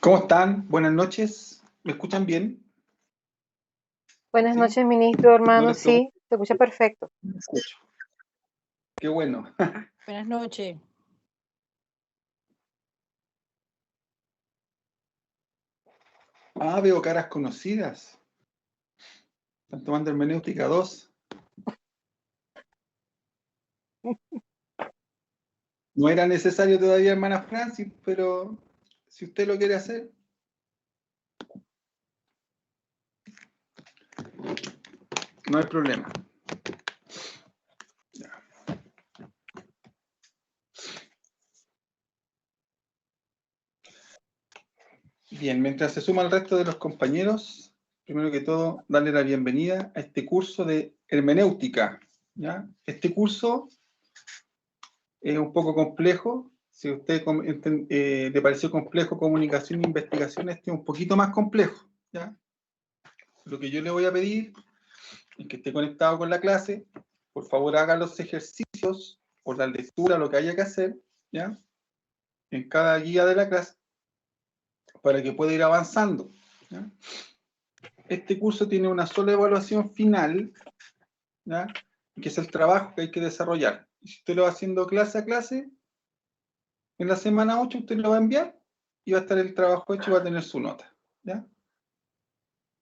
¿Cómo están? Buenas noches. ¿Me escuchan bien? Buenas ¿Sí? noches, ministro, ¿No hermano. les preocupa? Sí, se escucha perfecto. Me escucho. Qué bueno. Buenas noches. Ah, veo caras conocidas. Están tomando hermenéutica 2. No era necesario todavía, hermana Francis, pero si usted lo quiere hacer. No hay problema. Bien, mientras se suma el resto de los compañeros, primero que todo, darle la bienvenida a este curso de hermenéutica. ¿Ya? Este curso es un poco complejo. Si a usted le pareció complejo comunicación e investigación, este es un poquito más complejo. ¿Ya? Lo que yo le voy a pedir es que esté conectado con la clase. Por favor, haga los ejercicios o la lectura, lo que haya que hacer, ¿ya? En cada guía de la clase, para que pueda ir avanzando. ¿Ya? Este curso tiene una sola evaluación final, ¿ya? Que es el trabajo que hay que desarrollar. Y si usted lo va haciendo clase a clase, en la semana 8 usted lo va a enviar y va a estar el trabajo hecho y va a tener su nota. ¿Ya?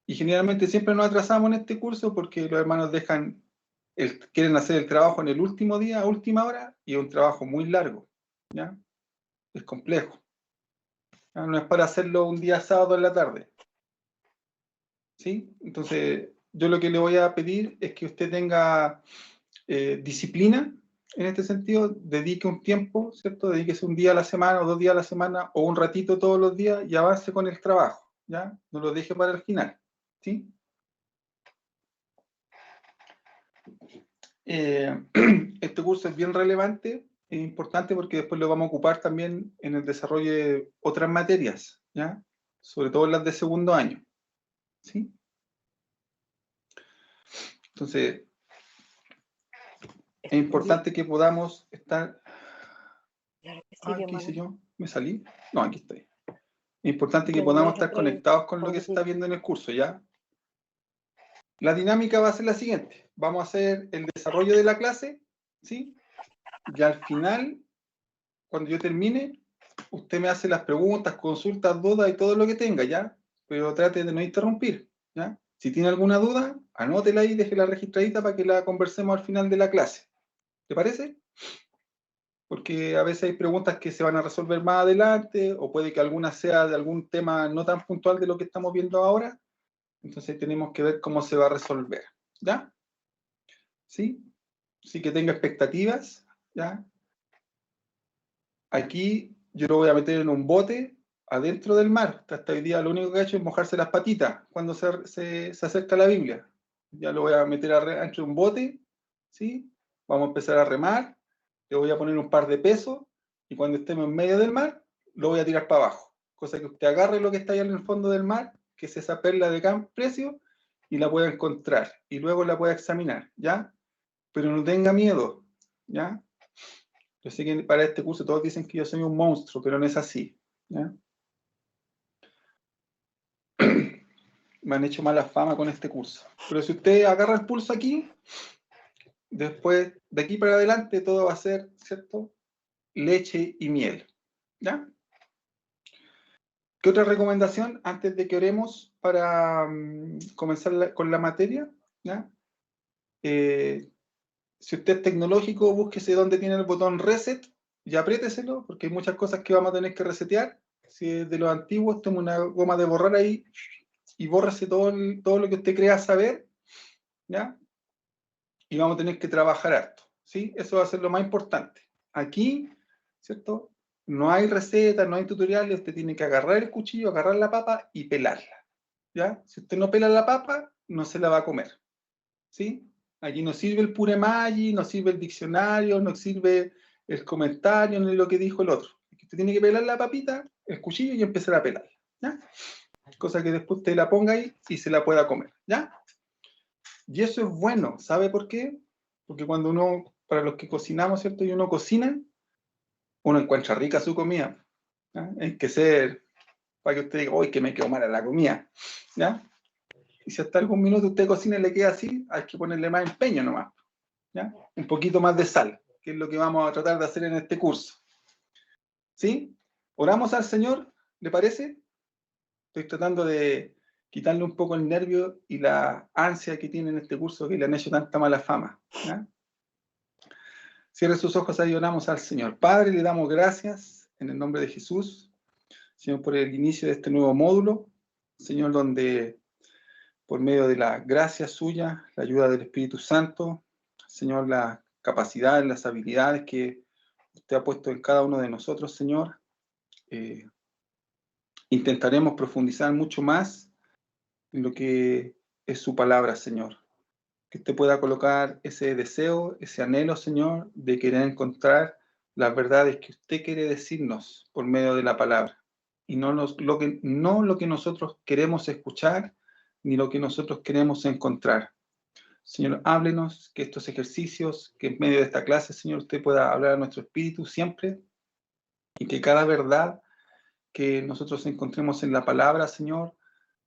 Y generalmente siempre nos atrasamos en este curso porque los hermanos quieren hacer el trabajo en el último día, a última hora, y es un trabajo muy largo. ¿Ya? Es complejo. ¿Ya? No es para hacerlo un día sábado en la tarde. ¿Sí? Entonces, yo lo que le voy a pedir es que usted tenga disciplina en este sentido, dedique un tiempo, ¿cierto? Dedíquese un día a la semana o 2 días a la semana o un ratito todos los días y avance con el trabajo, ¿ya? No lo deje para el final, ¿sí? Este curso es bien relevante, es importante porque después lo vamos a ocupar también en el desarrollo de otras materias, ¿ya? Sobre todo las de segundo año, ¿sí? Entonces, es importante que podamos estar... Claro que sí, Ah, ¿qué hermano. hice yo? ¿Me salí? No, aquí estoy. Es importante que Yo podamos le estar dejé conectados con lo que se conducir. está viendo en el curso, ¿ya? La dinámica va a ser la siguiente. Vamos a hacer el desarrollo de la clase, ¿sí? Y al final, cuando yo termine, usted me hace las preguntas, consultas, dudas y todo lo que tenga, ¿ya? Pero trate de no interrumpir, ¿ya? Si tiene alguna duda, anótela ahí, déjela registradita para que la conversemos al final de la clase. ¿Te parece? Porque a veces hay preguntas que se van a resolver más adelante, o puede que alguna sea de algún tema no tan puntual de lo que estamos viendo ahora. Entonces tenemos que ver cómo se va a resolver, ¿ya? ¿Sí? Sí, que tenga expectativas, ¿ya? Aquí yo lo voy a meter en un bote adentro del mar. Hasta hoy día lo único que ha hecho es mojarse las patitas cuando se acerca a la Biblia. Ya lo voy a meter adentro de un bote, ¿sí? Vamos a empezar a remar, le voy a poner un par de pesos y cuando estemos en medio del mar, lo voy a tirar para abajo. Cosa que usted agarre lo que está ahí en el fondo del mar, que es esa perla de gran precio, y la pueda encontrar. Y luego la pueda examinar, ¿ya? Pero no tenga miedo, ¿ya? Yo sé que para este curso todos dicen que yo soy un monstruo, pero no es así, ¿ya? Me han hecho mala fama con este curso. Pero si usted agarra el pulso aquí, después de aquí para adelante todo va a ser, ¿cierto? Leche y miel, ¿ya? ¿Qué otra recomendación antes de que oremos para comenzar con la materia? ¿Ya? Si usted es tecnológico, búsquese donde tiene el botón reset y apriéteselo, porque hay muchas cosas que vamos a tener que resetear. Si es de los antiguos, tome una goma de borrar ahí y bórrese todo lo que usted crea saber, ¿ya? Y vamos a tener que trabajar harto, ¿sí? Eso va a ser lo más importante. Aquí, ¿cierto? No hay recetas, no hay tutoriales, usted tiene que agarrar el cuchillo, agarrar la papa y pelarla, ¿ya? Si usted no pela la papa, no se la va a comer, ¿sí? Aquí no sirve el pure Maggi, no sirve el diccionario, no sirve el comentario, ni lo que dijo el otro. Usted tiene que pelar la papita, el cuchillo y empezar a pelarla, ¿ya? Cosa que después usted la ponga ahí y se la pueda comer, ¿ya? Y eso es bueno, ¿sabe por qué? Porque cuando uno, para los que cocinamos, ¿cierto? Y uno cocina, uno encuentra rica su comida, ¿ya? Hay que ser para que usted diga, hoy que me quedó mala la comida, ¿ya? Y si hasta algún minuto usted cocina y le queda así, hay que ponerle más empeño nomás, ¿ya? Un poquito más de sal, que es lo que vamos a tratar de hacer en este curso. ¿Sí? Oramos al Señor, ¿le parece? Estoy tratando de quitarle un poco el nervio y la ansia que tiene en este curso que le han hecho tanta mala fama, ¿ya? Cierre sus ojos, ahí oramos al Señor. Padre, le damos gracias en el nombre de Jesús, Señor, por el inicio de este nuevo módulo, Señor, donde por medio de la gracia suya, la ayuda del Espíritu Santo, Señor, las capacidades, las habilidades que usted ha puesto en cada uno de nosotros, Señor, intentaremos profundizar mucho más en lo que es su palabra, Señor. Que usted pueda colocar ese deseo, ese anhelo, Señor, de querer encontrar las verdades que usted quiere decirnos por medio de la palabra. Y no lo que nosotros queremos escuchar, ni lo que nosotros queremos encontrar. Señor, háblenos, que estos ejercicios, que en medio de esta clase, Señor, usted pueda hablar a nuestro espíritu siempre, y que cada verdad que nosotros encontremos en la palabra, Señor,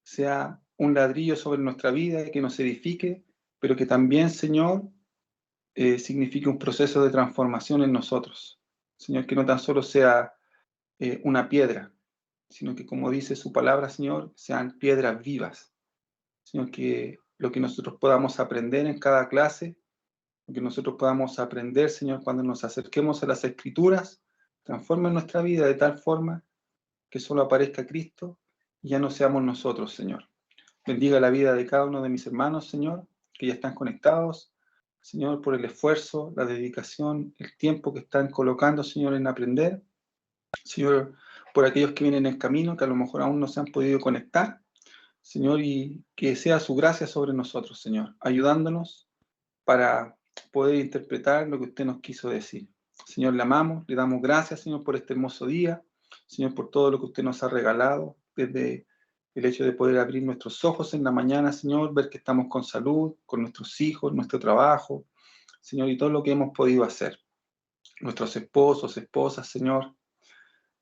sea un ladrillo sobre nuestra vida y que nos edifique, pero que también, Señor, signifique un proceso de transformación en nosotros. Señor, que no tan solo sea una piedra, sino que, como dice su palabra, Señor, sean piedras vivas. Señor, que lo que nosotros podamos aprender en cada clase, lo que nosotros podamos aprender, Señor, cuando nos acerquemos a las Escrituras, transforme nuestra vida de tal forma que solo aparezca Cristo y ya no seamos nosotros, Señor. Bendiga la vida de cada uno de mis hermanos, Señor, que ya están conectados. Señor, por el esfuerzo, la dedicación, el tiempo que están colocando, Señor, en aprender. Señor, por aquellos que vienen en camino, que a lo mejor aún no se han podido conectar. Señor, y que sea su gracia sobre nosotros, Señor, ayudándonos para poder interpretar lo que usted nos quiso decir. Señor, le amamos, le damos gracias, Señor, por este hermoso día. Señor, por todo lo que usted nos ha regalado, desde el hecho de poder abrir nuestros ojos en la mañana, Señor, ver que estamos con salud, con nuestros hijos, nuestro trabajo, Señor, y todo lo que hemos podido hacer. Nuestros esposos, esposas, Señor,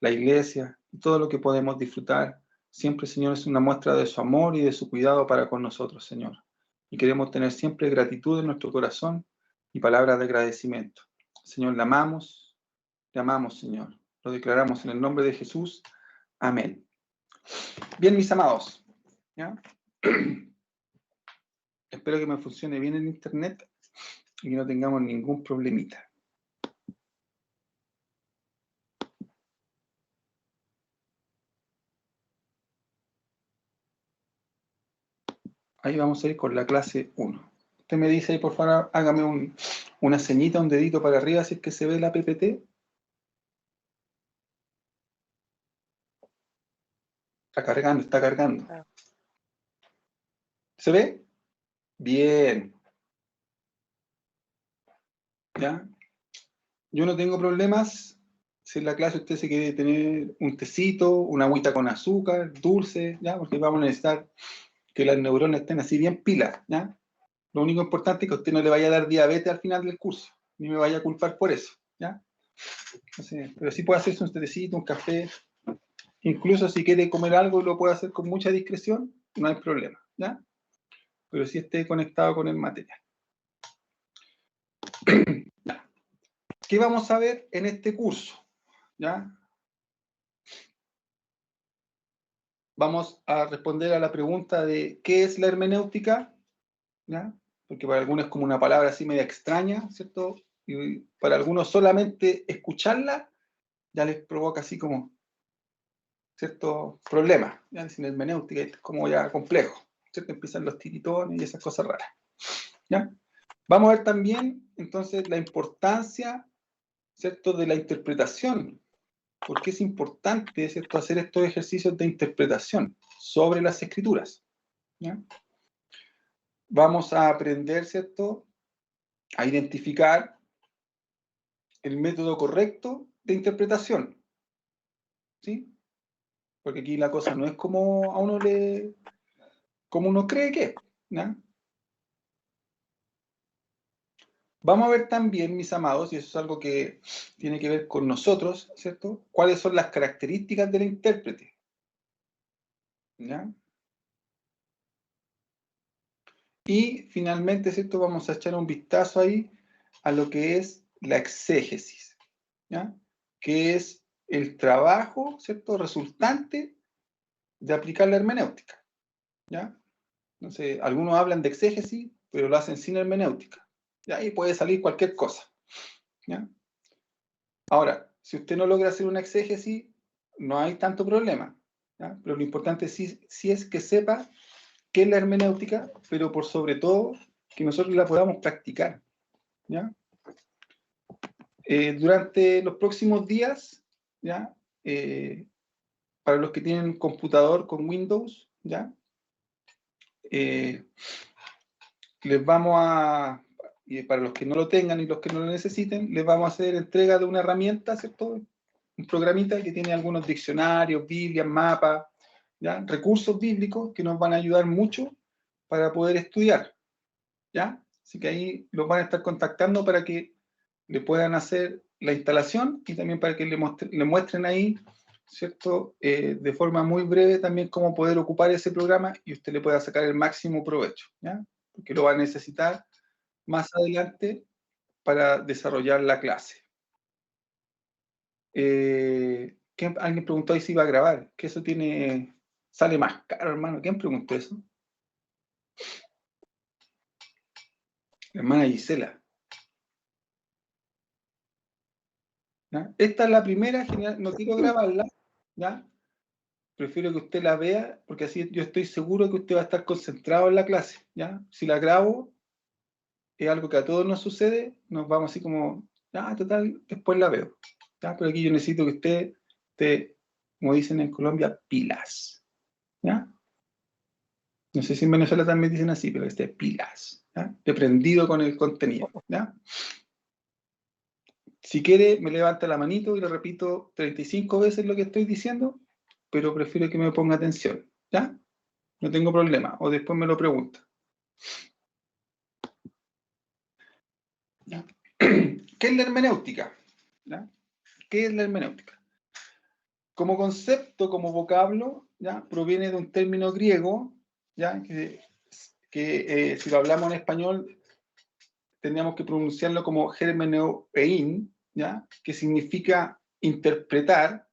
la iglesia, y todo lo que podemos disfrutar, siempre, Señor, es una muestra de su amor y de su cuidado para con nosotros, Señor. Y queremos tener siempre gratitud en nuestro corazón y palabras de agradecimiento. Señor, le amamos, Señor. Lo declaramos en el nombre de Jesús. Amén. Bien, mis amados, ¿ya? Espero que me funcione bien el internet y que no tengamos ningún problemita. Ahí vamos a ir con la clase 1. Usted me dice ahí, por favor, hágame una ceñita, un dedito para arriba, si es que se ve la PPT. Está cargando, está cargando. ¿Se ve? Bien. ¿Ya? Yo no tengo problemas si en la clase usted se quiere tener un tecito, una agüita con azúcar, dulce, ¿ya? Porque vamos a necesitar que las neuronas estén así bien pilas, ¿ya? Lo único importante es que usted no le vaya a dar diabetes al final del curso, ni me vaya a culpar por eso, ¿ya? Entonces, pero sí puede hacerse un tecito, un café, incluso si quiere comer algo y lo puede hacer con mucha discreción, no hay problema, ¿ya? Pero sí esté conectado con el material. ¿Qué vamos a ver en este curso? ¿Ya? Vamos a responder a la pregunta de ¿qué es la hermenéutica? ¿Ya? Porque para algunos es como una palabra así media extraña, ¿cierto? Y para algunos solamente escucharla ya les provoca así como ciertos problemas. ¿Ya? Sin hermenéutica es como ya complejo, ¿cierto? Empiezan los tiritones y esas cosas raras. ¿Ya? Vamos a ver también entonces la importancia, ¿cierto?, de la interpretación. ¿Por qué es importante, ¿cierto?, hacer estos ejercicios de interpretación sobre las escrituras? ¿Ya? Vamos a aprender, ¿cierto?, a identificar el método correcto de interpretación. ¿Sí? Porque aquí la cosa no es como a uno como uno cree que es. ¿Ya? Vamos a ver también, mis amados, y eso es algo que tiene que ver con nosotros, ¿cierto?, cuáles son las características del intérprete. ¿Ya? Y finalmente, ¿cierto? Vamos a echar un vistazo ahí a lo que es la exégesis, ¿ya? Que es el trabajo, ¿cierto? Resultante de aplicar la hermenéutica, ¿ya? Entonces, algunos hablan de exégesis, pero lo hacen sin hermenéutica. Y ahí puede salir cualquier cosa, ¿ya? Ahora, si usted no logra hacer una exégesis, no hay tanto problema, ¿ya? Pero lo importante sí es que sepa qué es la hermenéutica, pero por sobre todo que nosotros la podamos practicar, ¿ya? Durante los próximos días, ¿ya? Para los que tienen computador con Windows, ¿ya? Les vamos a, y para los que no lo tengan y los que no lo necesiten, les vamos a hacer entrega de una herramienta, ¿cierto? Un programita que tiene algunos diccionarios, Biblias, mapas, ¿ya? Recursos bíblicos que nos van a ayudar mucho para poder estudiar, ¿ya? Así que ahí los van a estar contactando para que le puedan hacer la instalación y también para que le muestren ahí, ¿cierto? De forma muy breve también cómo poder ocupar ese programa y usted le pueda sacar el máximo provecho, ¿ya? Porque lo va a necesitar más adelante para desarrollar la clase. Alguien preguntó ahí si iba a grabar, que eso sale más caro, hermano. ¿Quién preguntó eso? La hermana Gisela. ¿Ya? Esta es la primera, genial, no quiero grabarla, ¿ya? Prefiero que usted la vea, porque así yo estoy seguro que usted va a estar concentrado en la clase, ¿ya? Si la grabo, es algo que a todos nos sucede, nos vamos así como, ah, total, después la veo, ¿ya? Pero aquí yo necesito que usted esté, como dicen en Colombia, pilas, ¿ya? No sé si en Venezuela también dicen así, pero que esté pilas, ¿ya? Deprendido con el contenido, ¿ya? Si quiere, me levanta la manito y le repito 35 veces lo que estoy diciendo, pero prefiero que me ponga atención, ¿ya? No tengo problema, o después me lo pregunta. ¿Ya? ¿Qué es la hermenéutica? ¿Ya? ¿Qué es la hermenéutica? Como concepto, como vocablo, ¿ya? Proviene de un término griego, ¿ya? Que si lo hablamos en español, tendríamos que pronunciarlo como hermeneuein, ¿ya? Que significa interpretar,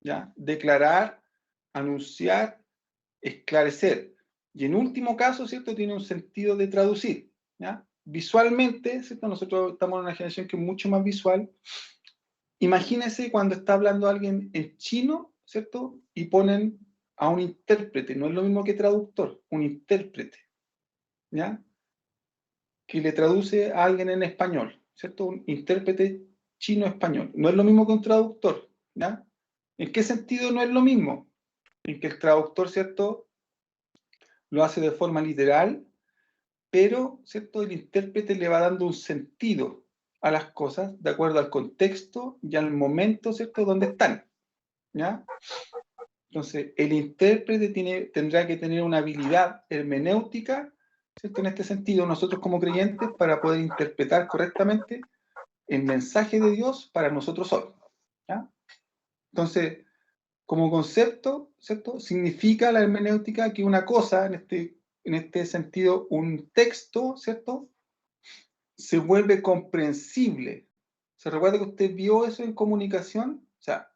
¿ya? Declarar, anunciar, esclarecer. Y en último caso, ¿cierto? Tiene un sentido de traducir, ¿ya? Visualmente, ¿cierto? Nosotros estamos en una generación que es mucho más visual. Imagínese cuando está hablando alguien en chino, ¿cierto? Y ponen a un intérprete, no es lo mismo que traductor, un intérprete, ¿ya? Que le traduce a alguien en español, ¿cierto? Un intérprete chino-español. No es lo mismo que un traductor, ¿ya? ¿En qué sentido no es lo mismo? En que el traductor, ¿cierto? Lo hace de forma literal, pero, ¿cierto? El intérprete le va dando un sentido a las cosas de acuerdo al contexto y al momento, ¿cierto? Donde están, ¿ya? Entonces, el intérprete tendrá que tener una habilidad hermenéutica, ¿cierto? En este sentido, nosotros como creyentes, para poder interpretar correctamente el mensaje de Dios para nosotros hoy, ¿ya? Entonces, como concepto, ¿cierto? Significa la hermenéutica que una cosa, en este sentido, un texto, ¿cierto? Se vuelve comprensible. ¿Se recuerda que usted vio eso en comunicación? O sea,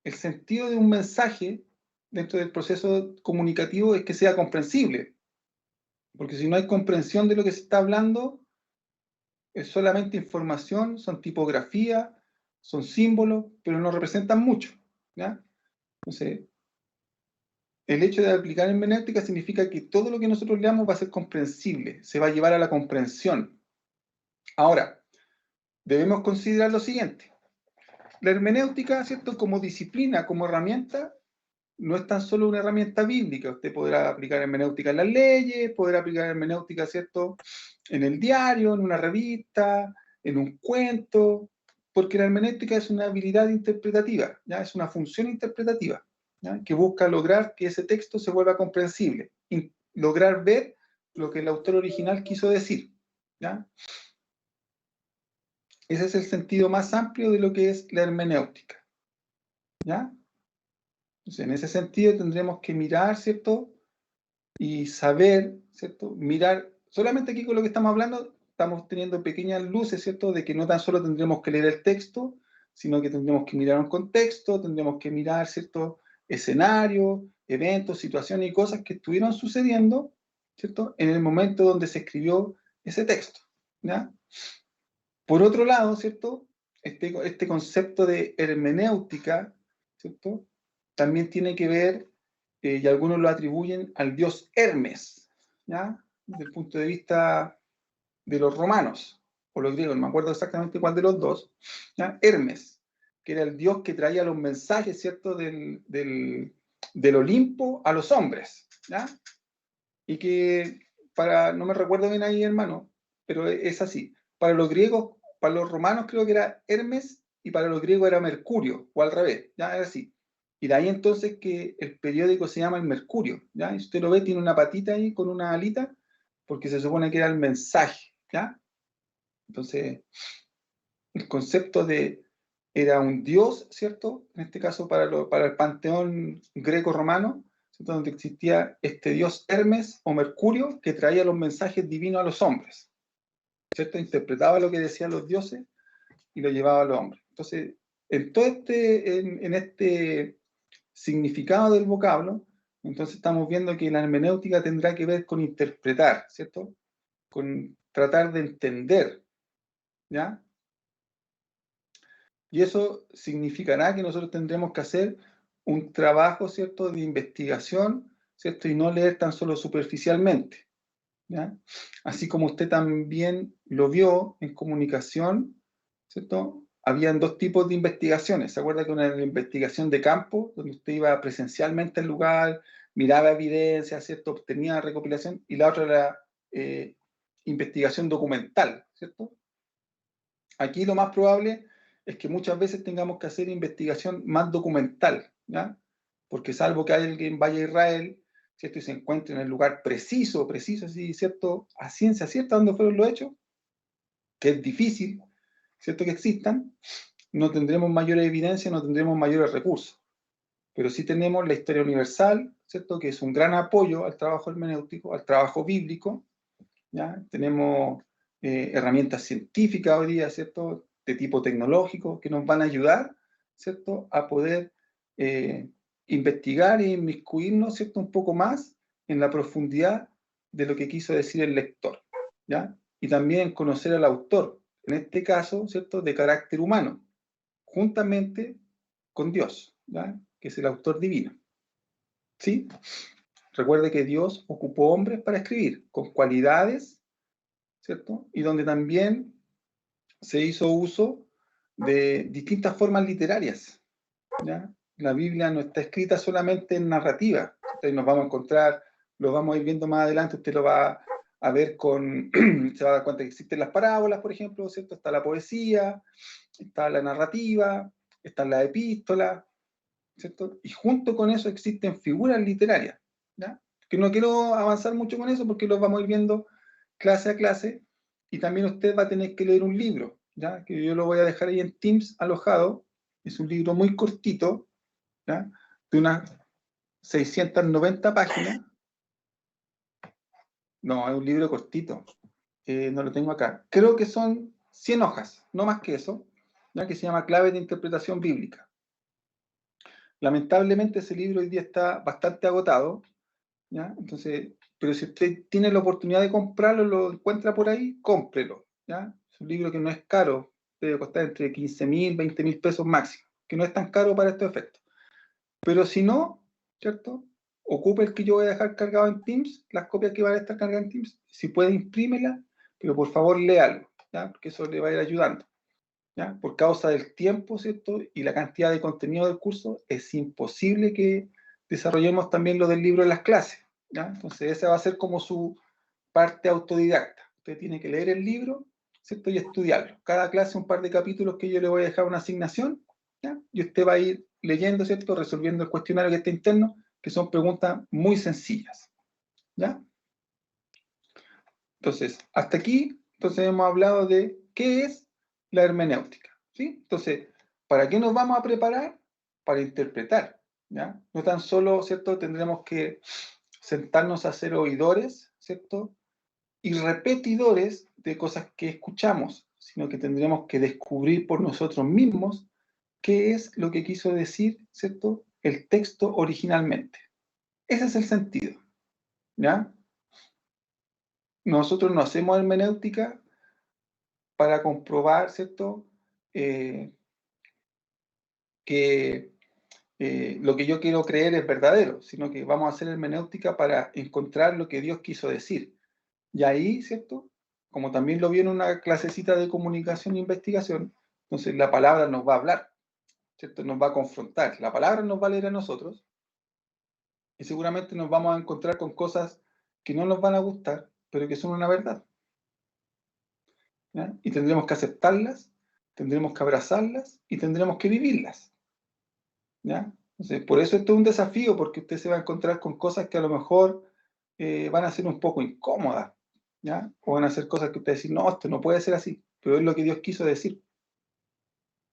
el sentido de un mensaje dentro del proceso comunicativo es que sea comprensible. Porque si no hay comprensión de lo que se está hablando, es solamente información, son tipografía, son símbolos, pero no representan mucho, ¿ya? Entonces, el hecho de aplicar hermenéutica significa que todo lo que nosotros leamos va a ser comprensible, se va a llevar a la comprensión. Ahora, debemos considerar lo siguiente. La hermenéutica, ¿cierto? Como disciplina, como herramienta, no es tan solo una herramienta bíblica. Usted podrá aplicar hermenéutica en las leyes, podrá aplicar hermenéutica, ¿cierto? En el diario, en una revista, en un cuento, porque la hermenéutica es una habilidad interpretativa, ¿ya? Es una función interpretativa, ¿ya? Que busca lograr que ese texto se vuelva comprensible, y lograr ver lo que el autor original quiso decir, ¿ya? Ese es el sentido más amplio de lo que es la hermenéutica, ¿ya? Entonces, en ese sentido tendremos que mirar, ¿cierto? Y saber, ¿cierto? Mirar, solamente aquí con lo que estamos hablando, estamos teniendo pequeñas luces, ¿cierto? De que no tan solo tendremos que leer el texto, sino que tendremos que mirar un contexto, tendremos que mirar, ¿cierto? Escenarios, eventos, situaciones y cosas que estuvieron sucediendo, ¿cierto? En el momento donde se escribió ese texto, ¿ya? Por otro lado, ¿cierto? Este concepto de hermenéutica, ¿cierto? También tiene que ver, y algunos lo atribuyen al dios Hermes, ¿ya? Desde el punto de vista de los romanos, o los griegos, no me acuerdo exactamente cuál de los dos, ¿ya? Hermes, que era el dios que traía los mensajes, ¿cierto? Del Olimpo a los hombres, ¿ya? Y que, no me recuerdo bien ahí, hermano, pero es así. Para los griegos, para los romanos creo que era Hermes y para los griegos era Mercurio, o al revés, ya era así. Y de ahí entonces que el periódico se llama el Mercurio, ¿ya? Y usted lo ve, tiene una patita ahí con una alita, porque se supone que era el mensaje, ¿ya? Entonces, el concepto de era un dios, ¿cierto? En este caso para el panteón greco-romano, ¿cierto? Donde existía este dios Hermes o Mercurio que traía los mensajes divinos a los hombres, ¿cierto? Interpretaba lo que decían los dioses y lo llevaba a los hombres. Entonces, en todo en este significado del vocablo, entonces estamos viendo que la hermenéutica tendrá que ver con interpretar, ¿cierto? Con tratar de entender, ¿ya? Y eso significará que nosotros tendremos que hacer un trabajo, ¿cierto?, de investigación, ¿cierto? Y no leer tan solo superficialmente, ¿ya? Así como usted también lo vio en comunicación, ¿cierto? Habían dos tipos de investigaciones. ¿Se acuerda que una era la investigación de campo, donde usted iba presencialmente al lugar, miraba evidencia, ¿cierto? Obtenía recopilación, y la otra era investigación documental, ¿cierto? Aquí lo más probable es que muchas veces tengamos que hacer investigación más documental, ¿ya? Porque salvo que alguien vaya a Israel, ¿cierto? Y se encuentre en el lugar preciso, así, ¿cierto? A ciencia cierta donde fueron los hechos, que es difícil, ¿cierto? Que existan, no tendremos mayores evidencias, no tendremos mayores recursos. Pero sí tenemos la historia universal, ¿cierto? Que es un gran apoyo al trabajo hermenéutico, al trabajo bíblico, ¿ya? Tenemos herramientas científicas hoy día, ¿cierto? De tipo tecnológico que nos van a ayudar, ¿cierto? A poder investigar e inmiscuirnos, ¿cierto? Un poco más en la profundidad de lo que quiso decir el lector, ¿ya? Y también conocer al autor, en este caso, ¿cierto? De carácter humano, juntamente con Dios, ¿ya? Que es el autor divino, ¿sí? Recuerde que Dios ocupó hombres para escribir, con cualidades, ¿cierto? Y donde también se hizo uso de distintas formas literarias, ¿ya? La Biblia no está escrita solamente en narrativa. Entonces nos vamos a encontrar, lo vamos a ir viendo más adelante, usted lo va a ver se va a dar cuenta que existen las parábolas, por ejemplo, ¿cierto? Está la poesía, está la narrativa, están las epístolas, ¿cierto? Y junto con eso existen figuras literarias, ¿ya? Que no quiero avanzar mucho con eso porque los vamos a ir viendo clase a clase, y también usted va a tener que leer un libro, ¿ya? Que yo lo voy a dejar ahí en Teams alojado. Es un libro muy cortito, ¿ya? De unas 690 páginas. No, es un libro cortito. No lo tengo acá. Creo que son 100 hojas, no más que eso, ¿ya? Que se llama Claves de Interpretación Bíblica. Lamentablemente ese libro hoy día está bastante agotado, ¿ya? Entonces, pero si usted tiene la oportunidad de comprarlo, lo encuentra por ahí, cómprelo, ¿ya? Es un libro que no es caro, debe costar entre 15.000, 20.000 pesos máximo, que no es tan caro para estos efectos. Pero si no, ¿cierto? Ocupe el que yo voy a dejar cargado en Teams, las copias que van a estar cargadas en Teams, si puede imprímela, pero por favor léalo, ¿ya? Porque eso le va a ir ayudando, ¿ya? Por causa del tiempo, ¿cierto? Y la cantidad de contenido del curso, es imposible que desarrollemos también lo del libro en las clases, ¿ya? Entonces esa va a ser como su parte autodidacta. Usted tiene que leer el libro, ¿cierto? Y estudiarlo. Cada clase un par de capítulos que yo le voy a dejar una asignación, ¿ya? Y usted va a ir leyendo, ¿cierto? Resolviendo el cuestionario que está interno, que son preguntas muy sencillas, ¿ya? Entonces, hasta aquí, entonces hemos hablado de qué es la hermenéutica, ¿sí? Entonces, ¿para qué nos vamos a preparar? Para interpretar, ¿ya? No tan solo, ¿cierto? Tendremos que sentarnos a ser oidores, ¿cierto? Y repetidores de cosas que escuchamos, sino que tendremos que descubrir por nosotros mismos qué es lo que quiso decir, ¿cierto? El texto originalmente. Ese es el sentido, ¿ya? Nosotros no hacemos hermenéutica para comprobar, ¿cierto? Eh, que lo que yo quiero creer es verdadero, sino que vamos a hacer hermenéutica para encontrar lo que Dios quiso decir. Y ahí, ¿cierto? Como también lo vi en una clasecita de comunicación e investigación, entonces la palabra nos va a hablar, ¿cierto? Nos va a confrontar. La palabra nos va a leer a nosotros y seguramente nos vamos a encontrar con cosas que no nos van a gustar, pero que son una verdad, ¿ya? Y tendremos que aceptarlas, tendremos que abrazarlas y tendremos que vivirlas, ¿ya? Entonces, por eso esto es un desafío, porque usted se va a encontrar con cosas que a lo mejor van a ser un poco incómodas, ¿ya? O van a ser cosas que usted dice, no, esto no puede ser así, pero es lo que Dios quiso decir,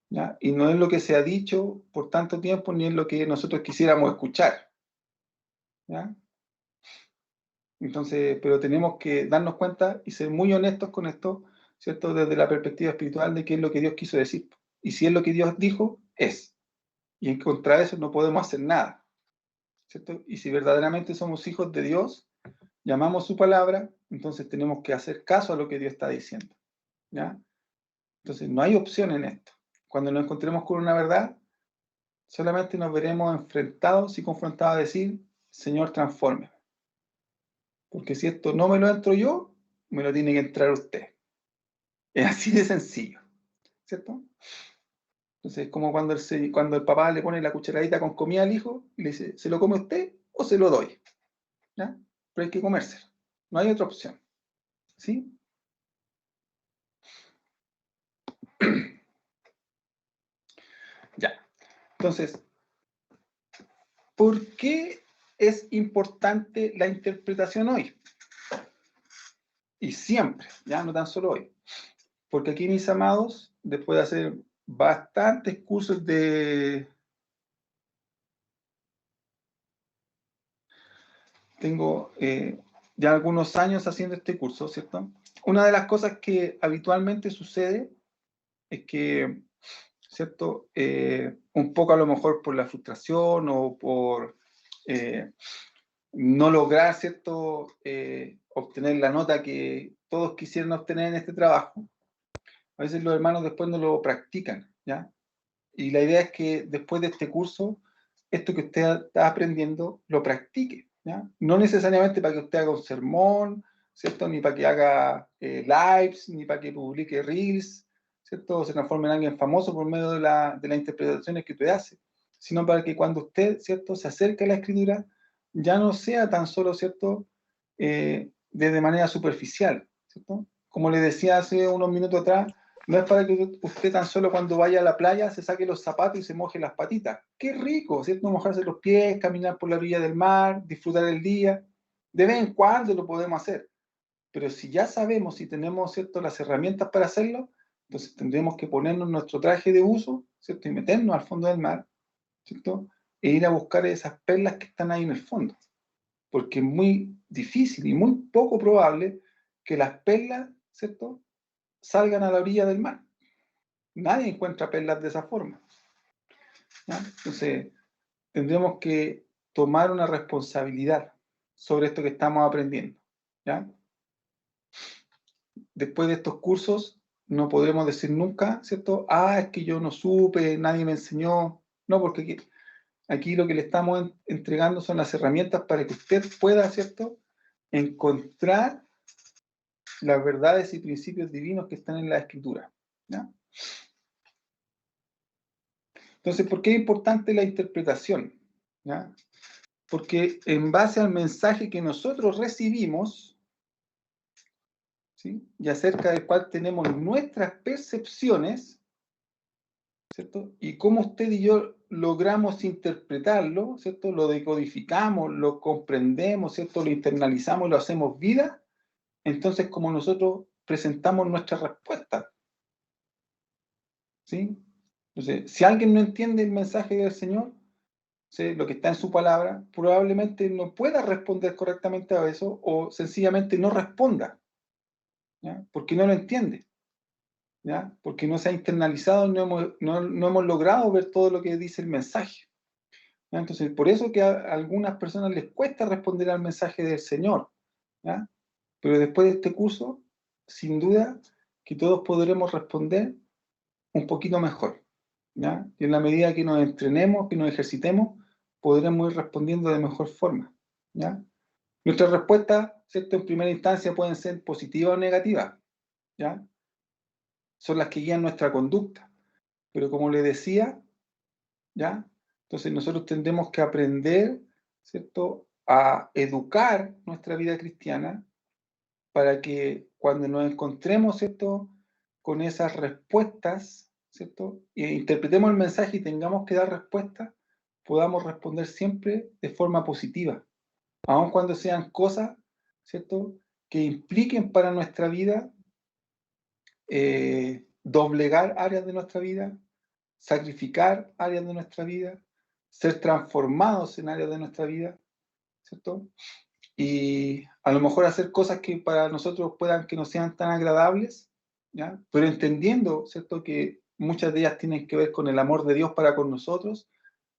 ¿ya? Y no es lo que se ha dicho por tanto tiempo, ni es lo que nosotros quisiéramos escuchar, ¿ya? Entonces, pero tenemos que darnos cuenta y ser muy honestos con esto, ¿cierto? Desde la perspectiva espiritual de qué es lo que Dios quiso decir. Y si es lo que Dios dijo, es. Y en contra de eso no podemos hacer nada, ¿cierto? Y si verdaderamente somos hijos de Dios, llamamos su palabra, entonces tenemos que hacer caso a lo que Dios está diciendo, ¿ya? Entonces no hay opción en esto. Cuando nos encontremos con una verdad, solamente nos veremos enfrentados y confrontados a decir, Señor, transforme. Porque si esto no me lo entro yo, me lo tiene que entrar usted. Es así de sencillo, ¿cierto? Entonces es como cuando el papá le pone la cucharadita con comida al hijo y le dice, ¿se lo come usted o se lo doy? ¿Ya? Pero hay que comérselo. No hay otra opción, ¿sí? Ya. Entonces, ¿por qué es importante la interpretación hoy? Y siempre, ya no tan solo hoy. Porque aquí, mis amados, después de hacer bastantes cursos tengo ya algunos años haciendo este curso, ¿cierto? Una de las cosas que habitualmente sucede es que, ¿cierto? Un poco a lo mejor por la frustración o por no lograr, ¿cierto? Obtener la nota que todos quisieran obtener en este trabajo. A veces los hermanos después no lo practican, ¿ya? Y la idea es que después de este curso, esto que usted está aprendiendo, lo practique, ¿ya? No necesariamente para que usted haga un sermón, ¿cierto? Ni para que haga lives, ni para que publique reels, ¿cierto? O se transforme en alguien famoso por medio de las interpretaciones que usted hace, sino para que cuando usted, ¿cierto? Se acerque a la escritura, ya no sea tan solo, ¿cierto? De manera superficial, ¿cierto? Como le decía hace unos minutos atrás, no es para que usted tan solo cuando vaya a la playa se saque los zapatos y se moje las patitas. Qué rico, ¿cierto? Mojarse los pies, caminar por la orilla del mar, disfrutar el día. De vez en cuando lo podemos hacer. Pero si ya sabemos y tenemos, ¿cierto?, las herramientas para hacerlo, entonces tendremos que ponernos nuestro traje de uso, ¿cierto? Y meternos al fondo del mar, ¿cierto? E ir a buscar esas perlas que están ahí en el fondo. Porque es muy difícil y muy poco probable que las perlas, ¿cierto?, salgan a la orilla del mar. Nadie encuentra perlas de esa forma, ¿ya? Entonces, tendremos que tomar una responsabilidad sobre esto que estamos aprendiendo, ¿ya? Después de estos cursos, no podremos decir nunca, ¿cierto? Ah, es que yo no supe, nadie me enseñó. No, porque aquí lo que le estamos entregando son las herramientas para que usted pueda, ¿cierto?, encontrar las verdades y principios divinos que están en la Escritura, ¿ya? Entonces, ¿por qué es importante la interpretación? ¿Ya? Porque en base al mensaje que nosotros recibimos, ¿sí?, y acerca del cual tenemos nuestras percepciones, ¿cierto? Y cómo usted y yo logramos interpretarlo, ¿cierto? Lo decodificamos, lo comprendemos, ¿cierto? Lo internalizamos, lo hacemos vida. Entonces, como nosotros presentamos nuestra respuesta, ¿sí? Entonces, si alguien no entiende el mensaje del Señor, ¿sí? Lo que está en su palabra, probablemente no pueda responder correctamente a eso o sencillamente no responda, ¿ya? Porque no lo entiende, ¿ya? Porque no se ha internalizado, no hemos logrado ver todo lo que dice el mensaje, ¿ya? Entonces, por eso que a algunas personas les cuesta responder al mensaje del Señor, ¿ya? Pero después de este curso, sin duda que todos podremos responder un poquito mejor, ¿ya? Y en la medida que nos entrenemos, que nos ejercitemos, podremos ir respondiendo de mejor forma, ¿ya? Nuestras respuestas, ¿cierto? En primera instancia pueden ser positivas o negativas, ¿ya? Son las que guían nuestra conducta. Pero como le decía, ¿ya? Entonces nosotros tendremos que aprender, ¿cierto? A educar nuestra vida cristiana para que cuando nos encontremos, ¿cierto? Con esas respuestas, ¿cierto? E interpretemos el mensaje y tengamos que dar respuestas, podamos responder siempre de forma positiva, aun cuando sean cosas, ¿cierto? Que impliquen para nuestra vida doblegar áreas de nuestra vida, sacrificar áreas de nuestra vida, ser transformados en áreas de nuestra vida, ¿cierto? Y a lo mejor hacer cosas que para nosotros puedan que no sean tan agradables, ¿ya? Pero entendiendo, ¿cierto? Que muchas de ellas tienen que ver con el amor de Dios para con nosotros,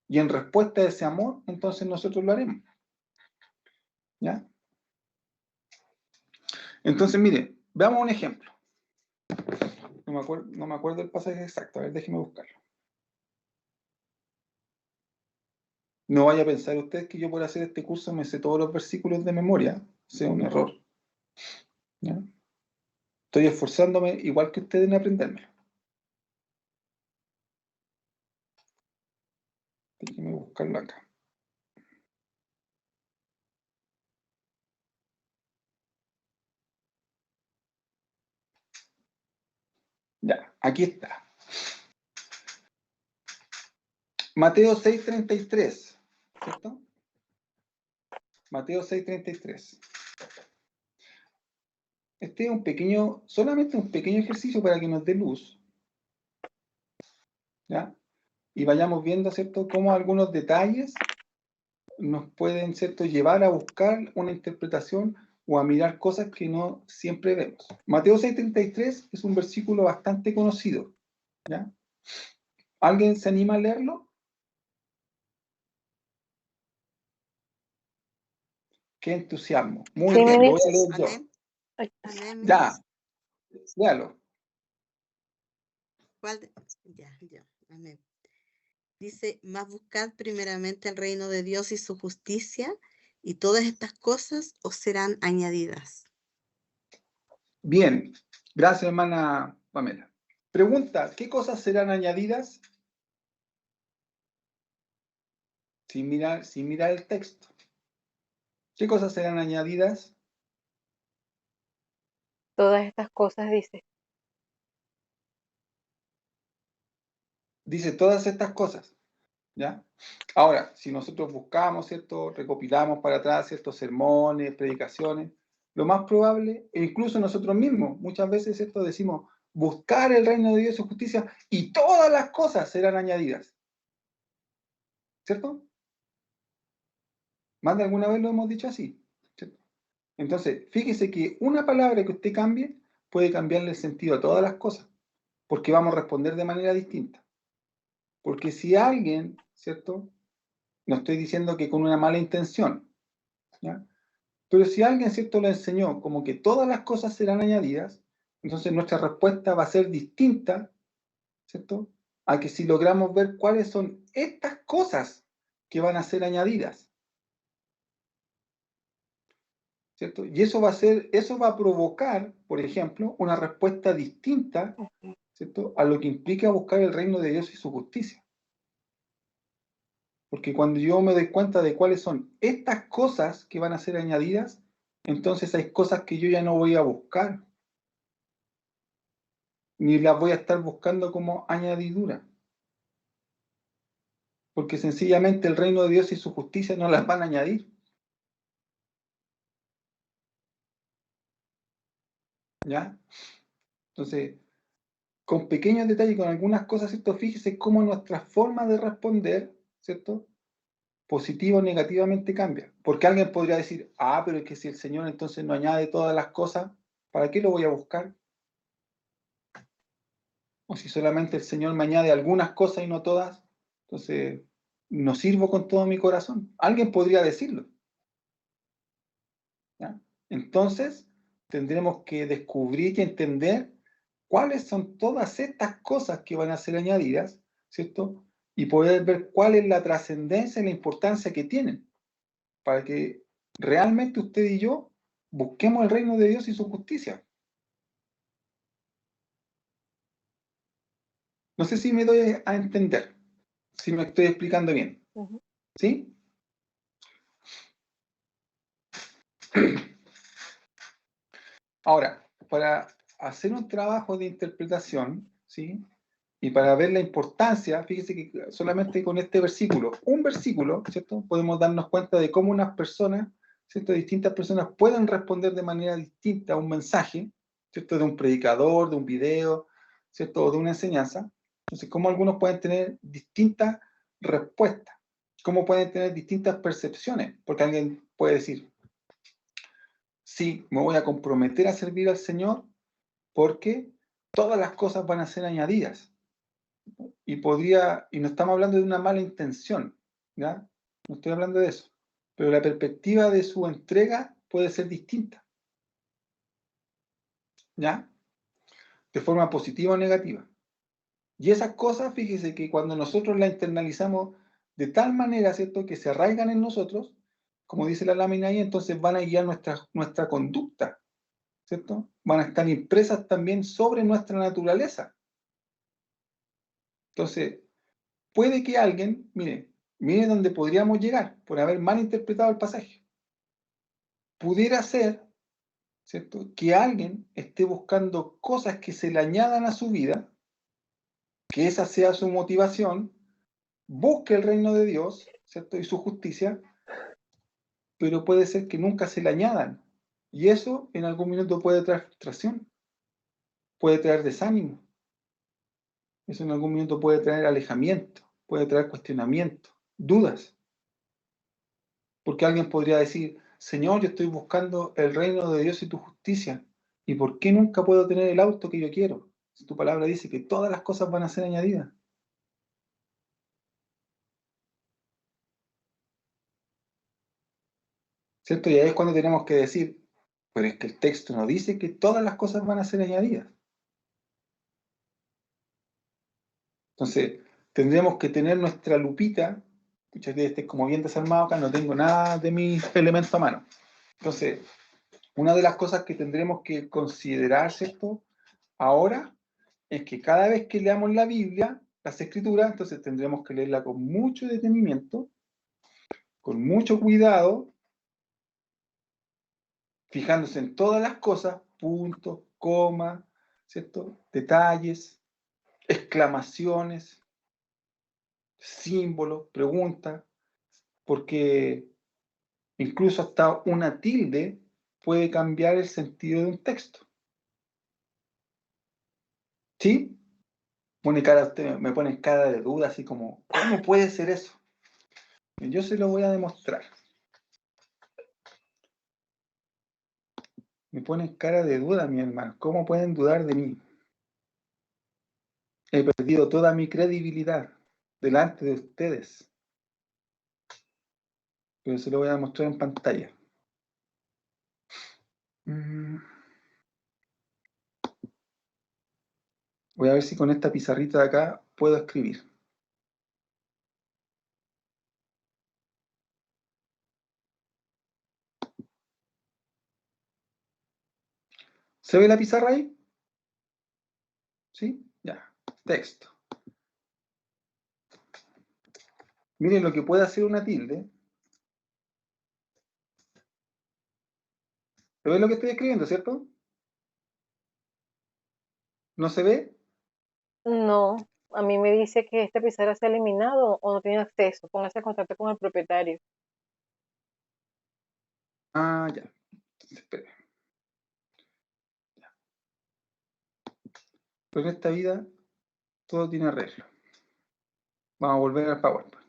y en respuesta a ese amor, entonces nosotros lo haremos, ¿ya? Entonces, mire, veamos un ejemplo. No me acuerdo el pasaje exacto, a ver, déjeme buscarlo. No vaya a pensar usted que yo por hacer este curso me sé todos los versículos de memoria, sea un error, ¿ya? Estoy esforzándome igual que ustedes en aprendérmelo. Déjeme buscarlo acá. Ya, aquí está. Mateo 6:33, ¿cierto? Mateo 6:33. Este es un pequeño, solamente un pequeño ejercicio para que nos dé luz, ¿ya? Y vayamos viendo, ¿cierto?, cómo algunos detalles nos pueden, ¿cierto?, llevar a buscar una interpretación o a mirar cosas que no siempre vemos. Mateo 6:33 es un versículo bastante conocido, ¿ya? ¿Alguien se anima a leerlo? ¡Qué entusiasmo! Muy Sí, bien, lo mire. voy a leer yo. Amén. Ay, Amén, mi Ya, Dios. léalo. Ya. Amén. Dice, más buscad primeramente el reino de Dios y su justicia, y todas estas cosas os serán añadidas. Bien, gracias, hermana Pamela. Pregunta, ¿qué cosas serán añadidas? Sin mirar el texto. ¿Qué cosas serán añadidas? todas estas cosas dice. Dice todas estas cosas, ¿ya? Ahora, si nosotros buscamos, ¿cierto? Recopilamos para atrás ciertos sermones, predicaciones, lo más probable, e incluso nosotros mismos, muchas veces, ¿cierto? Decimos, buscar el reino de Dios y su justicia, y todas las cosas serán añadidas, ¿cierto? Más de alguna vez lo hemos dicho así, ¿cierto? Entonces, fíjese que una palabra que usted cambie puede cambiarle el sentido a todas las cosas, porque vamos a responder de manera distinta. Porque si alguien, ¿cierto? No estoy diciendo que con una mala intención, ¿ya? Pero si alguien, ¿cierto?, lo enseñó como que todas las cosas serán añadidas, entonces nuestra respuesta va a ser distinta, ¿cierto?, a que si logramos ver cuáles son estas cosas que van a ser añadidas, ¿cierto? Y eso va a provocar, por ejemplo, una respuesta distinta, ¿cierto?, a lo que implica buscar el reino de Dios y su justicia. Porque cuando yo me doy cuenta de cuáles son estas cosas que van a ser añadidas, entonces hay cosas que yo ya no voy a buscar, ni las voy a estar buscando como añadidura. Porque sencillamente el reino de Dios y su justicia no las van a añadir, ¿ya? Entonces, con pequeños detalles, con algunas cosas, ¿cierto? Fíjese cómo nuestra forma de responder, ¿cierto?, positivo o negativamente cambia. Porque alguien podría decir, ah, pero es que si el Señor entonces no añade todas las cosas, ¿para qué lo voy a buscar? O si solamente el Señor me añade algunas cosas y no todas, entonces no sirvo con todo mi corazón. Alguien podría decirlo. ¿Ya? Entonces, tendremos que descubrir y entender cuáles son todas estas cosas que van a ser añadidas, ¿cierto? Y poder ver cuál es la trascendencia y la importancia que tienen, para que realmente usted y yo busquemos el reino de Dios y su justicia. No sé si me doy a entender, si me estoy explicando bien, Ujú. ¿sí? Ahora, para hacer un trabajo de interpretación, ¿sí? Y para ver la importancia, fíjese que solamente con este versículo, un versículo, ¿cierto? Podemos darnos cuenta de cómo unas personas, ¿cierto? Distintas personas pueden responder de manera distinta a un mensaje, ¿cierto? De un predicador, de un video, ¿cierto? O de una enseñanza. Entonces, cómo algunos pueden tener distintas respuestas, cómo pueden tener distintas percepciones, porque alguien puede decir, sí, me voy a comprometer a servir al Señor porque todas las cosas van a ser añadidas. Y no estamos hablando de una mala intención, ¿ya? No estoy hablando de eso. Pero la perspectiva de su entrega puede ser distinta, ¿ya? De forma positiva o negativa. Y esas cosas, fíjese que cuando nosotros las internalizamos de tal manera, ¿cierto?, que se arraigan en nosotros, como dice la lámina ahí, entonces van a guiar nuestra conducta, ¿cierto? Van a estar impresas también sobre nuestra naturaleza. Entonces, puede que alguien, mire dónde podríamos llegar por haber mal interpretado el pasaje. Pudiera ser, ¿cierto?, que alguien esté buscando cosas que se le añadan a su vida, que esa sea su motivación, busque el reino de Dios, ¿cierto?, y su justicia, pero puede ser que nunca se le añadan. Y eso en algún minuto puede traer frustración, puede traer desánimo, eso en algún minuto puede traer alejamiento, puede traer cuestionamiento, dudas. Porque alguien podría decir, Señor, yo estoy buscando el reino de Dios y tu justicia. ¿Y por qué nunca puedo tener el auto que yo quiero? Si tu palabra dice que todas las cosas van a ser añadidas. ¿Cierto? Y ahí es cuando tenemos que decir, pero es que el texto no dice que todas las cosas van a ser añadidas. Entonces, tendríamos que tener nuestra lupita. Muchas veces estoy como bien desarmado acá, no tengo nada de mis elementos a mano. Entonces, una de las cosas que tendremos que considerar, ¿cierto?, ahora es que cada vez que leamos la Biblia, las Escrituras, entonces tendremos que leerla con mucho detenimiento, con mucho cuidado, fijándose en todas las cosas, puntos, comas, ¿cierto?, detalles, exclamaciones, símbolos, preguntas, porque incluso hasta una tilde puede cambiar el sentido de un texto. ¿Sí? Me pone cara de duda, así como, ¿cómo puede ser eso? Yo se lo voy a demostrar. Me ponen cara de duda, mi hermano. ¿Cómo pueden dudar de mí? He perdido toda mi credibilidad delante de ustedes. Pero se lo voy a mostrar en pantalla. Voy a ver si con esta pizarrita de acá puedo escribir. ¿Se ve la pizarra ahí? ¿Sí? Ya. Texto. Miren lo que puede hacer una tilde. ¿Se ve lo que estoy escribiendo, cierto? ¿No se ve? No, a mí me dice que esta pizarra se ha eliminado o no tiene acceso. Póngase en contacto con el propietario. Ah, ya. Espera. Pero en esta vida todo tiene arreglo. Vamos a volver al PowerPoint.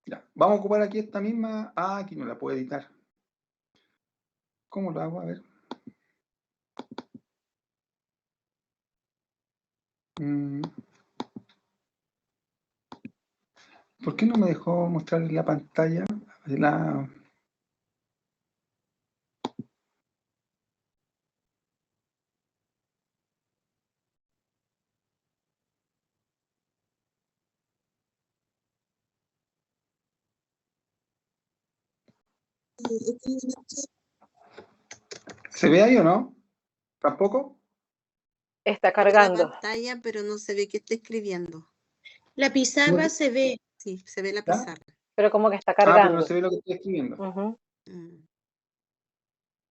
Ya, vamos a ocupar aquí esta misma. Ah, aquí no la puedo editar. ¿Cómo lo hago? A ver. ¿Por qué no me dejó mostrar la pantalla? ¿Se ve ahí o no? ¿Tampoco? Está La cargando. pantalla, pero no se ve que esté escribiendo. La pizarra se ve. Sí, se ve la ¿Ya? pizarra. Pero como que está Ah, pero no cargando. se ve lo que estoy escribiendo. Ujú. Mm.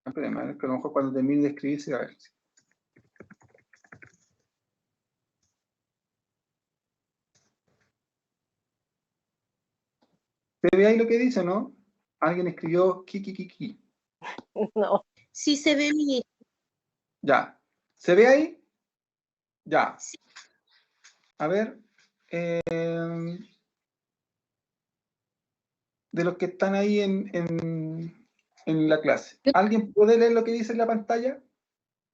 Espérame, a ver, que a lo mejor cuando termine de escribir se va a ver. ¿Se ve ahí lo que dice o no? Alguien escribió kiki. No. Sí se ve, ministro. Ya. ¿Se ve ahí? Ya. Sí. A ver. De los que están ahí en la clase. ¿Alguien puede leer lo que dice en la pantalla?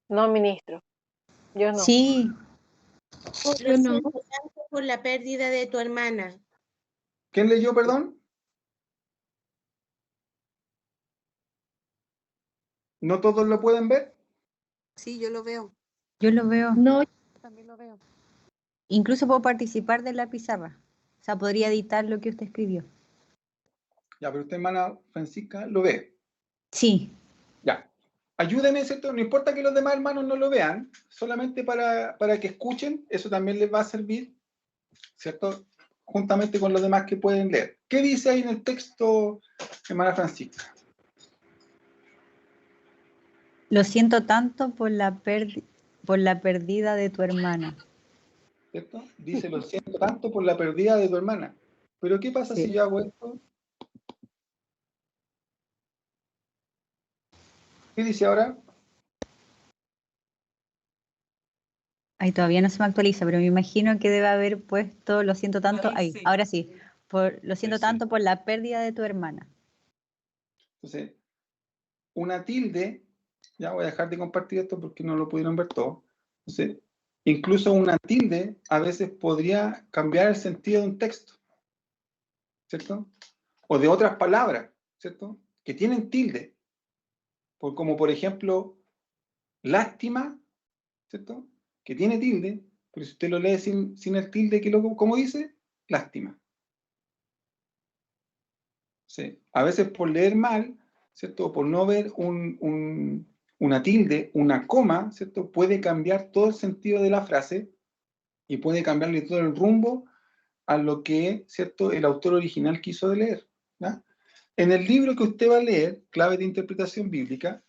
No, ministro. Yo no. Sí, Lo siento tanto por la pérdida de tu hermana. ¿Quién leyó, perdón? ¿No todos lo pueden ver? Sí, yo lo veo. yo lo veo. No, También lo veo. Incluso puedo participar de la pizarra. O sea, podría editar lo que usted escribió. Ya, pero usted, hermana Francisca, lo ve. Sí, Ya. Ayúdeme, ¿cierto? No importa que los demás hermanos no lo vean, solamente para que escuchen, eso también les va a servir, ¿cierto? Juntamente con los demás que pueden leer. ¿Qué dice ahí en el texto, hermana Francisca? lo siento tanto por la pérdida de tu hermana. ¿Cierto? Dice, lo siento tanto por la pérdida de tu hermana. Pero ¿qué pasa Sí. si yo hago esto? ¿Qué dice ahora? Ahí todavía no se me actualiza, pero me imagino que debe haber puesto lo siento tanto. Ahí, ahora sí. Lo siento Sí. tanto por la pérdida de tu hermana. Entonces, una tilde, ya voy a dejar de compartir esto porque no lo pudieron ver todo. Entonces, incluso una tilde a veces podría cambiar el sentido de un texto, ¿cierto? O de otras palabras, ¿cierto? Que tienen tilde. Como por ejemplo, lástima, ¿cierto? Que tiene tilde, pero si usted lo lee sin el tilde, ¿cómo dice? Lástima. Sí. A veces por leer mal, ¿cierto? O por no ver una tilde, una coma, ¿cierto? Puede cambiar todo el sentido de la frase y puede cambiarle todo el rumbo a lo que, ¿cierto?, el autor original quiso leer. ¿Ya? En el libro que usted va a leer, Clave de Interpretación Bíblica,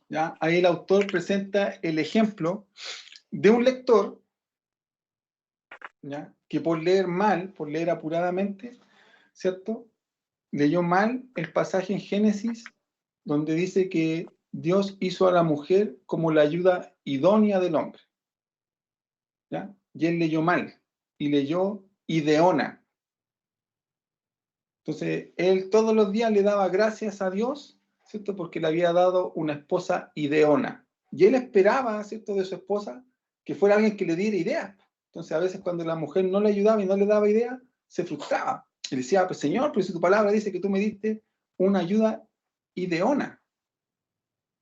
¿ya? Ahí el autor presenta el ejemplo de un lector, ¿ya?, que por leer mal, por leer apuradamente, ¿cierto?, leyó mal el pasaje en Génesis donde dice que Dios hizo a la mujer como la ayuda idónea del hombre. ¿Ya? Y él leyó mal y leyó ideona. Entonces, él todos los días le daba gracias a Dios, ¿cierto? Porque le había dado una esposa ideona. Y él esperaba, ¿cierto?, de su esposa que fuera alguien que le diera ideas. Entonces, a veces cuando la mujer no le ayudaba y no le daba ideas, se frustraba. Y decía, pues Señor, pues si tu palabra dice que tú me diste una ayuda ideona.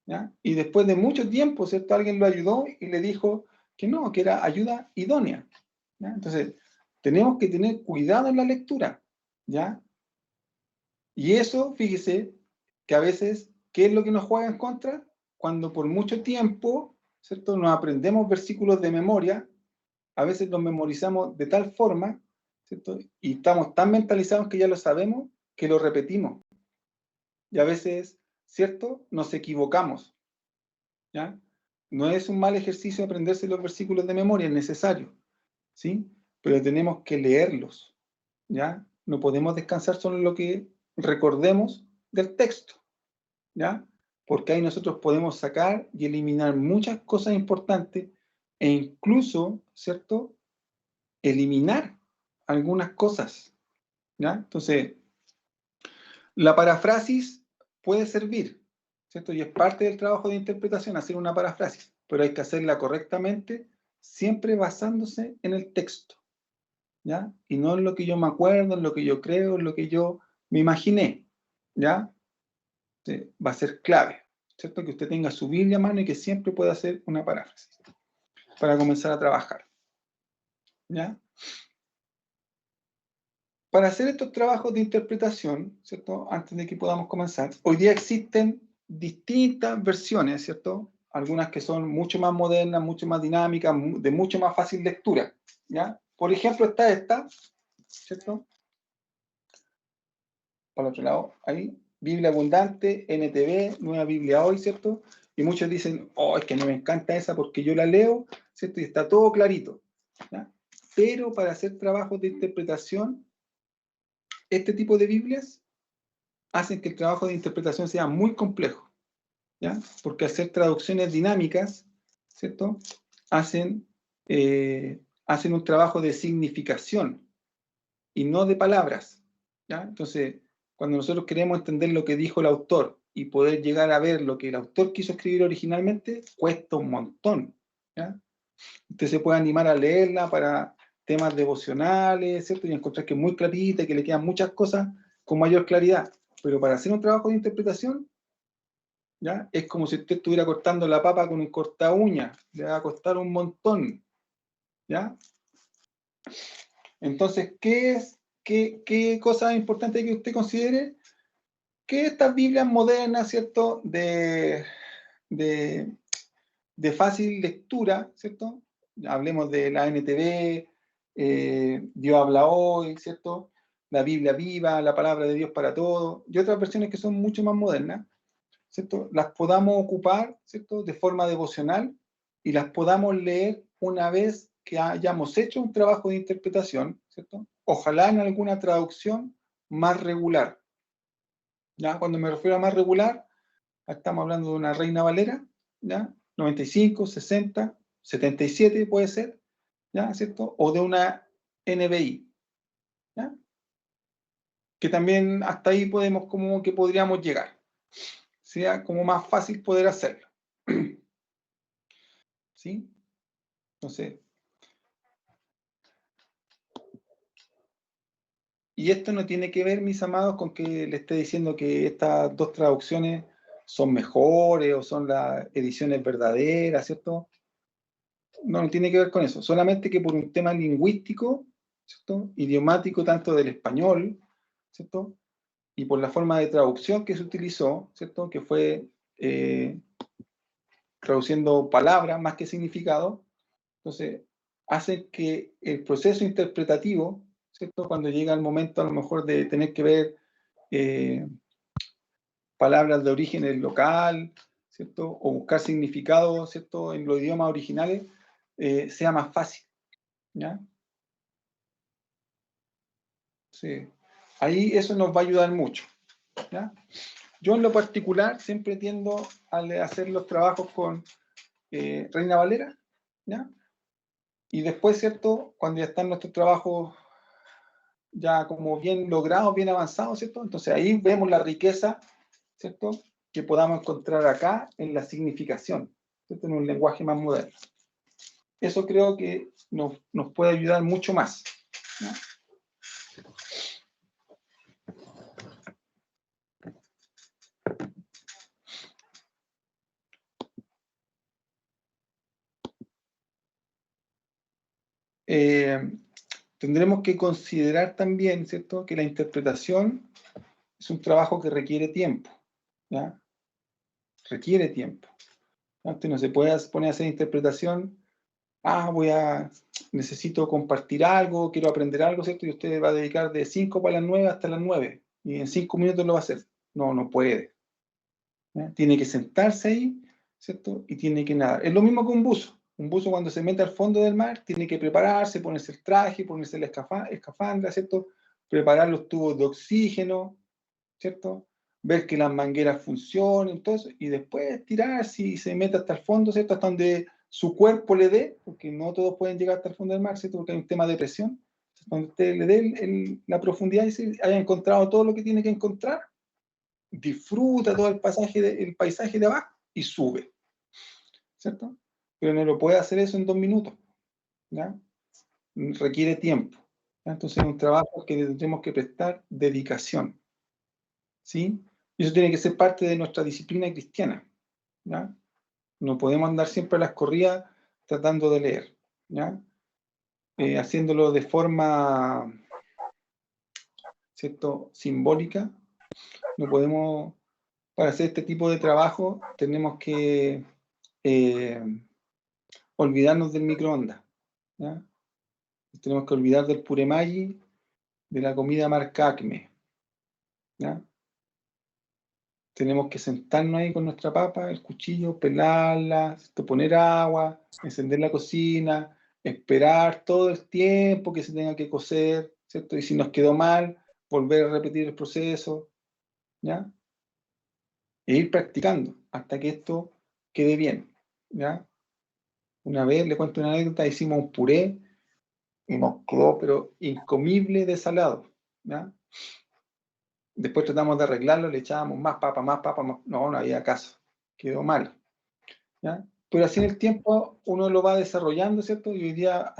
¿Ya? Y después de mucho tiempo, ¿cierto?, alguien lo ayudó y le dijo que no, que era ayuda idónea. ¿Ya? Entonces, tenemos que tener cuidado en la lectura. ¿Ya? Y eso, fíjese, que a veces, ¿qué es lo que nos juega en contra? Cuando por mucho tiempo, ¿cierto?, nos aprendemos versículos de memoria, a veces los memorizamos de tal forma, ¿cierto?, y estamos tan mentalizados que ya lo sabemos, que lo repetimos. Y a veces, ¿cierto?, nos equivocamos. ¿Ya? No es un mal ejercicio aprenderse los versículos de memoria, es necesario, ¿sí? Pero tenemos que leerlos, ¿ya? No podemos descansar solo en lo que recordemos del texto, ¿ya? porque ahí nosotros podemos sacar y eliminar muchas cosas importantes e incluso, ¿cierto?, eliminar algunas cosas, ¿ya? Entonces, la parafrasis puede servir, ¿cierto? Y es parte del trabajo de interpretación hacer una parafrasis, pero hay que hacerla correctamente, siempre basándose en el texto, ¿ya? Y no en lo que yo me acuerdo, en lo que yo creo, en lo que yo me imaginé, ¿ya? Va a ser clave, ¿cierto? Que usted tenga su Biblia a mano y que siempre pueda hacer una paráfrasis para comenzar a trabajar, ¿ya? Para hacer estos trabajos de interpretación, ¿cierto? Antes de que podamos comenzar, hoy día existen distintas versiones, ¿cierto? Algunas que son mucho más modernas, mucho más dinámicas, de mucho más fácil lectura, ¿ya? Por ejemplo, está esta, ¿cierto? Por el otro lado, ahí, Biblia Abundante, NTV, Nueva Biblia Hoy, ¿cierto? Y muchos dicen, oh, es que no me encanta esa porque yo la leo, ¿cierto? Y está todo clarito, ¿ya? Pero para hacer trabajos de interpretación, este tipo de Biblias hacen que el trabajo de interpretación sea muy complejo, ¿ya? Porque hacer traducciones dinámicas, ¿cierto? Hacen un trabajo de significación y no de palabras, ¿ya? Entonces, cuando nosotros queremos entender lo que dijo el autor y poder llegar a ver lo que el autor quiso escribir originalmente, cuesta un montón, ¿ya? Usted se puede animar a leerla para temas devocionales, ¿cierto? Y encontrar que es muy clarita y que le quedan muchas cosas con mayor claridad. Pero para hacer un trabajo de interpretación, ¿ya? Es como si usted estuviera cortando la papa con un corta uña. Le va a costar un montón, ¿ya? Entonces, ¿qué cosa importante que usted considere? Que estas Biblias modernas, ¿cierto? De fácil lectura, ¿cierto? Hablemos de la NTV, Dios habla hoy, ¿cierto? La Biblia viva, la palabra de Dios para todos, y otras versiones que son mucho más modernas, ¿cierto? Las podamos ocupar, ¿cierto? De forma devocional y las podamos leer una vez que hayamos hecho un trabajo de interpretación, ¿cierto? Ojalá en alguna traducción más regular. ¿Ya? Cuando me refiero a más regular, estamos hablando de una Reina Valera, ¿ya? 95, 60, 77 puede ser, ¿ya? ¿Cierto? O de una NBI, ¿ya? Que también hasta ahí podríamos llegar. Sea como más fácil poder hacerlo. ¿Sí? Entonces, y esto no tiene que ver, mis amados, con que le esté diciendo que estas dos traducciones son mejores o son las ediciones verdaderas, ¿cierto? No tiene que ver con eso, solamente que por un tema lingüístico, ¿cierto? Idiomático tanto del español, ¿cierto? Y por la forma de traducción que se utilizó, ¿cierto? Que fue traduciendo palabras más que significado, entonces hace que el proceso interpretativo, ¿cierto? Cuando llega el momento a lo mejor de tener que ver palabras de origen local, ¿cierto? O buscar significado, ¿cierto? En los idiomas originales, sea más fácil, ¿ya? Sí. Ahí eso nos va a ayudar mucho, ¿ya? Yo en lo particular siempre tiendo a hacer los trabajos con Reina Valera, ¿ya? Y después, ¿cierto? Cuando ya están nuestros trabajos ya como bien logrados, bien avanzados, ¿cierto? Entonces ahí vemos la riqueza, ¿cierto? Que podamos encontrar acá en la significación, ¿cierto? En un lenguaje más moderno. Eso creo que nos puede ayudar mucho más, ¿no? Tendremos que considerar también, ¿cierto?, que la interpretación es un trabajo que requiere tiempo, ¿ya? Requiere tiempo. Usted no se puede poner a hacer interpretación, necesito compartir algo, quiero aprender algo, ¿cierto? Y usted va a dedicar de 5 para las 9 hasta las 9, y en 5 minutos lo va a hacer. No puede, ¿ya? Tiene que sentarse ahí, ¿cierto? Y tiene que nadar. Es lo mismo que un buzo. Un buzo cuando se mete al fondo del mar tiene que prepararse, ponerse el traje, ponerse la escafandra, ¿cierto? Preparar los tubos de oxígeno, ¿cierto? ver que las mangueras funcionen, todo eso, y después tirar si se mete hasta el fondo, ¿cierto? Hasta donde su cuerpo le dé, porque no todos pueden llegar hasta el fondo del mar, ¿cierto? Porque hay un tema de presión. Cuando usted le dé la profundidad y se haya encontrado todo lo que tiene que encontrar, disfruta todo el paisaje de abajo y sube, ¿cierto? Pero no lo puede hacer eso en 2 minutos, ¿ya? Requiere tiempo, ¿ya? Entonces es un trabajo que tendremos que prestar dedicación, ¿sí? Y eso tiene que ser parte de nuestra disciplina cristiana, ¿ya? No podemos andar siempre a las corridas tratando de leer, ¿ya? Haciéndolo de forma, ¿cierto?, simbólica. No podemos, para hacer este tipo de trabajo, tenemos que olvidarnos del microondas, ¿ya? Tenemos que olvidar del puré Maggi, de la comida marca Acme, ¿ya? Tenemos que sentarnos ahí con nuestra papa, el cuchillo, pelarla, poner agua, encender la cocina, esperar todo el tiempo que se tenga que cocer, ¿cierto? Y si nos quedó mal, volver a repetir el proceso, ¿ya? E ir practicando hasta que esto quede bien, ¿ya? Una vez, le cuento una anécdota, hicimos un puré y nos quedó, pero incomible de salado, ¿ya? Después tratamos de arreglarlo, le echábamos más papa, no había caso, quedó mal, ¿ya? Pero así en el tiempo uno lo va desarrollando, ¿cierto? Y hoy día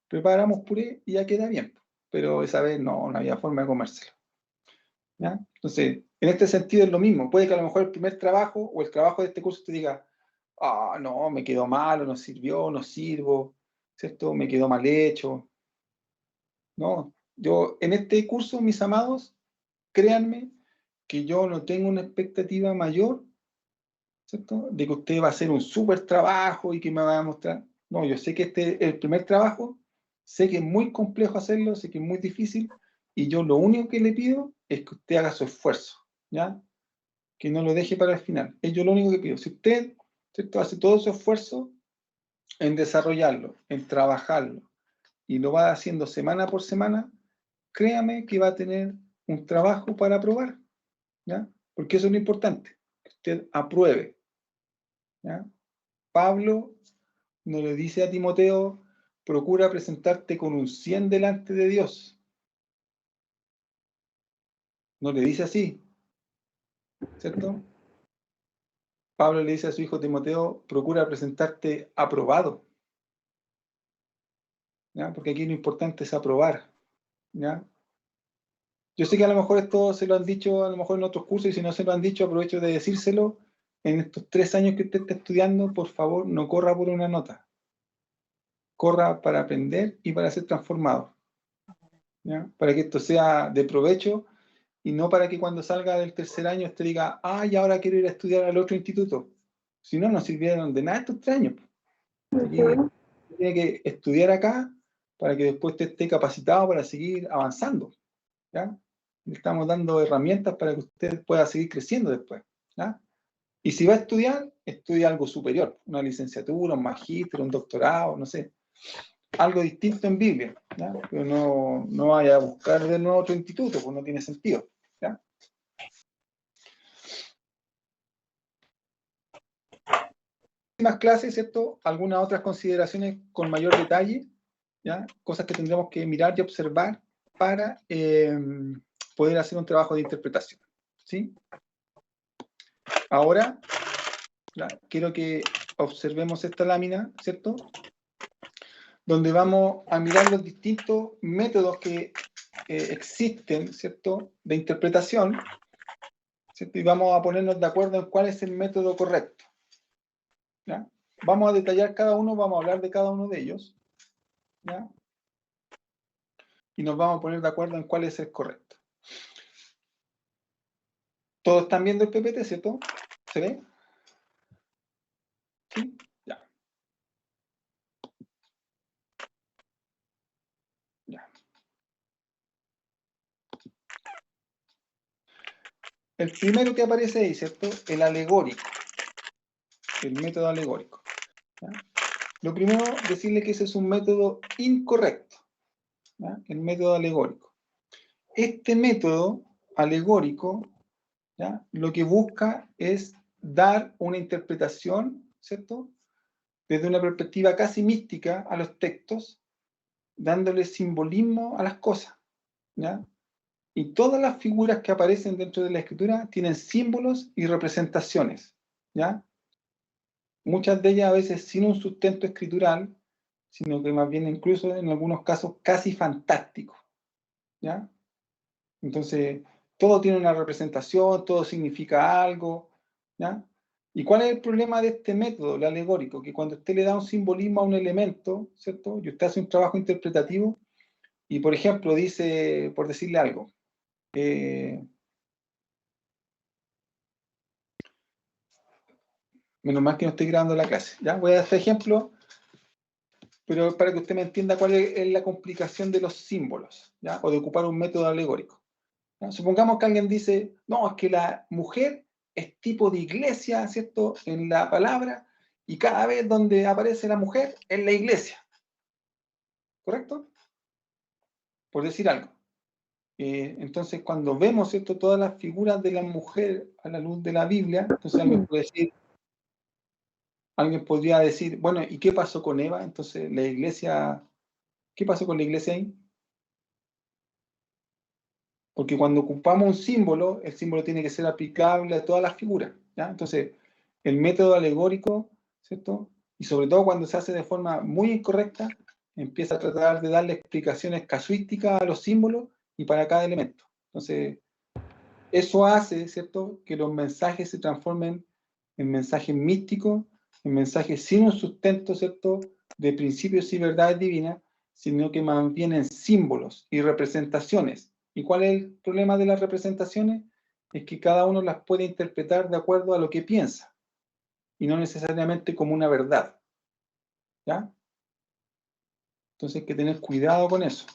preparamos puré y ya queda bien, pero esa vez no había forma de comérselo, ¿ya? Entonces, en este sentido es lo mismo, puede que a lo mejor el primer trabajo o el trabajo de este curso te diga, no, me quedó mal, o no sirvió, no sirvo, ¿cierto? Me quedó mal hecho. No, yo en este curso, mis amados, créanme que yo no tengo una expectativa mayor, ¿cierto?, de que usted va a hacer un súper trabajo y que me va a mostrar. No, yo sé que este es el primer trabajo, sé que es muy complejo hacerlo, sé que es muy difícil, y yo lo único que le pido es que usted haga su esfuerzo, ¿ya? Que no lo deje para el final. Es yo lo único que pido. Si usted, ¿cierto?, hace todo su esfuerzo en desarrollarlo, en trabajarlo, y lo va haciendo semana por semana, créame que va a tener un trabajo para aprobar, ¿ya? Porque eso es lo importante, que usted apruebe, ¿ya? Pablo no le dice a Timoteo, procura presentarte con un 100 delante de Dios. No le dice así, ¿cierto? Pablo le dice a su hijo Timoteo, procura presentarte aprobado, ¿ya? Porque aquí lo importante es aprobar, ¿ya? Yo sé que a lo mejor esto se lo han dicho a lo mejor en otros cursos, y si no se lo han dicho, aprovecho de decírselo. En estos 3 años que usted está estudiando, por favor, no corra por una nota. Corra para aprender y para ser transformado, ¿ya? Para que esto sea de provecho y no para que cuando salga del 3er año usted diga, y ahora quiero ir a estudiar al otro instituto. Si no, no sirvieron de nada estos 3 años. Aquí tiene que estudiar acá para que después usted esté capacitado para seguir avanzando, ¿ya? Le estamos dando herramientas para que usted pueda seguir creciendo después, ¿ya? Y si va a estudiar, estudia algo superior, una licenciatura, un magíster, un doctorado, no sé, algo distinto en Biblia, ¿ya? Pero no vaya a buscar de nuevo otro instituto, pues no tiene sentido, ¿ya? Más clases, ¿cierto? Algunas otras consideraciones con mayor detalle, ¿ya? Cosas que tendremos que mirar y observar para poder hacer un trabajo de interpretación, ¿sí? Ahora, ¿ya?, quiero que observemos esta lámina, ¿cierto?, donde vamos a mirar los distintos métodos que existen, ¿cierto?, de interpretación, ¿cierto? Y vamos a ponernos de acuerdo en cuál es el método correcto, ¿ya? Vamos a detallar cada uno, vamos a hablar de cada uno de ellos, ¿ya? Y nos vamos a poner de acuerdo en cuál es el correcto. ¿Todos están viendo el PPT, cierto? ¿Se ve? ¿Sí? Ya. Ya. El primero que aparece ahí, ¿cierto? El alegórico. El método alegórico, ¿ya? Lo primero, decirle que ese es un método incorrecto, ¿ya? El método alegórico. Este método alegórico, ¿ya? Lo que busca es dar una interpretación, ¿cierto?, desde una perspectiva casi mística a los textos, dándole simbolismo a las cosas, ¿ya? Y todas las figuras que aparecen dentro de la escritura tienen símbolos y representaciones, ¿ya? Muchas de ellas a veces sin un sustento escritural, sino que más bien incluso en algunos casos casi fantásticos, ¿ya? Entonces, todo tiene una representación, todo significa algo, ¿ya? ¿Y cuál es el problema de este método, el alegórico? Que cuando usted le da un simbolismo a un elemento, ¿cierto? Y usted hace un trabajo interpretativo, y por ejemplo dice, por decirle algo, menos mal que no estoy grabando la clase, ¿ya? Voy a dar este ejemplo, pero para que usted me entienda cuál es la complicación de los símbolos, ¿ya? O de ocupar un método alegórico, ¿ya? Supongamos que alguien dice, no, es que la mujer es tipo de iglesia, ¿cierto?, en la palabra, y cada vez donde aparece la mujer es la iglesia, ¿correcto? Por decir algo. Entonces, cuando vemos, ¿cierto?, todas las figuras de la mujer a la luz de la Biblia, entonces alguien podría decir, bueno, ¿y qué pasó con Eva? Entonces, la iglesia, ¿qué pasó con la iglesia ahí? Porque cuando ocupamos un símbolo, el símbolo tiene que ser aplicable a todas las figuras, ¿ya? Entonces, el método alegórico, ¿cierto? Y sobre todo cuando se hace de forma muy incorrecta, empieza a tratar de darle explicaciones casuísticas a los símbolos y para cada elemento. Entonces, eso hace, ¿cierto?, que los mensajes se transformen en mensajes místicos, en mensajes sin un sustento, ¿cierto?, de principios y verdades divinas, sino que más bien en símbolos y representaciones. ¿Y cuál es el problema de las representaciones? Es que cada uno las puede interpretar de acuerdo a lo que piensa, y no necesariamente como una verdad, ¿ya? Entonces hay que tener cuidado con eso,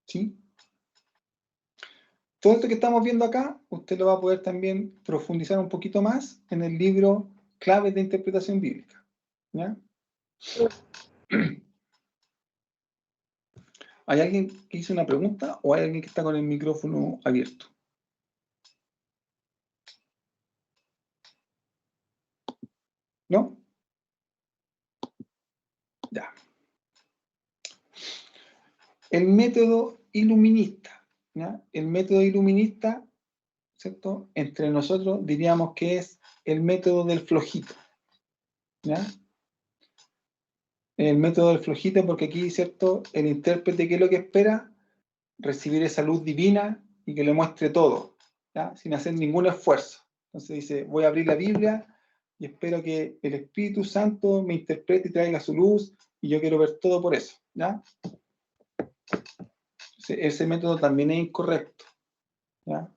¿sí? Todo esto que estamos viendo acá, usted lo va a poder también profundizar un poquito más en el libro Claves de Interpretación Bíblica, ¿ya? ¿Hay alguien que hizo una pregunta o hay alguien que está con el micrófono abierto? ¿No? Ya. El método iluminista, ¿ya? El método iluminista, ¿cierto?, entre nosotros diríamos que es el método del flojito, ¿ya? El método del flojito porque aquí, ¿cierto?, el intérprete, ¿qué es lo que espera? Recibir esa luz divina y que le muestre todo, ¿ya?, sin hacer ningún esfuerzo. Entonces dice, voy a abrir la Biblia y espero que el Espíritu Santo me interprete y traiga su luz, y yo quiero ver todo por eso, ¿ya? Ese método también es incorrecto, ¿ya?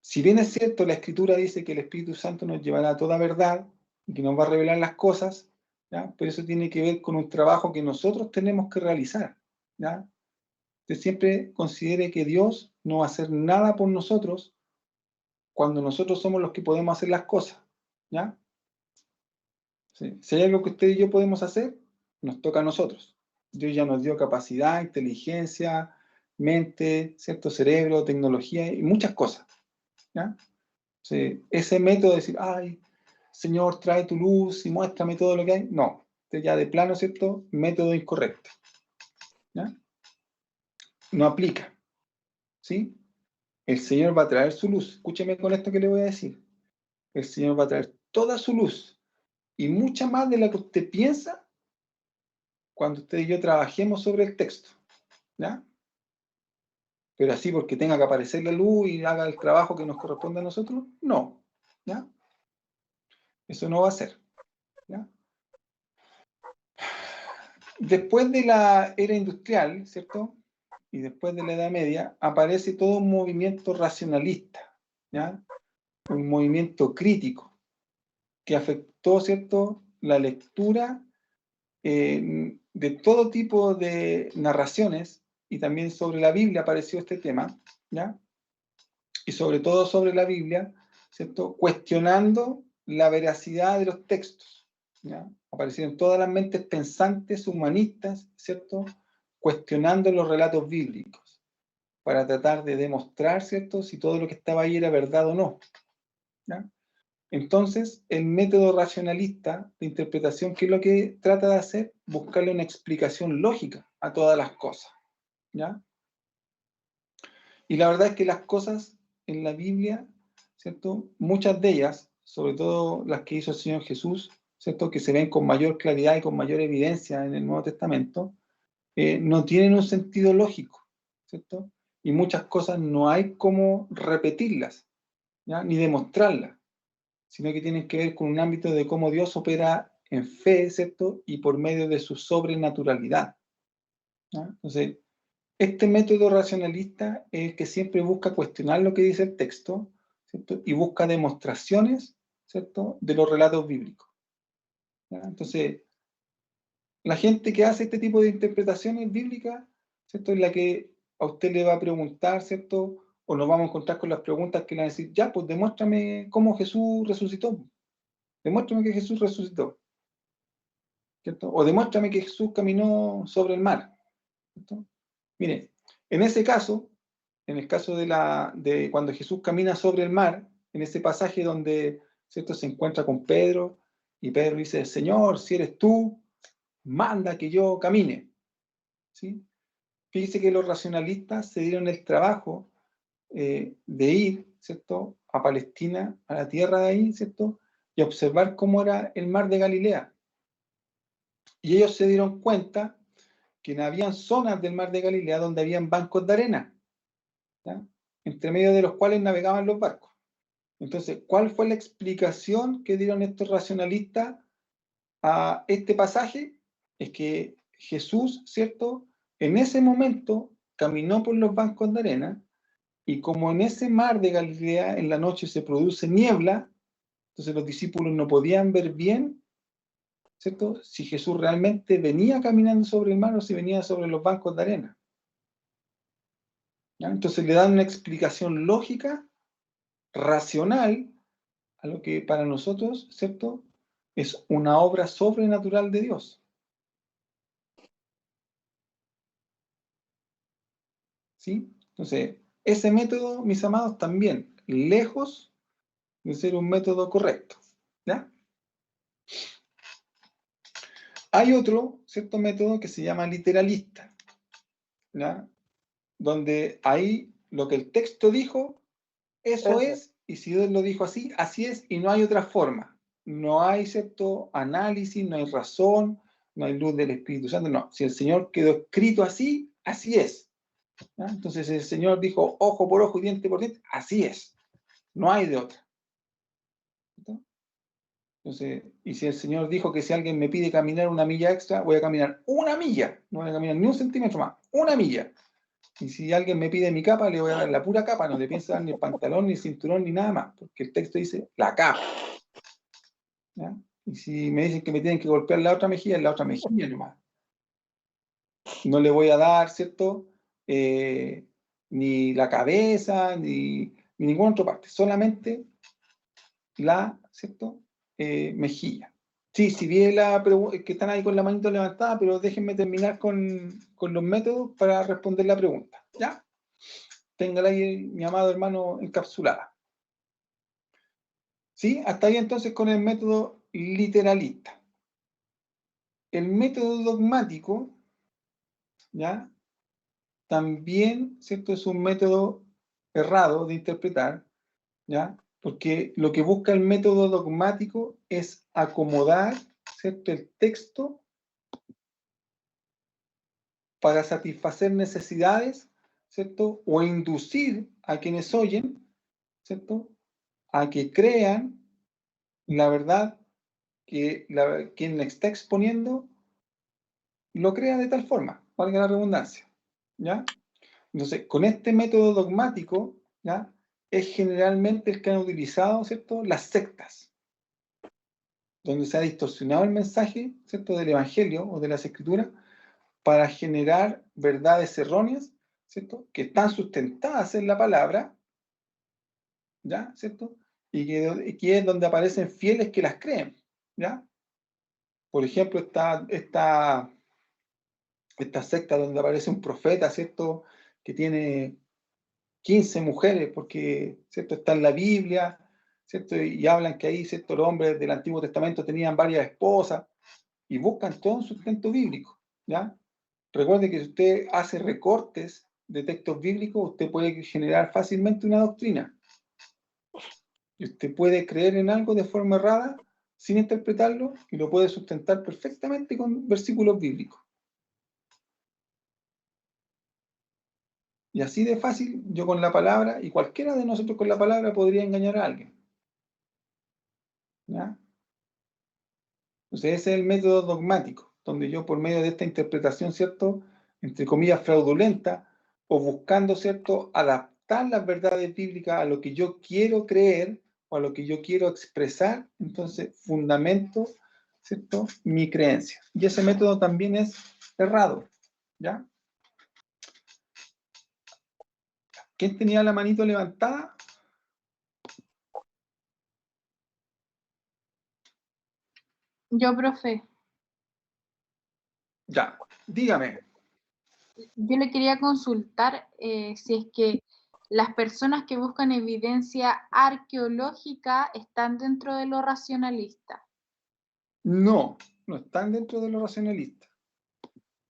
Si bien es cierto, la Escritura dice que el Espíritu Santo nos llevará a toda verdad y que nos va a revelar las cosas, ¿ya?, pero eso tiene que ver con un trabajo que nosotros tenemos que realizar, ¿ya? Usted siempre considere que Dios no va a hacer nada por nosotros cuando nosotros somos los que podemos hacer las cosas, ¿ya? Sí. Si hay algo que usted y yo podemos hacer, nos toca a nosotros. Dios ya nos dio capacidad, inteligencia, mente, ¿cierto?, cerebro, tecnología y muchas cosas, ¿ya? Sí. Ese método de decir, ay, Señor, trae tu luz y muéstrame todo lo que hay, no. Este ya de plano, ¿cierto?, método incorrecto, ¿ya? No aplica, ¿sí? El Señor va a traer su luz. Escúcheme con esto que le voy a decir. El Señor va a traer toda su luz y mucha más de la que usted piensa cuando usted y yo trabajemos sobre el texto, ¿ya? Pero así porque tenga que aparecer la luz y haga el trabajo que nos corresponde a nosotros, no, ¿ya? Eso no va a ser, ¿ya? Después de la era industrial, ¿cierto?, y después de la Edad Media, aparece todo un movimiento racionalista, ¿ya? Un movimiento crítico que afectó, ¿cierto?, la lectura de todo tipo de narraciones, y también sobre la Biblia apareció este tema, ¿ya? Y sobre todo sobre la Biblia, ¿cierto?, cuestionando la veracidad de los textos, ¿ya? Aparecieron todas las mentes pensantes, humanistas, ¿cierto?, cuestionando los relatos bíblicos. para tratar de demostrar, ¿cierto?, si todo lo que estaba ahí era verdad o no, ¿ya? Entonces, el método racionalista de interpretación, ¿qué es lo que trata de hacer? Buscarle una explicación lógica a todas las cosas, ¿ya? Y la verdad es que las cosas en la Biblia, ¿cierto?, muchas de ellas, sobre todo las que hizo el Señor Jesús, ¿cierto?, que se ven con mayor claridad y con mayor evidencia en el Nuevo Testamento, no tienen un sentido lógico, ¿cierto? Y muchas cosas no hay cómo repetirlas, ¿ya?, ni demostrarlas, sino que tienen que ver con un ámbito de cómo Dios opera en fe, ¿cierto?, y por medio de su sobrenaturalidad, ¿ya? Entonces, este método racionalista es el que siempre busca cuestionar lo que dice el texto, ¿cierto?, y busca demostraciones, ¿cierto?, de los relatos bíblicos, ¿ya? Entonces, la gente que hace este tipo de interpretaciones bíblicas, ¿cierto?, es la que a usted le va a preguntar, ¿cierto?, o nos vamos a encontrar con las preguntas que le van a decir, ya, pues demuéstrame cómo Jesús resucitó, demuéstrame que Jesús resucitó, ¿cierto? O demuéstrame que Jesús caminó sobre el mar, ¿cierto? Mire, en ese caso, en el caso de cuando Jesús camina sobre el mar, en ese pasaje donde, ¿cierto?, se encuentra con Pedro, y Pedro dice, Señor, si eres tú, manda que yo camine, ¿sí? Fíjese que los racionalistas se dieron el trabajo de ir, ¿cierto?, a Palestina, a la tierra de ahí, ¿cierto?, y observar cómo era el mar de Galilea. Y ellos se dieron cuenta que habían zonas del mar de Galilea donde habían bancos de arena, ¿ya?, entre medio de los cuales navegaban los barcos. Entonces, ¿cuál fue la explicación que dieron estos racionalistas a este pasaje? Es que Jesús, ¿cierto?, en ese momento caminó por los bancos de arena, y como en ese mar de Galilea en la noche se produce niebla, entonces los discípulos no podían ver bien, ¿cierto?, si Jesús realmente venía caminando sobre el mar o si venía sobre los bancos de arena, ¿ya? Entonces le dan una explicación lógica, racional, a lo que para nosotros, ¿cierto?, es una obra sobrenatural de Dios, ¿sí? Entonces, ese método, mis amados, también, lejos de ser un método correcto, ¿ya? Hay otro, cierto método que se llama literalista, ¿ya?, donde ahí lo que el texto dijo, eso es, y si Dios lo dijo así, así es, y no hay otra forma. No hay, cierto, análisis, no hay razón, no hay luz del Espíritu Santo, no. Si el Señor quedó escrito así, así es, ¿ya? Entonces el Señor dijo ojo por ojo y diente por diente, así es. No hay de otra, ¿cierto? Entonces, y si el Señor dijo que si alguien me pide caminar una milla extra, voy a caminar una milla, no voy a caminar ni un centímetro más, una milla. Y si alguien me pide mi capa, le voy a dar la pura capa, no le pienso dar ni el pantalón, ni el cinturón, ni nada más, porque el texto dice la capa, ¿ya? Y si me dicen que me tienen que golpear la otra mejilla nomás. No le voy a dar, ¿cierto?, ni la cabeza, ni ninguna otra parte, solamente la, ¿cierto?, mejilla. Sí, si vi que están ahí con la manito levantada, pero déjenme terminar con los métodos para responder la pregunta, ¿ya? Téngala ahí, mi amado hermano, encapsulada. ¿Sí? Hasta ahí entonces con el método literalista. El método dogmático, ¿ya?, también, ¿cierto?, es un método errado de interpretar, ¿ya? Porque lo que busca el método dogmático es acomodar, ¿cierto?, el texto para satisfacer necesidades, ¿cierto?, o inducir a quienes oyen, ¿cierto?, a que crean la verdad que quien la está exponiendo lo crea de tal forma, valga la redundancia, ¿ya? Entonces, con este método dogmático, ¿ya?, es generalmente el que han utilizado, ¿cierto?, las sectas, donde se ha distorsionado el mensaje, ¿cierto?, del Evangelio o de las Escrituras para generar verdades erróneas, ¿cierto?, que están sustentadas en la palabra, ¿ya?, ¿cierto?, y que es donde aparecen fieles que las creen, ¿ya? Por ejemplo, esta secta donde aparece un profeta, ¿cierto?, que tiene 15 mujeres, porque, ¿cierto?, está en la Biblia, ¿cierto? Y hablan que ahí, ¿cierto?, los hombres del Antiguo Testamento tenían varias esposas, y buscan todo un sustento bíblico, ¿ya? Recuerde que si usted hace recortes de textos bíblicos, usted puede generar fácilmente una doctrina. Y usted puede creer en algo de forma errada, sin interpretarlo, y lo puede sustentar perfectamente con versículos bíblicos. Y así de fácil, yo con la palabra, y cualquiera de nosotros con la palabra podría engañar a alguien. ¿Ya? Entonces ese es el método dogmático, donde yo por medio de esta interpretación, ¿cierto?, entre comillas, fraudulenta, o buscando, ¿cierto?, adaptar las verdades bíblicas a lo que yo quiero creer o a lo que yo quiero expresar, entonces fundamento, ¿cierto?, mi creencia. Y ese método también es errado, ¿ya? ¿Quién tenía la manito levantada? Yo, profe, Ya, dígame. yo le quería consultar si es que las personas que buscan evidencia arqueológica están dentro de lo racionalista. No, no están dentro de lo racionalista.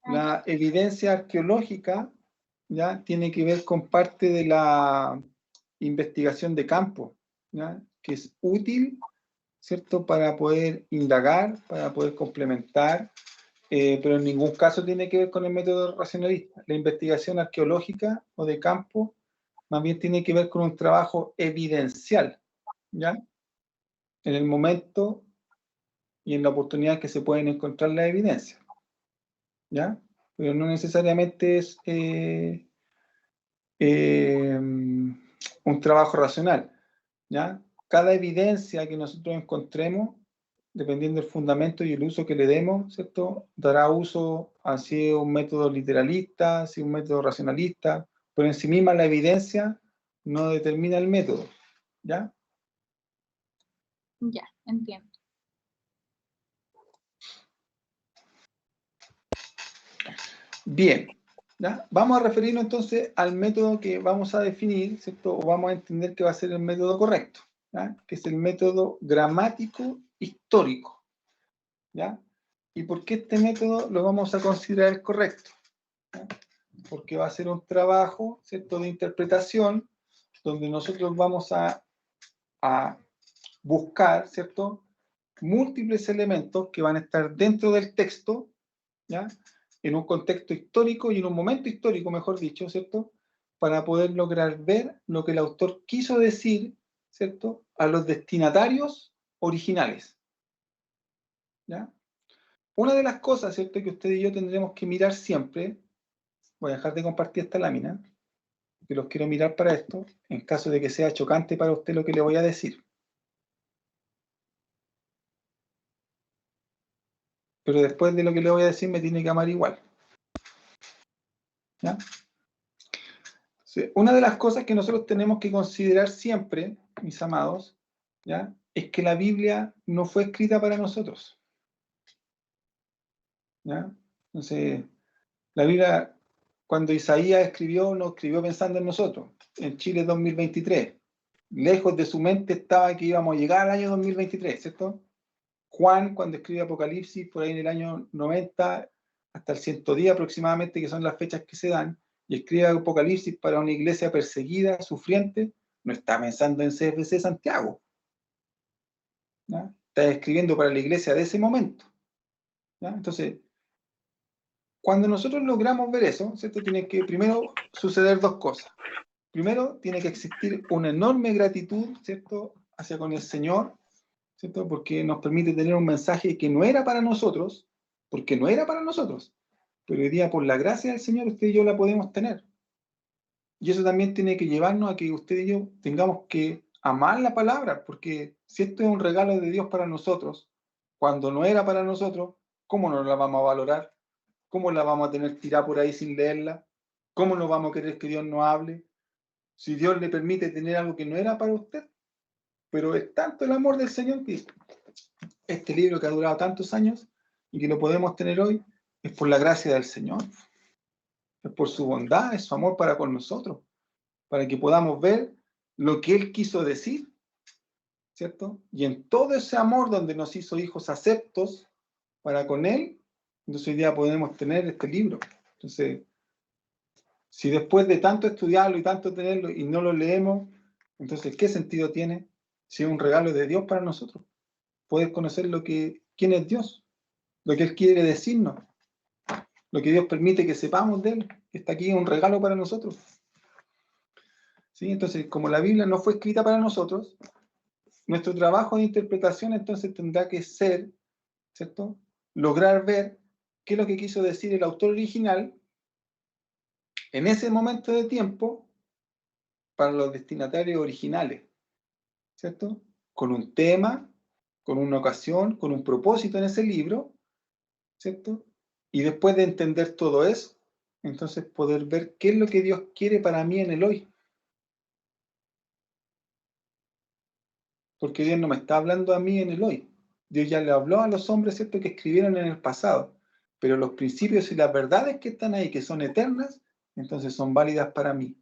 La evidencia arqueológica ya tiene que ver con parte de la investigación de campo, ¿ya?, que es útil, ¿cierto?, para poder indagar, para poder complementar, pero en ningún caso tiene que ver con el método racionalista. La investigación arqueológica o de campo más bien tiene que ver con un trabajo evidencial, ¿ya?, en el momento y en la oportunidad que se pueden encontrar las evidencias, ¿ya? Pero no necesariamente es un trabajo racional, ¿ya? Cada evidencia que nosotros encontremos, dependiendo del fundamento y el uso que le demos, ¿cierto?, dará uso hacia un método literalista, hacia un método racionalista. Por en sí misma la evidencia no determina el método, ¿ya? Ya, entiendo. Bien, ¿ya? Vamos a referirnos entonces al método que vamos a definir, ¿cierto?, o vamos a entender que va a ser el método correcto, ¿ya?, que es el método gramático histórico, ¿ya? ¿Y por qué este método lo vamos a considerar correcto? ¿Ya? Porque va a ser un trabajo, ¿cierto?, de interpretación, donde nosotros vamos a buscar, ¿cierto?, múltiples elementos que van a estar dentro del texto, ¿ya?, en un contexto histórico y en un momento histórico, mejor dicho, ¿cierto?, para poder lograr ver lo que el autor quiso decir, ¿cierto?, a los destinatarios originales, ¿ya? Una de las cosas, ¿cierto?, que usted y yo tendremos que mirar siempre, voy a dejar de compartir esta lámina, que los quiero mirar para esto, en caso de que sea chocante para usted lo que le voy a decir. Pero después de lo que le voy a decir me tiene que amar igual, ¿ya? Sí, una de las cosas que nosotros tenemos que considerar siempre, mis amados, ¿ya?, es que la Biblia no fue escrita para nosotros, ¿ya? Entonces, la Biblia, cuando Isaías escribió, no escribió pensando en nosotros, en Chile 2023. Lejos de su mente estaba que íbamos a llegar al año 2023, ¿cierto? Juan, cuando escribe Apocalipsis, por ahí en el año 90 hasta el 110 aproximadamente, que son las fechas que se dan, y escribe Apocalipsis para una iglesia perseguida, sufriente, no está pensando en CFC Santiago, ¿ya? Está escribiendo para la iglesia de ese momento, ¿ya? Entonces, cuando nosotros logramos ver eso, ¿cierto?, tiene que primero suceder dos cosas. Primero, tiene que existir una enorme gratitud, ¿cierto?, hacia con el Señor, ¿cierto?, porque nos permite tener un mensaje que no era para nosotros, porque no era para nosotros, pero hoy día por la gracia del Señor usted y yo la podemos tener. Y eso también tiene que llevarnos a que usted y yo tengamos que amar la palabra, porque si esto es un regalo de Dios para nosotros, cuando no era para nosotros, ¿cómo no la vamos a valorar? ¿Cómo la vamos a tener tirada por ahí sin leerla? ¿Cómo no vamos a querer que Dios nos hable? Si Dios le permite tener algo que no era para usted. Pero es tanto el amor del Señor que este libro que ha durado tantos años y que lo podemos tener hoy, es por la gracia del Señor. Es por su bondad, es su amor para con nosotros. para que podamos ver lo que Él quiso decir, ¿cierto? Y en todo ese amor donde nos hizo hijos aceptos para con Él, entonces hoy día podemos tener este libro. Entonces, si después de tanto estudiarlo y tanto tenerlo y no lo leemos, entonces, ¿qué sentido tiene? Si es un regalo de Dios para nosotros. Poder conocer quién es Dios, lo que Él quiere decirnos, lo que Dios permite que sepamos de Él, que está aquí, es un regalo para nosotros. ¿Sí? Entonces, como la Biblia no fue escrita para nosotros, nuestro trabajo de interpretación entonces tendrá que ser, ¿cierto?, lograr ver qué es lo que quiso decir el autor original en ese momento de tiempo para los destinatarios originales, ¿cierto? Con un tema, con una ocasión, con un propósito en ese libro, ¿cierto? Y después de entender todo eso, entonces poder ver qué es lo que Dios quiere para mí en el hoy. Porque Dios no me está hablando a mí en el hoy. Dios ya le habló a los hombres, ¿cierto?, que escribieron en el pasado. Pero los principios y las verdades que están ahí, que son eternas, entonces son válidas para mí.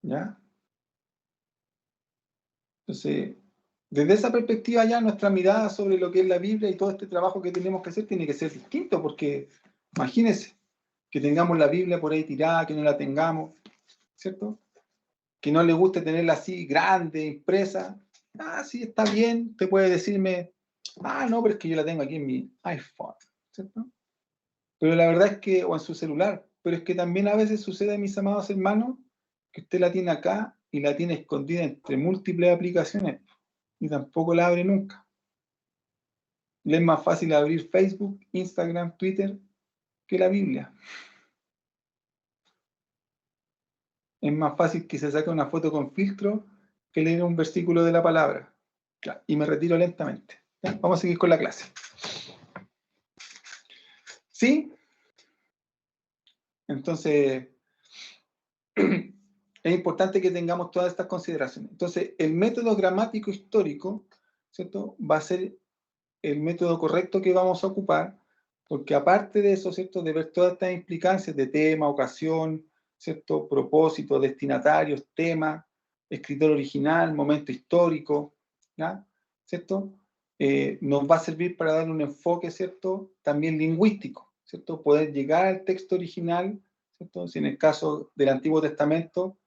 ¿Ya? Entonces, desde esa perspectiva ya nuestra mirada sobre lo que es la Biblia y todo este trabajo que tenemos que hacer tiene que ser distinto, porque imagínense que tengamos la Biblia por ahí tirada, que no la tengamos, ¿cierto? Que no le guste tenerla así grande, impresa. Ah, sí, está bien, usted puede decirme, ah, no, pero es que yo la tengo aquí en mi iPhone, ¿cierto? Pero la verdad es que, o en su celular, pero es que también a veces sucede, mis amados hermanos, que usted la tiene acá y la tiene escondida entre múltiples aplicaciones y tampoco la abre nunca. Le es más fácil abrir Facebook, Instagram, Twitter que la Biblia. Es más fácil que se saque una foto con filtro que leer un versículo de la palabra. Ya, y me retiro lentamente. ¿Ya? Vamos a seguir con la clase. ¿Sí? Entonces, es importante que tengamos todas estas consideraciones. Entonces, el método gramático histórico, ¿cierto?, va a ser el método correcto que vamos a ocupar, porque aparte de eso, ¿cierto?, de ver todas estas implicancias de tema, ocasión, ¿cierto?, propósito, destinatarios, tema, escritor original, momento histórico, ¿ya?, ¿cierto?, nos va a servir para dar un enfoque, ¿cierto?, también lingüístico, ¿cierto?, poder llegar al texto original, ¿cierto?, si en el caso del Antiguo Testamento,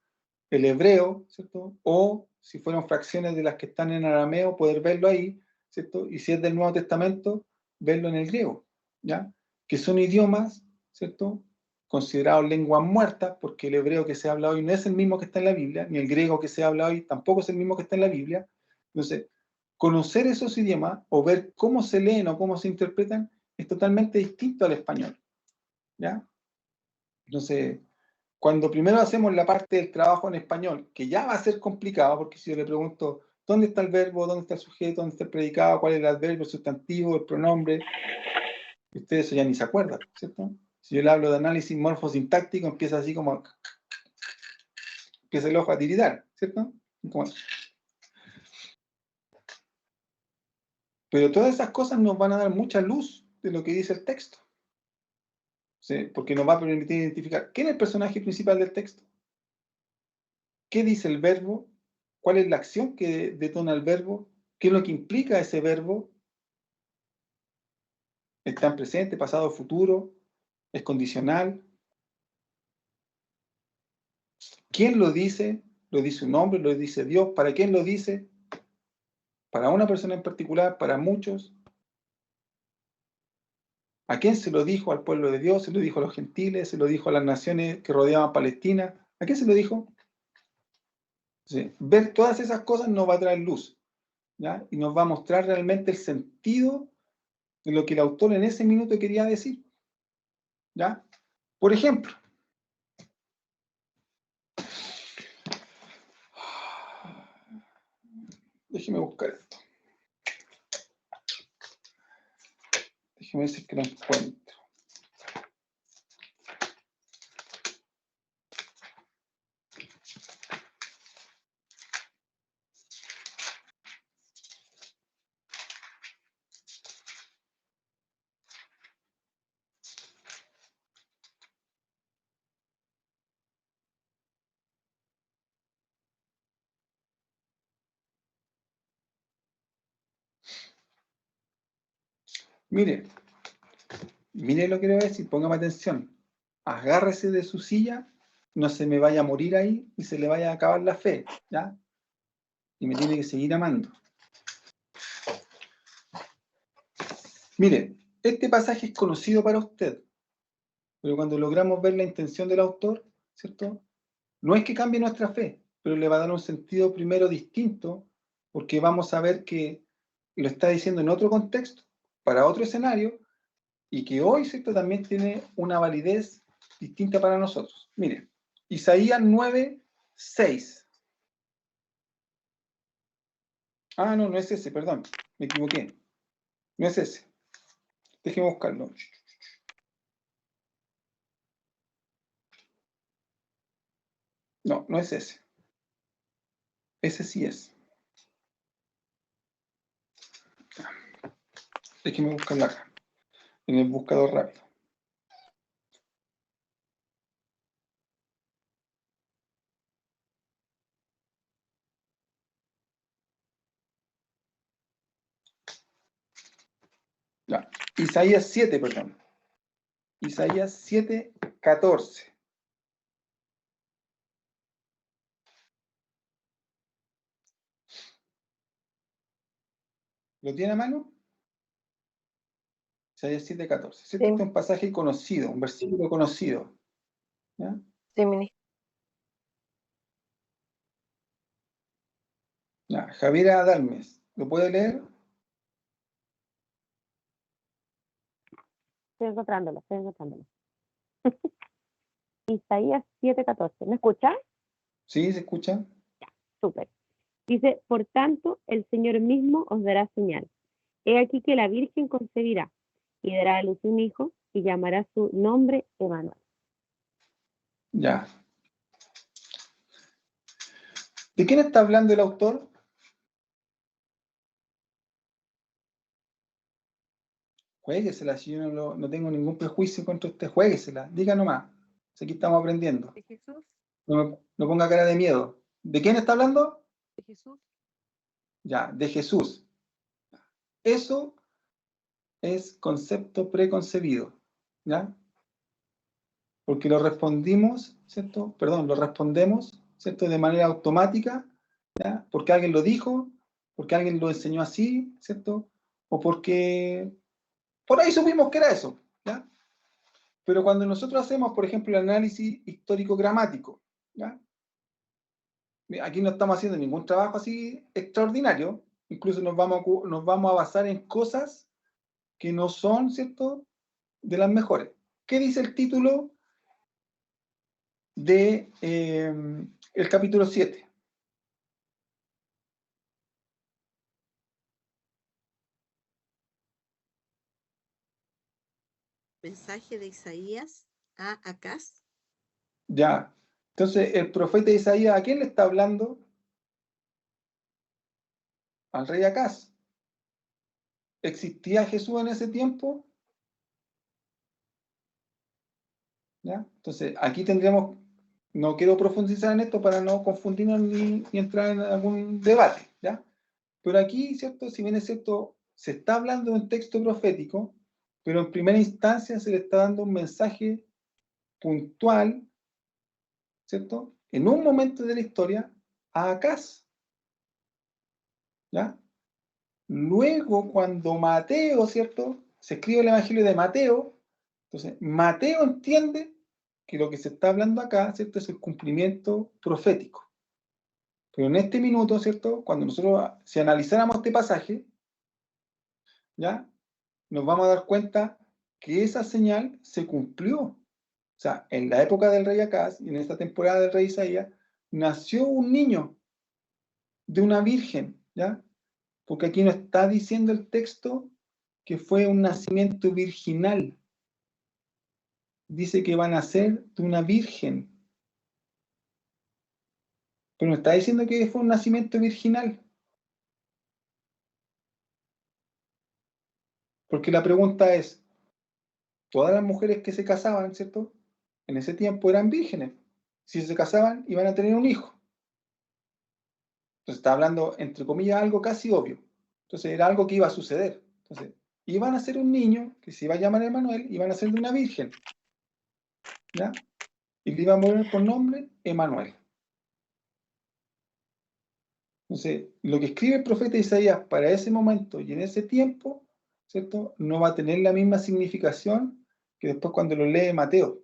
el hebreo, ¿cierto?, o si fueron fracciones de las que están en arameo, poder verlo ahí, ¿cierto?, y si es del Nuevo Testamento, verlo en el griego, ¿ya?, que son idiomas, ¿cierto?, considerados lenguas muertas, porque el hebreo que se habla hoy no es el mismo que está en la Biblia, ni el griego que se habla hoy tampoco es el mismo que está en la Biblia. Entonces, conocer esos idiomas o ver cómo se leen o cómo se interpretan es totalmente distinto al español, ¿ya? Entonces, cuando primero hacemos la parte del trabajo en español, que ya va a ser complicado, porque si yo le pregunto, ¿dónde está el verbo? ¿Dónde está el sujeto? ¿Dónde está el predicado? ¿Cuál es el adverbio, el sustantivo, el pronombre? Y ustedes eso ya ni se acuerdan, ¿cierto? Si yo le hablo de análisis morfosintáctico, empieza así como, empieza el ojo a tiritar, ¿cierto? Como... Pero todas esas cosas nos van a dar mucha luz de lo que dice el texto, ¿sí? Porque nos va a permitir identificar quién es el personaje principal del texto, qué dice el verbo, cuál es la acción que detona el verbo, qué es lo que implica ese verbo, está en presente, pasado, futuro, es condicional, quién lo dice un hombre, lo dice Dios, ¿para quién lo dice? Para una persona en particular, para muchos. ¿A quién se lo dijo? Al pueblo de Dios, se lo dijo a los gentiles, se lo dijo a las naciones que rodeaban Palestina. ¿A quién se lo dijo? Sí. Ver todas esas cosas nos va a traer luz, ¿ya? Y nos va a mostrar realmente el sentido de lo que el autor en ese minuto quería decir, ¿ya? Por ejemplo, déjeme buscar esto. Déjeme ver si es que lo encuentro. Mire lo que le voy a decir, póngame atención. Agárrese de su silla, no se me vaya a morir ahí y se le vaya a acabar la fe, ¿ya? Y me tiene que seguir amando. Mire, este pasaje es conocido para usted, pero cuando logramos ver la intención del autor, ¿cierto? No es que cambie nuestra fe, pero le va a dar un sentido primero distinto, porque vamos a ver que lo está diciendo en otro contexto, para otro escenario, y que hoy, ¿cierto?, también tiene una validez distinta para nosotros. Mire, Isaías 9:6. Ah, no, no es ese, perdón, me equivoqué. No es ese. Déjeme buscarlo. No, no es ese. Ese sí es. Déjeme buscarlo acá, en el buscador rápido. Ya. Isaías 7, perdón. Isaías 7:14. ¿Lo tiene a mano? Isaías 7:14. Sí. Este es un pasaje conocido, un versículo conocido. ¿Ya? Sí, ministro. Ya. Javiera Adalmes, ¿lo puede leer? Estoy encontrándolo. Isaías 7:14. ¿Me escuchan? Sí, ¿se escucha? Súper. Dice, por tanto, el Señor mismo os dará señal. He aquí que la Virgen concebirá y dará a luz un hijo y llamará su nombre Emmanuel. Ya. ¿De quién está hablando el autor? Juéguesela, si yo no tengo ningún prejuicio contra usted, juéguesela, diga nomás. Si aquí estamos aprendiendo. ¿De Jesús? No ponga cara de miedo. ¿De quién está hablando? ¿De Jesús? Ya, de Jesús. Eso es concepto preconcebido, ¿ya? Porque lo respondimos, ¿cierto? Perdón, lo respondemos, ¿cierto? De manera automática, ¿ya? Porque alguien lo dijo, porque alguien lo enseñó así, ¿cierto? O porque por ahí supimos que era eso, ¿ya? Pero cuando nosotros hacemos, por ejemplo, el análisis histórico-gramático, ¿ya? Aquí no estamos haciendo ningún trabajo así extraordinario, incluso nos vamos a basar en cosas que no son, ¿cierto?, de las mejores. ¿Qué dice el título de el capítulo 7? Mensaje de Isaías a Acaz. Ya. Entonces, el profeta Isaías, ¿a quién le está hablando? Al rey Acaz. ¿Existía Jesús en ese tiempo? ¿Ya? Entonces, aquí tendríamos, no quiero profundizar en esto para no confundirnos ni entrar en algún debate, ¿ya? Pero aquí, ¿cierto? Si bien es cierto, se está hablando de un texto profético, pero en primera instancia se le está dando un mensaje puntual, ¿cierto?, en un momento de la historia a Acaz, ¿ya? Luego, cuando Mateo, ¿cierto?, se escribe el Evangelio de Mateo, entonces Mateo entiende que lo que se está hablando acá, ¿cierto?, es el cumplimiento profético. Pero en este minuto, ¿cierto?, cuando nosotros, si analizáramos este pasaje, ¿ya?, nos vamos a dar cuenta que esa señal se cumplió. O sea, en la época del rey Acaz y en esta temporada del rey Isaías, nació un niño de una virgen, ¿ya? Porque aquí no está diciendo el texto que fue un nacimiento virginal. Dice que va a nacer de una virgen. Pero no está diciendo que fue un nacimiento virginal. Porque la pregunta es, todas las mujeres que se casaban, ¿cierto?, en ese tiempo eran vírgenes. Si se casaban, iban a tener un hijo. Entonces está hablando, entre comillas, algo casi obvio. Entonces era algo que iba a suceder. Entonces, y van a ser un niño que se va a llamar Emanuel y van a ser de una virgen, ¿ya? Y le iban a poner por nombre Emanuel. Entonces, lo que escribe el profeta Isaías para ese momento y en ese tiempo, ¿cierto? No va a tener la misma significación que después cuando lo lee Mateo.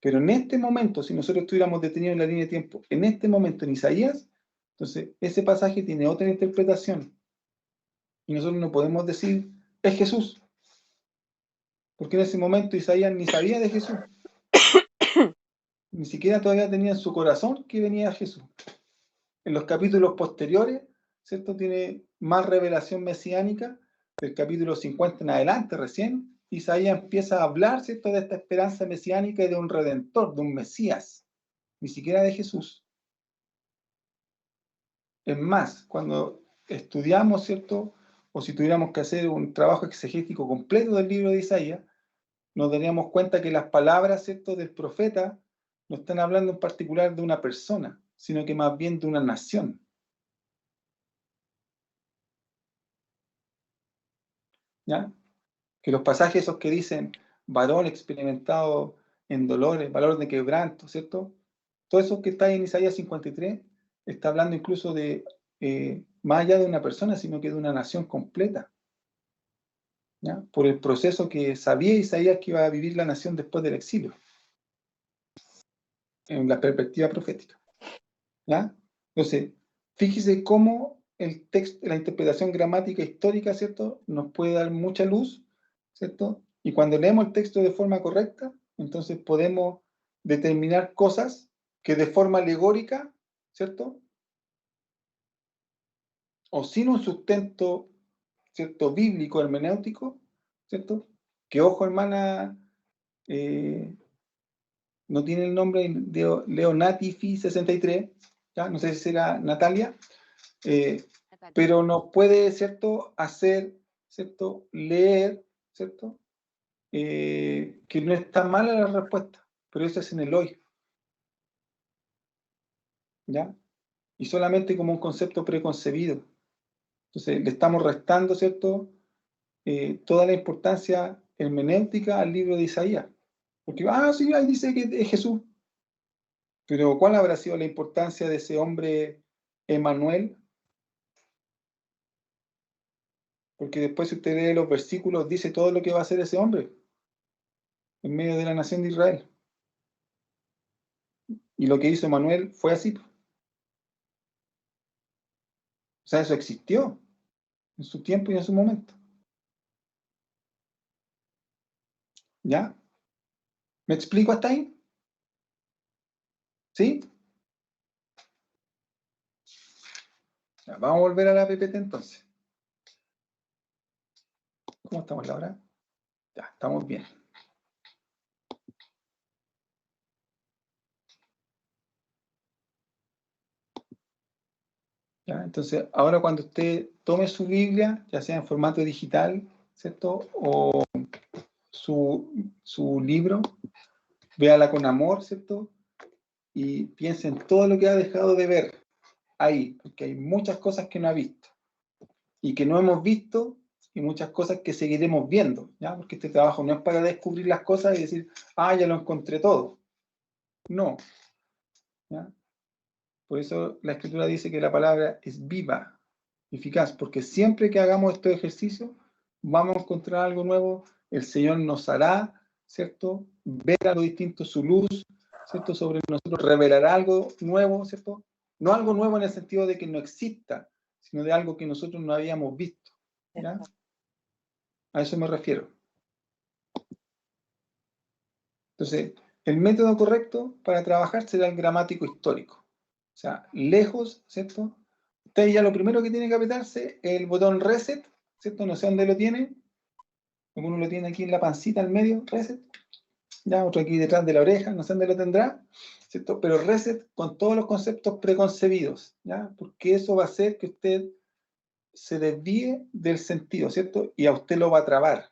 Pero en este momento, si nosotros estuviéramos detenidos en la línea de tiempo, en este momento en Isaías, entonces ese pasaje tiene otra interpretación. Y nosotros no podemos decir, es Jesús. Porque en ese momento Isaías ni sabía de Jesús. Ni siquiera todavía tenía en su corazón que venía Jesús. En los capítulos posteriores, ¿cierto? Tiene más revelación mesiánica, del capítulo 50 en adelante recién, Isaías empieza a hablar, ¿cierto?, de esta esperanza mesiánica y de un redentor, de un Mesías, ni siquiera de Jesús. Es más, cuando estudiamos, ¿cierto?, o si tuviéramos que hacer un trabajo exegético completo del libro de Isaías, nos daríamos cuenta que las palabras, ¿cierto?, del profeta no están hablando en particular de una persona, sino que más bien de una nación. ¿Ya? Que los pasajes esos que dicen varón experimentado en dolores, valor de quebranto, ¿cierto? Todo eso que está en Isaías 53 está hablando incluso de más allá de una persona, sino que de una nación completa, ¿ya? Por el proceso que sabía Isaías que iba a vivir la nación después del exilio, en la perspectiva profética, ¿ya? Entonces, fíjese cómo el texto, la interpretación gramática histórica, ¿cierto?, nos puede dar mucha luz, ¿cierto? Y cuando leemos el texto de forma correcta, entonces podemos determinar cosas que de forma alegórica, ¿cierto?, o sin un sustento, ¿cierto?, bíblico, hermenéutico, ¿cierto? Que ojo, hermana, no tiene el nombre de Leonatifi 63, ¿ya? No sé si será Natalia, pero nos puede, ¿cierto?, hacer, ¿cierto?, leer, ¿cierto?, que no está mala la respuesta, pero eso es en el hoy, ¿ya? Y solamente como un concepto preconcebido. Entonces le estamos restando, ¿cierto?, toda la importancia hermenéutica al libro de Isaías. Porque, sí, ahí dice que es Jesús. Pero ¿cuál habrá sido la importancia de ese hombre Emanuel? Porque después, si usted lee los versículos, dice todo lo que va a hacer ese hombre en medio de la nación de Israel. Y lo que hizo Emanuel fue así. O sea, eso existió en su tiempo y en su momento. ¿Ya? ¿Me explico hasta ahí? ¿Sí? Ya, vamos a volver a la PPT entonces. ¿Cómo estamos, Laura? Ya, estamos bien. ¿Ya? Entonces, ahora cuando usted tome su Biblia, ya sea en formato digital, ¿cierto?, o su libro, véala con amor, ¿cierto?, y piense en todo lo que ha dejado de ver ahí, porque hay muchas cosas que no ha visto y que no hemos visto y muchas cosas que seguiremos viendo, ¿ya? Porque este trabajo no es para descubrir las cosas y decir, ya lo encontré todo. No, ¿ya? Por eso la Escritura dice que la palabra es viva, eficaz, porque siempre que hagamos estos ejercicios vamos a encontrar algo nuevo, el Señor nos hará, ¿cierto?, ver algo distinto, su luz, ¿cierto?, sobre nosotros, revelará algo nuevo, ¿cierto? No algo nuevo en el sentido de que no exista, sino de algo que nosotros no habíamos visto, ¿ya? A eso me refiero. Entonces, el método correcto para trabajar será el gramático histórico. O sea, lejos, ¿cierto? Usted ya lo primero que tiene que apretarse es el botón reset, ¿cierto? No sé dónde lo tiene. Uno lo tiene aquí en la pancita al medio, reset. Ya, otro aquí detrás de la oreja, no sé dónde lo tendrá, ¿cierto? Pero reset con todos los conceptos preconcebidos, ¿ya? Porque eso va a hacer que usted se desvíe del sentido, ¿cierto? Y a usted lo va a trabar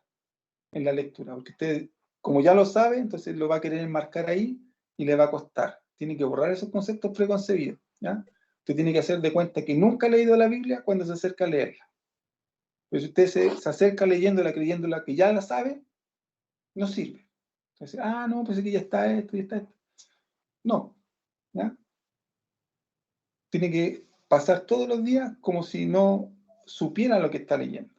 en la lectura, porque usted, como ya lo sabe, entonces lo va a querer enmarcar ahí y le va a costar. Tiene que borrar esos conceptos preconcebidos, ¿ya? Usted tiene que hacer de cuenta que nunca ha leído la Biblia cuando se acerca a leerla. Pero si usted se acerca leyéndola, creyéndola que ya la sabe, no sirve. Entonces, no, pensé que ya está esto, ya está esto. No, ¿ya? Tiene que pasar todos los días como si no supiera lo que está leyendo.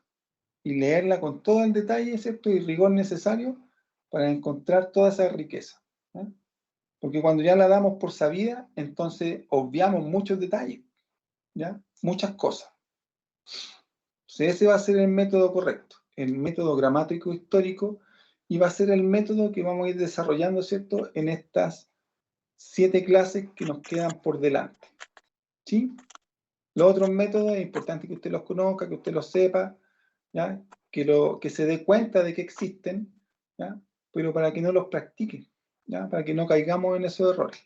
Y leerla con todo el detalle, ¿cierto? Y rigor necesario para encontrar toda esa riqueza. ¿Ya? Porque cuando ya la damos por sabida, entonces obviamos muchos detalles, ¿ya? Muchas cosas. Entonces ese va a ser el método correcto, el método gramático histórico, y va a ser el método que vamos a ir desarrollando, ¿cierto? En estas 7 clases que nos quedan por delante. ¿Sí? Los otros métodos es importante que usted los conozca, que usted los sepa, ¿ya? Que se dé cuenta de que existen, ¿ya? Pero para que no los practique, ¿ya? Para que no caigamos en esos errores.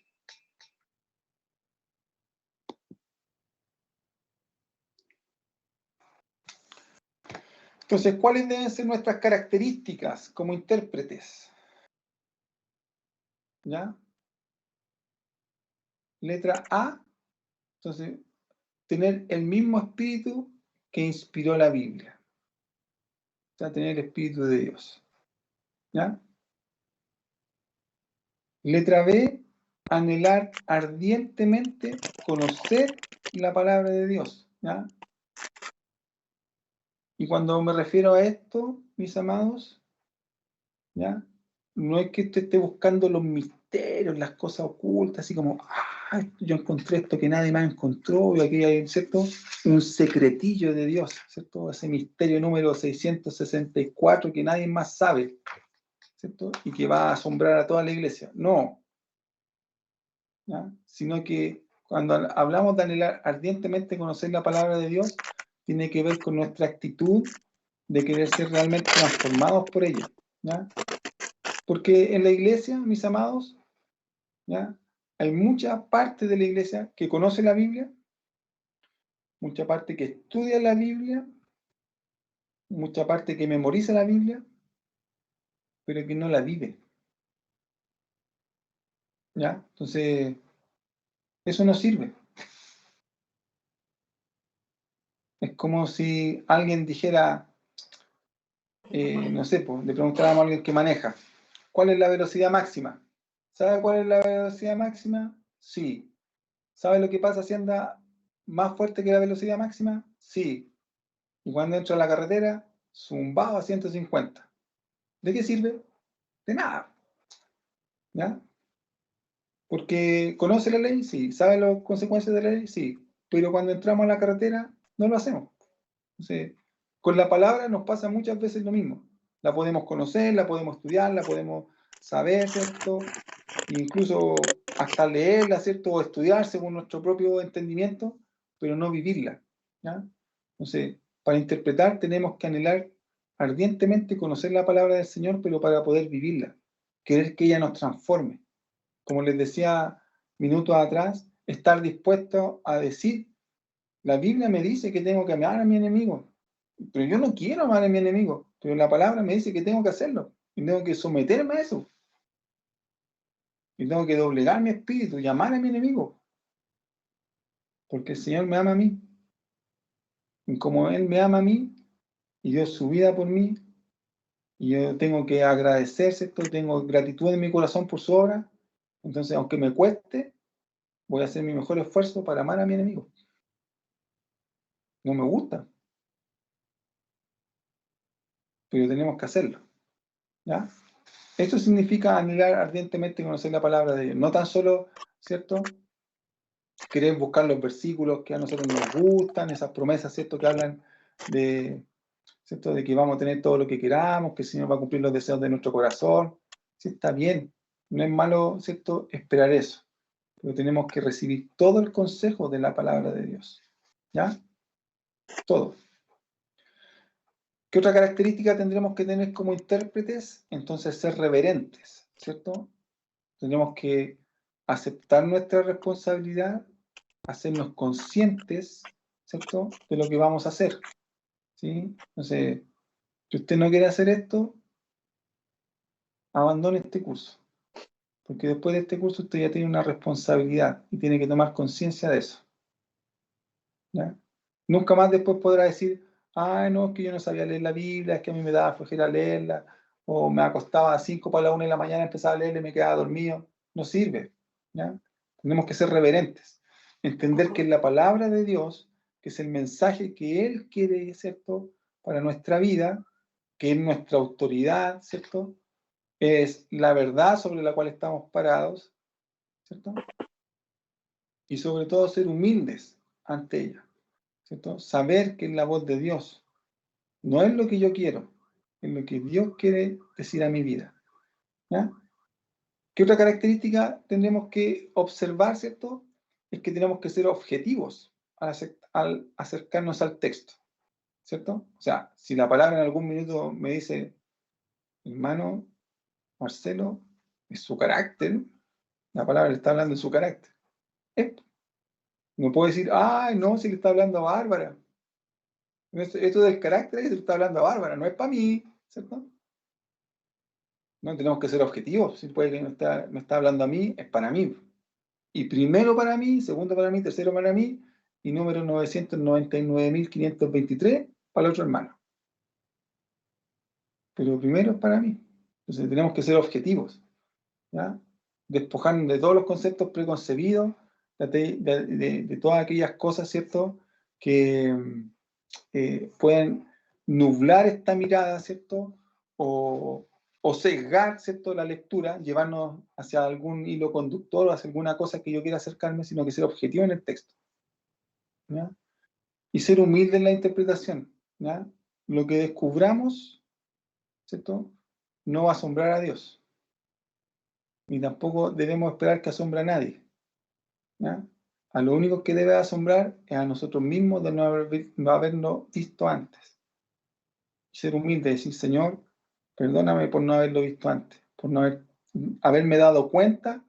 Entonces, ¿cuáles deben ser nuestras características como intérpretes? ¿Ya? Letra A, entonces, tener el mismo espíritu que inspiró la Biblia. O sea, tener el espíritu de Dios. ¿Ya? Letra B, anhelar ardientemente conocer la palabra de Dios. ¿Ya? Y cuando me refiero a esto, mis amados, ¿ya? No es que usted esté buscando los misterios, las cosas ocultas, así como, yo encontré esto que nadie más encontró, y aquí hay, ¿cierto? Un secretillo de Dios, ¿cierto? Ese misterio número 664 que nadie más sabe, ¿cierto? Y que va a asombrar a toda la iglesia. No. ¿Ya? Sino que cuando hablamos de anhelar ardientemente conocer la palabra de Dios, tiene que ver con nuestra actitud de querer ser realmente transformados por ella. ¿Ya? Porque en la iglesia, mis amados, ¿ya? Hay mucha parte de la iglesia que conoce la Biblia, mucha parte que estudia la Biblia, mucha parte que memoriza la Biblia, pero que no la vive. ¿Ya? Entonces, eso no sirve. Es como si alguien dijera, no sé, pues, le preguntáramos a alguien que maneja, ¿cuál es la velocidad máxima? ¿Sabe cuál es la velocidad máxima? Sí. ¿Sabe lo que pasa si anda más fuerte que la velocidad máxima? Sí. Y cuando entra a la carretera, zumbado a 150. ¿De qué sirve? De nada. ¿Ya? Porque conoce la ley, sí. ¿Sabe las consecuencias de la ley? Sí. Pero cuando entramos a la carretera, no lo hacemos. Entonces, con la palabra nos pasa muchas veces lo mismo. La podemos conocer, la podemos estudiar, la podemos saber, ¿cierto? Incluso hasta leerla, ¿cierto? O estudiar según nuestro propio entendimiento, pero no vivirla. ¿Ya? Entonces, para interpretar tenemos que anhelar ardientemente conocer la palabra del Señor, pero para poder vivirla, querer que ella nos transforme. Como les decía minutos atrás, estar dispuesto a decir, la Biblia me dice que tengo que amar a mi enemigo, pero yo no quiero amar a mi enemigo, pero la palabra me dice que tengo que hacerlo, y tengo que someterme a eso, y tengo que doblegar mi espíritu y amar a mi enemigo, porque el Señor me ama a mí, y como Él me ama a mí, y dio su vida por mí, y yo tengo que agradecer, ¿cierto? Tengo gratitud en mi corazón por su obra, entonces aunque me cueste, voy a hacer mi mejor esfuerzo para amar a mi enemigo. No me gusta, pero tenemos que hacerlo, ¿ya? Esto significa anhelar ardientemente conocer la palabra de Dios, no tan solo, ¿cierto?, querer buscar los versículos que a nosotros nos gustan, esas promesas, ¿cierto?, que hablan de, ¿cierto?, de que vamos a tener todo lo que queramos, que el Señor va a cumplir los deseos de nuestro corazón. Sí, está bien, no es malo, ¿cierto?, esperar eso, pero tenemos que recibir todo el consejo de la palabra de Dios, ¿ya? Todo. ¿Qué otra característica tendremos que tener como intérpretes? Entonces, ser reverentes, ¿cierto? Tenemos que aceptar nuestra responsabilidad, hacernos conscientes, ¿cierto?, de lo que vamos a hacer, ¿sí? Entonces, si usted no quiere hacer esto, abandone este curso, porque después de este curso usted ya tiene una responsabilidad y tiene que tomar conciencia de eso, ¿ya? Nunca más después podrá decir, Ay, no, es que yo no sabía leer la Biblia, es que a mí me daba flojera leerla, o me acostaba a 5 para la 1 de la mañana, empezaba a leerla y me quedaba dormido. No sirve, ¿ya? Tenemos que ser reverentes, entender que es la palabra de Dios, que es el mensaje que Él quiere, ¿cierto?, para nuestra vida, que es nuestra autoridad, ¿cierto?, es la verdad sobre la cual estamos parados, ¿cierto? Y sobre todo ser humildes ante ella, ¿cierto? Saber que es la voz de Dios. No es lo que yo quiero, es lo que Dios quiere decir a mi vida, ¿ya? ¿Qué otra característica tendremos que observar, ¿cierto? Es que tenemos que ser objetivos al acercarnos al texto, ¿cierto? O sea, si la palabra en algún minuto me dice, hermano Marcelo, es su carácter, la palabra le está hablando de su carácter. No puedo decir, ay, no, si le está hablando a Bárbara. Esto del carácter se le está hablando a Bárbara, no es para mí, ¿cierto? No, tenemos que ser objetivos. Si puede que no está hablando a mí, es para mí. Y primero para mí, segundo para mí, tercero para mí, y número 999.523 para el otro hermano. Pero primero es para mí. Entonces tenemos que ser objetivos, ¿ya? Despojarnos de todos los conceptos preconcebidos, de todas aquellas cosas, ¿cierto?, que pueden nublar esta mirada, ¿cierto?, o sesgar, ¿cierto?, la lectura, llevarnos hacia algún hilo conductor o hacia alguna cosa que yo quiera acercarme, sino que ser objetivo en el texto, ¿ya? Y ser humilde en la interpretación, ¿ya? Lo que descubramos, ¿cierto?, no va a asombrar a Dios, ni tampoco debemos esperar que asombre a nadie, ¿ya? A lo único que debe asombrar es a nosotros mismos de no haberlo visto antes. Ser humilde, decir, Señor, perdóname por no haberlo visto antes, por no haberme dado cuenta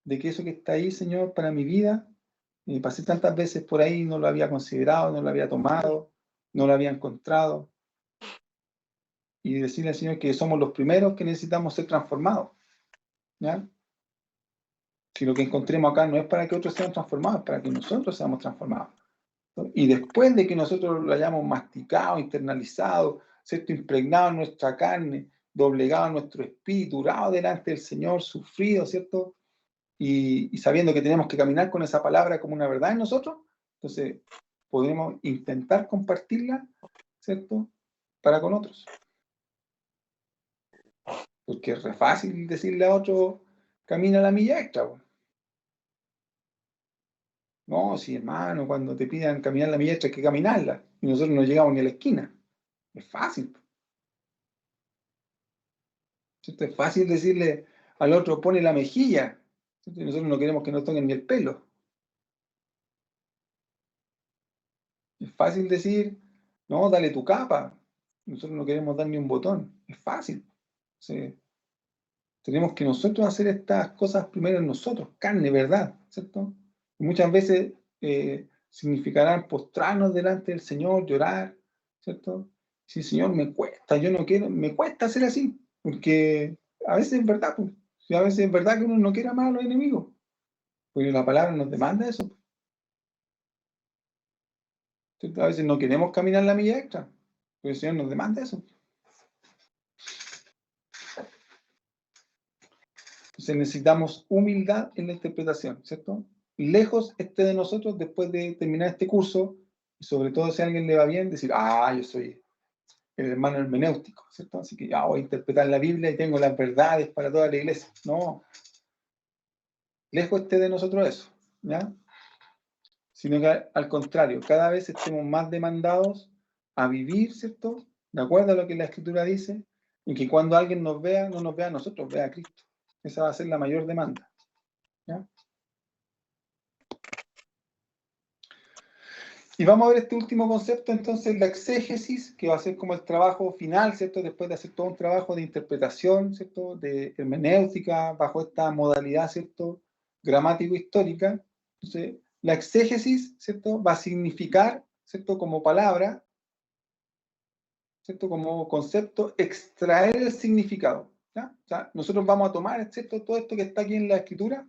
de que eso que está ahí, Señor, para mi vida, pasé tantas veces por ahí, no lo había considerado, no lo había tomado, no lo había encontrado. Y decirle al Señor que somos los primeros que necesitamos ser transformados, ¿ya? Si lo que encontremos acá no es para que otros sean transformados, es para que nosotros seamos transformados. Y después de que nosotros lo hayamos masticado, internalizado, ¿cierto?, impregnado en nuestra carne, doblegado en nuestro espíritu, orado delante del Señor, sufrido, ¿cierto?, y sabiendo que tenemos que caminar con esa palabra como una verdad en nosotros, entonces podemos intentar compartirla, ¿cierto?, para con otros. Porque es re fácil decirle a otro, camina la milla extra, po. No, sí, hermano, cuando te pidan caminar la milla extra hay que caminarla, y nosotros no llegamos ni a la esquina. Es fácil, ¿cierto? Es fácil decirle al otro, pone la mejilla, ¿cierto? Y nosotros no queremos que nos toquen ni el pelo. Es fácil decir, no, dale tu capa. Nosotros no queremos dar ni un botón. Es fácil. Sí. Tenemos que nosotros hacer estas cosas primero en nosotros, carne, verdad, ¿cierto? Y muchas veces significarán postrarnos delante del Señor, llorar, ¿cierto? Sí, Señor, me cuesta, yo no quiero, me cuesta hacer así, porque a veces es verdad, pues. A veces es verdad que uno no quiere amar a los enemigos, porque la palabra nos demanda eso, ¿cierto? A veces no queremos caminar la milla extra, porque el Señor nos demanda eso. Entonces necesitamos humildad en la interpretación, ¿cierto? Lejos esté de nosotros después de terminar este curso, y sobre todo si a alguien le va bien, decir, yo soy el hermano hermenéutico, ¿cierto? Así que ya voy a interpretar la Biblia y tengo las verdades para toda la iglesia. No, lejos esté de nosotros eso, ¿ya? Sino que al contrario, cada vez estemos más demandados a vivir, ¿cierto?, de acuerdo a lo que la Escritura dice, y que cuando alguien nos vea, no nos vea a nosotros, vea a Cristo. Esa va a ser la mayor demanda, ¿ya? Y vamos a ver este último concepto, entonces, la exégesis, que va a ser como el trabajo final, ¿cierto? Después de hacer todo un trabajo de interpretación, ¿cierto?, de hermenéutica, bajo esta modalidad, ¿cierto?, gramático-histórica. Entonces, la exégesis, ¿cierto?, va a significar, ¿cierto?, como palabra, ¿cierto?, como concepto, extraer el significado, ¿ya? O sea, nosotros vamos a tomar, ¿cierto?, todo esto que está aquí en la Escritura,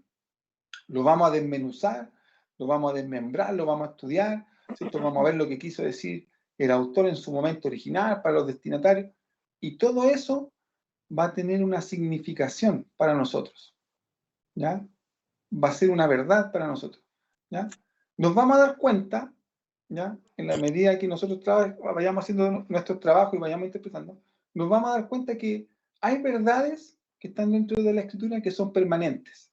lo vamos a desmenuzar, lo vamos a desmembrar, lo vamos a estudiar, ¿cierto? Vamos a ver lo que quiso decir el autor en su momento original, para los destinatarios, y todo eso va a tener una significación para nosotros, ¿ya? Va a ser una verdad para nosotros, ¿ya? Nos vamos a dar cuenta, ¿ya? En la medida que nosotros vayamos haciendo nuestro trabajo y vayamos interpretando, nos vamos a dar cuenta que hay verdades que están dentro de la escritura que son permanentes.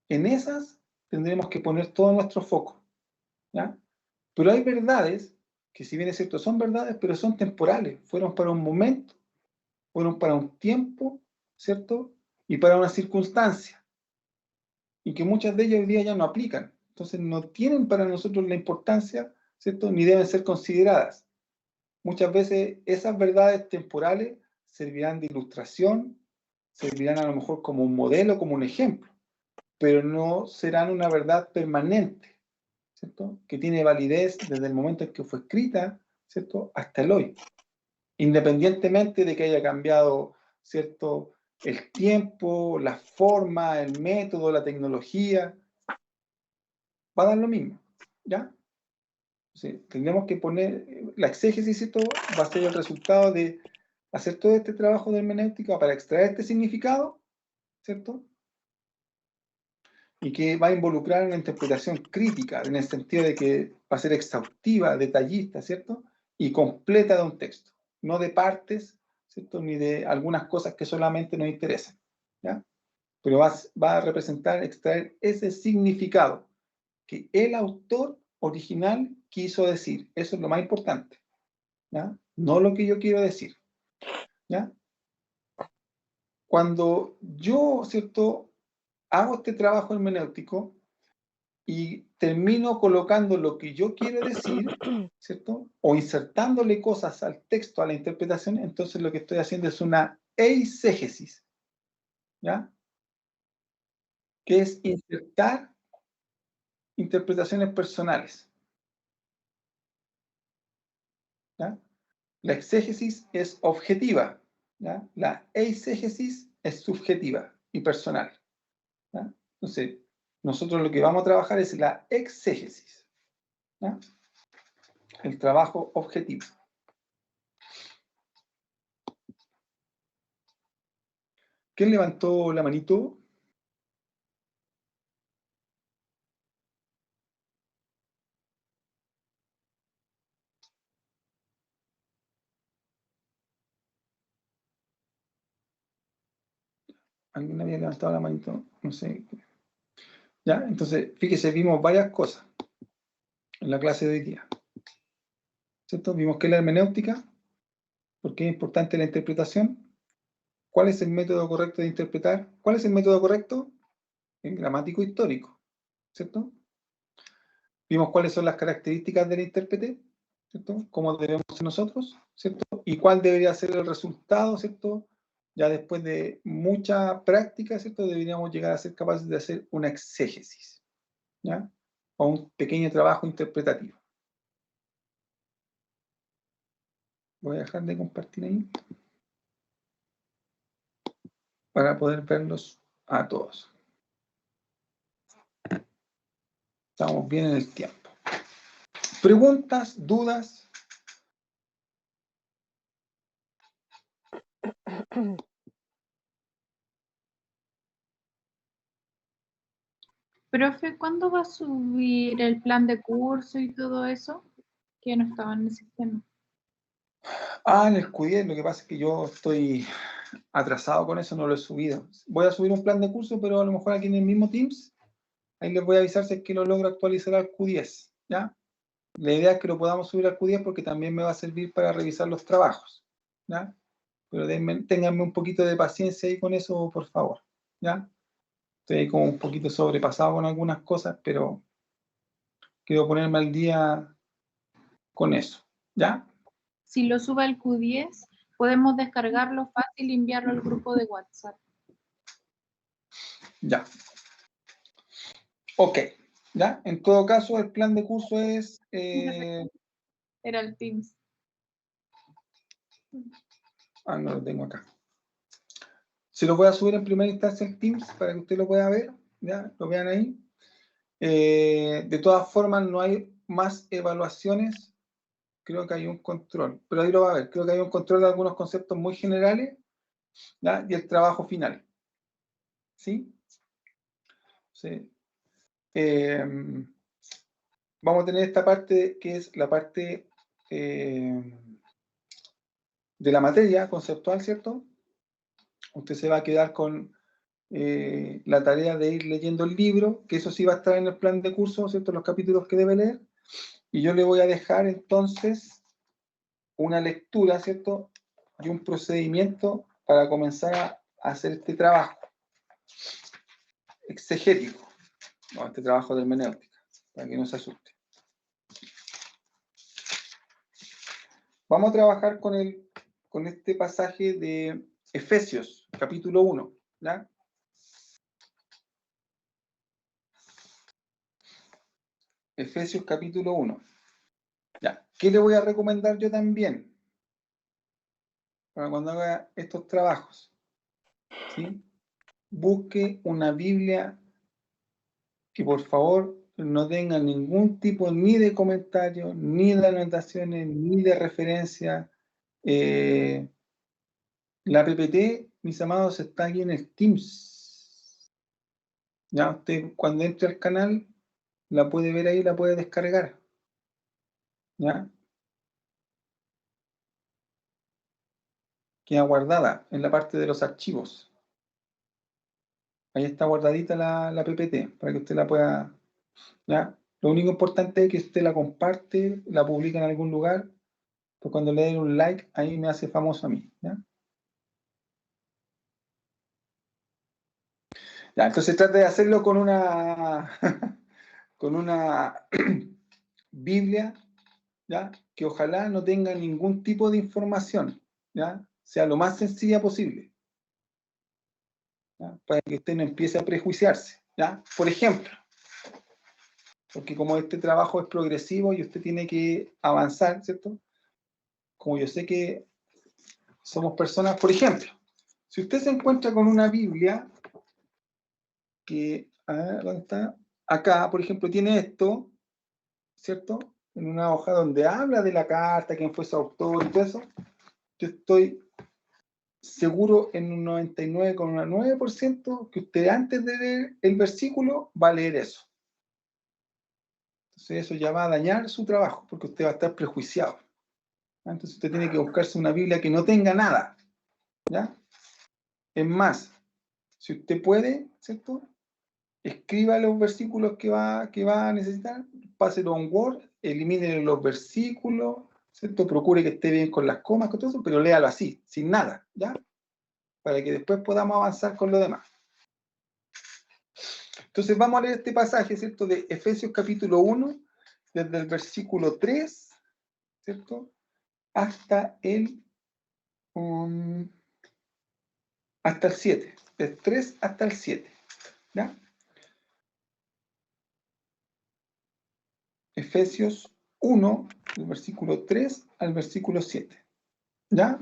En esas tendremos que poner todo nuestro foco, ¿ya? Pero hay verdades que, si bien es cierto, son verdades, pero son temporales, fueron para un momento, fueron para un tiempo, ¿cierto? Y para una circunstancia, y que muchas de ellas hoy día ya no aplican. Entonces no tienen para nosotros la importancia, ¿cierto? Ni deben ser consideradas. Muchas veces esas verdades temporales servirán de ilustración, servirán a lo mejor como un modelo, como un ejemplo, pero no serán una verdad permanente, ¿cierto? Que tiene validez desde el momento en que fue escrita, ¿cierto? Hasta el hoy. Independientemente de que haya cambiado, ¿cierto? El tiempo, la forma, el método, la tecnología, va a dar lo mismo, ¿ya? Sí, tendremos que poner, la exégesis, ¿cierto? Va a ser el resultado de hacer todo este trabajo de hermenéutica para extraer este significado, ¿cierto? Y que va a involucrar una interpretación crítica, en el sentido de que va a ser exhaustiva, detallista, ¿cierto? Y completa de un texto, no de partes, ¿cierto? Ni de algunas cosas que solamente nos interesan, ¿ya? Pero va a representar, extraer ese significado que el autor original quiso decir. Eso es lo más importante, ¿ya? No lo que yo quiero decir, ¿ya? Cuando yo, ¿cierto?, hago este trabajo hermenéutico y termino colocando lo que yo quiero decir, ¿cierto?, o insertándole cosas al texto, a la interpretación, entonces lo que estoy haciendo es una eisegesis, ¿ya? Que es insertar interpretaciones personales, ¿ya? La exégesis es objetiva, ¿ya? La eisegesis es subjetiva y personal, ¿ya? Entonces, nosotros lo que vamos a trabajar es la exégesis, ¿ya? El trabajo objetivo. ¿Quién levantó la manito? ¿Alguien había levantado la manito? No sé. ¿Ya? Entonces, fíjese, vimos varias cosas en la clase de hoy día, ¿cierto? Vimos que es la hermenéutica, por qué es importante la interpretación, cuál es el método correcto de interpretar, cuál es el método correcto, el gramático histórico, ¿cierto? Vimos cuáles son las características del intérprete, ¿cierto? Cómo debemos ser nosotros, ¿cierto? Y cuál debería ser el resultado, ¿cierto? Ya después de mucha práctica, ¿cierto? Deberíamos llegar a ser capaces de hacer una exégesis, ¿ya? O un pequeño trabajo interpretativo. Voy a dejar de compartir ahí para poder verlos a todos. Estamos bien en el tiempo. ¿Preguntas, dudas? Profe, ¿cuándo va a subir el plan de curso y todo eso? Que no estaba en el sistema. Ah, en el QDIE, lo que pasa es que yo estoy atrasado con eso, no lo he subido. Voy a subir un plan de curso, pero a lo mejor aquí en el mismo Teams, ahí les voy a avisar si es que lo logro actualizar al Q10, ¿ya? La idea es que lo podamos subir al Q10 porque también me va a servir para revisar los trabajos, ¿ya? Pero ténganme un poquito de paciencia ahí con eso, por favor, ¿ya? Estoy ahí como un poquito sobrepasado con algunas cosas, pero quiero ponerme al día con eso, ¿ya? Si lo sube al Q10, podemos descargarlo fácil y enviarlo al grupo de WhatsApp. Ya. Ok, ¿ya? En todo caso, el plan de curso es... Era el Teams. no lo tengo acá. Se lo voy a subir en primera instancia al Teams para que usted lo pueda ver, ¿ya? Lo vean ahí. De todas formas, no hay más evaluaciones creo que hay un control, pero ahí lo va a ver. Creo que hay un control de algunos conceptos muy generales, ¿ya? Y el trabajo final. ¿Sí? Sí. Vamos a tener esta parte que es la parte de la materia conceptual, ¿cierto? Usted se va a quedar con la tarea de ir leyendo el libro, que eso sí va a estar en el plan de curso, ¿cierto? Los capítulos que debe leer. Y yo le voy a dejar entonces una lectura, ¿cierto? Y un procedimiento para comenzar a hacer este trabajo exegético, ¿no? Este trabajo de hermenéutica, para que no se asuste. Vamos a trabajar con este pasaje de Efesios, capítulo 1, ¿ya? Efesios, capítulo 1. ¿Ya? ¿Qué le voy a recomendar yo también? Para cuando haga estos trabajos, ¿sí? Busque una Biblia que por favor no tenga ningún tipo ni de comentario, ni de anotaciones, ni de referencia. La PPT, mis amados, está aquí en el Teams. Ya usted cuando entre al canal la puede ver ahí, la puede descargar. ¿Ya? Queda guardada en la parte de los archivos. Ahí está guardadita la PPT para que usted la pueda. ¿Ya? Lo único importante es que usted la comparte, la publica en algún lugar, pues cuando le den un like, ahí me hace famoso a mí. ¿Ya? Ya, entonces trate de hacerlo con una con una Biblia, ¿ya? Que ojalá no tenga ningún tipo de información, ¿ya? Sea lo más sencilla posible, ¿ya? Para que usted no empiece a prejuiciarse, ¿ya? Por ejemplo, porque como este trabajo es progresivo y usted tiene que avanzar, ¿cierto? Como yo sé que somos personas, por ejemplo, si usted se encuentra con una Biblia que, a ver, ¿dónde está? Acá, por ejemplo, tiene esto, ¿cierto? En una hoja donde habla de la carta, quién fue su autor y todo eso, yo estoy seguro en un 99,9% que usted antes de leer el versículo va a leer eso. Entonces eso ya va a dañar su trabajo porque usted va a estar prejuiciado. Entonces usted tiene que buscarse una Biblia que no tenga nada. ¿Ya? Es más, si usted puede, ¿cierto? Escriba los versículos que va a necesitar, páselo a un Word, elimine los versículos, ¿cierto? Procure que esté bien con las comas, con todo eso, pero léalo así, sin nada, ¿ya? Para que después podamos avanzar con lo demás. Entonces vamos a leer este pasaje, ¿cierto? De Efesios capítulo 1, desde el versículo 3, ¿cierto? Hasta el 7, del 3 hasta el 7, ¿ya? Efesios 1, del versículo 3 al versículo 7, ¿ya?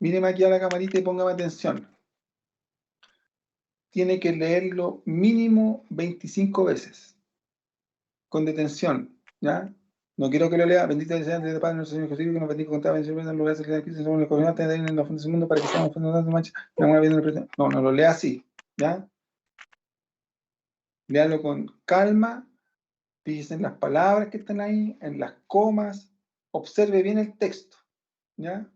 Míreme aquí a la camarita y póngame atención. Tiene que leerlo mínimo 25 veces, con detención, ¿ya? No quiero que lo lea, bendita sea el Padre nuestro Señor Jesucristo, que nos bendiga con toda bendición en lugar de que Cristo, según el gobernante de en los fondos del mundo, para que seamos fondos de mancha, no lo lea así, ¿ya? Léalo con calma, fíjese en las palabras que están ahí, en las comas, observe bien el texto, ¿ya?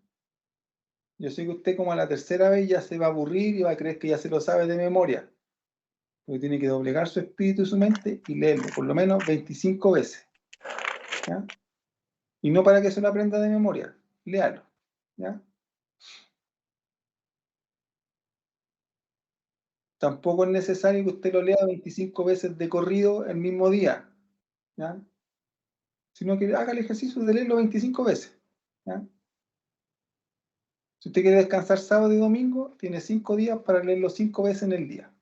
Yo sé que usted como a la tercera vez ya se va a aburrir y va a creer que ya se lo sabe de memoria, porque tiene que doblegar su espíritu y su mente y leerlo por lo menos 25 veces, ¿ya? Y no para que se lo aprenda de memoria, léalo, ¿ya? Tampoco es necesario que usted lo lea 25 veces de corrido el mismo día, ¿ya? Sino que haga el ejercicio de leerlo 25 veces, ¿ya? Si usted quiere descansar sábado y domingo, tiene 5 días para leerlo 5 veces en el día.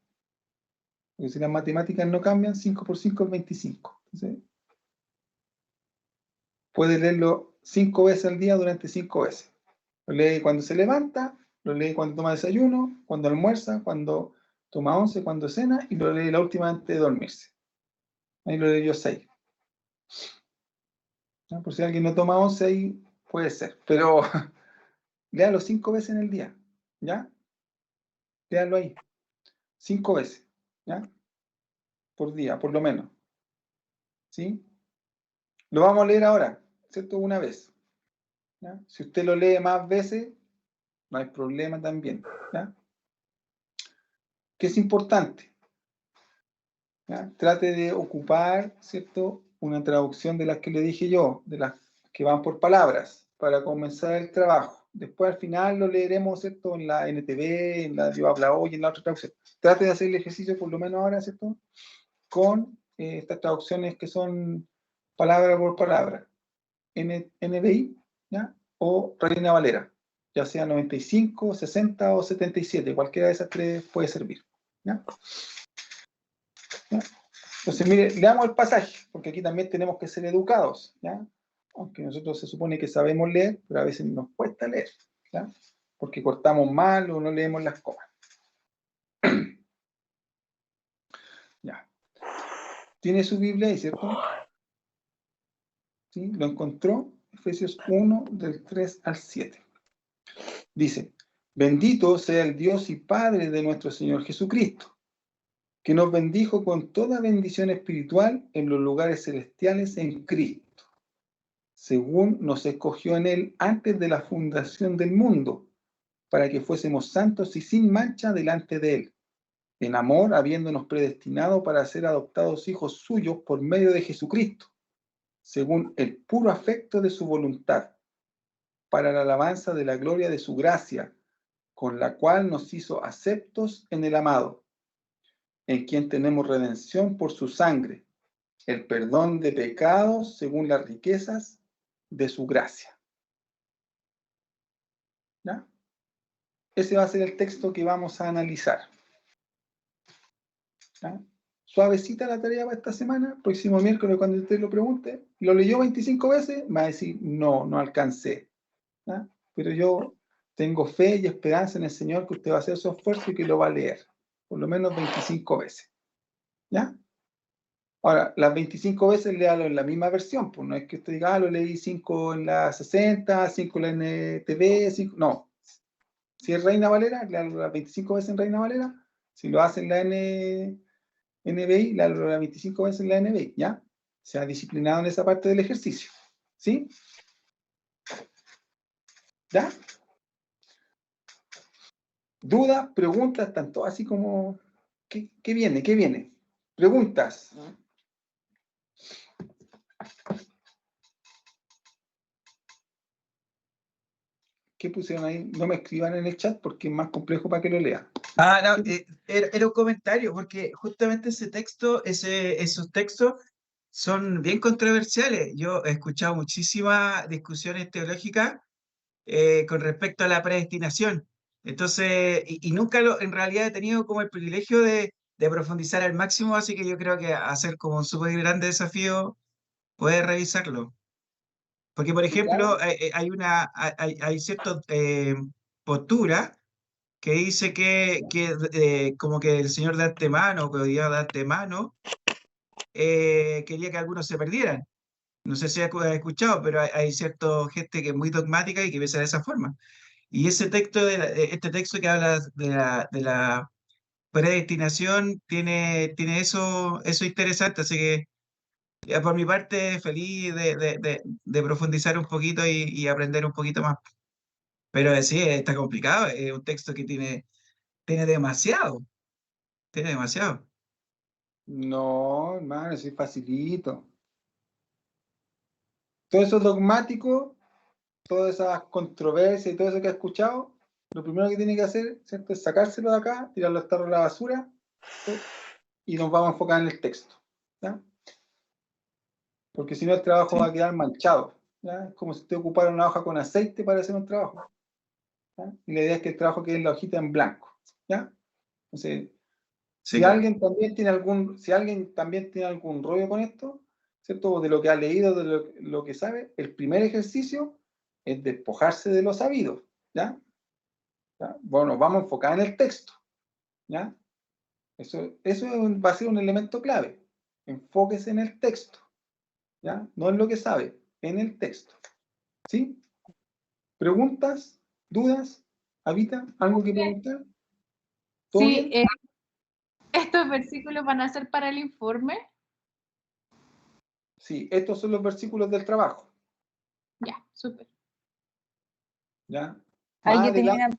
Porque si las matemáticas no cambian, 5 por 5 es 25. Entonces, puede leerlo 5 veces al día durante 5 veces. Lo lee cuando se levanta, lo lee cuando toma desayuno, cuando almuerza, cuando toma once, cuando cena, y lo lee la última antes de dormirse. Ahí lo leí yo 6. ¿Ya? Por si alguien no toma 11 ahí, puede ser. Pero léalo 5 veces en el día. ¿Ya? Léalo ahí. 5 veces. ¿Ya? Por día, por lo menos. ¿Sí? Lo vamos a leer ahora, ¿cierto? Una vez. ¿Ya? Si usted lo lee más veces, no hay problema también. ¿Ya? ¿Qué es importante? ¿Ya? Trate de ocupar, ¿cierto? Una traducción de las que le dije yo, de las que van por palabras, para comenzar el trabajo. Después al final lo leeremos, ¿cierto? En la NTV, en la Dios habla hoy, en la otra traducción. Trate de hacer el ejercicio por lo menos ahora, ¿cierto? Con estas traducciones que son palabra por palabra. NBI, ¿ya? O Reina Valera, ya sea 95, 60 o 77, cualquiera de esas tres puede servir. ¿Ya? ¿Ya? Entonces, mire, leamos el pasaje, porque aquí también tenemos que ser educados, ¿ya? Aunque nosotros se supone que sabemos leer, pero a veces nos cuesta leer, ¿ya? Porque cortamos mal o no leemos las comas. Ya. ¿Tiene su Biblia ahí, cierto? ¿Sí? ¿Lo encontró? Efesios 1, del 3 al 7. Dice, bendito sea el Dios y Padre de nuestro Señor Jesucristo, que nos bendijo con toda bendición espiritual en los lugares celestiales en Cristo, según nos escogió en Él antes de la fundación del mundo, para que fuésemos santos y sin mancha delante de Él, en amor habiéndonos predestinado para ser adoptados hijos suyos por medio de Jesucristo, según el puro afecto de su voluntad, para la alabanza de la gloria de su gracia, con la cual nos hizo aceptos en el amado, en quien tenemos redención por su sangre, el perdón de pecados según las riquezas de su gracia. ¿Ya? Ese va a ser el texto que vamos a analizar. ¿Ya? Suavecita la tarea para esta semana. Próximo miércoles, cuando usted lo pregunte, ¿lo leyó 25 veces? Va a decir, no, no alcancé. ¿Ya? Pero yo tengo fe y esperanza en el Señor que usted va a hacer su esfuerzo y que lo va a leer, por lo menos 25 veces. ¿Ya? Ahora, las 25 veces léalo en la misma versión, pues no es que usted diga, lo leí 5 en la 60, 5 en la NTV, 5, no. Si es Reina Valera, léalo las 25 veces en Reina Valera. Si lo hace en la NBI, léalo las 25 veces en la NBI, ¿ya? Sea disciplinado en esa parte del ejercicio, ¿sí? ¿Ya? Dudas, preguntas, tanto así como, ¿qué viene? ¿Qué viene? Preguntas. ¿Qué pusieron ahí? No me escriban en el chat porque es más complejo para que lo lea. No, era un comentario, porque justamente ese texto, esos textos son bien controversiales. Yo he escuchado muchísimas discusiones teológicas con respecto a la predestinación. Entonces, y nunca en realidad he tenido como el privilegio de profundizar al máximo, así que yo creo que va a ser como un súper grande desafío poder revisarlo. Porque, por ejemplo, hay cierta postura que dice que como que el Señor de antemano, que Dios de antemano, quería que algunos se perdieran. No sé si has escuchado, pero hay cierta gente que es muy dogmática y que piensa de esa forma. Y ese texto, este texto que habla de la predestinación, tiene eso interesante, así que ya por mi parte feliz de profundizar un poquito y aprender un poquito más. Pero sí, está complicado, es un texto que tiene demasiado. Tiene demasiado. No, hermano, eso es facilito. Todo eso dogmático, todas esas controversias y todo eso que ha escuchado, lo primero que tiene que hacer, ¿cierto?, es sacárselo de acá, tirarlo a la basura, ¿sí? Y nos vamos a enfocar en el texto, ¿ya? Porque si no el trabajo va a quedar manchado, ¿ya? Es como si usted ocupara una hoja con aceite para hacer un trabajo, ¿ya? Y la idea es que el trabajo quede en la hojita en blanco, ¿ya? Entonces, Sí, si claro. alguien también tiene algún rollo con esto, ¿cierto? De lo que ha leído, de lo que sabe, el primer ejercicio es despojarse de lo sabido, ¿ya? ¿Ya? Bueno, vamos a enfocar en el texto, ¿ya? Eso va a ser un elemento clave. Enfóquese en el texto, ¿ya? No en lo que sabe, en el texto. ¿Sí? ¿Preguntas? ¿Dudas? ¿Habita? ¿Algo que preguntar? ¿Todo Sí, bien? estos versículos van a ser para el informe. Sí, estos son los versículos del trabajo. Ya, súper. ¿Ya? Ahí Más yo tenía una,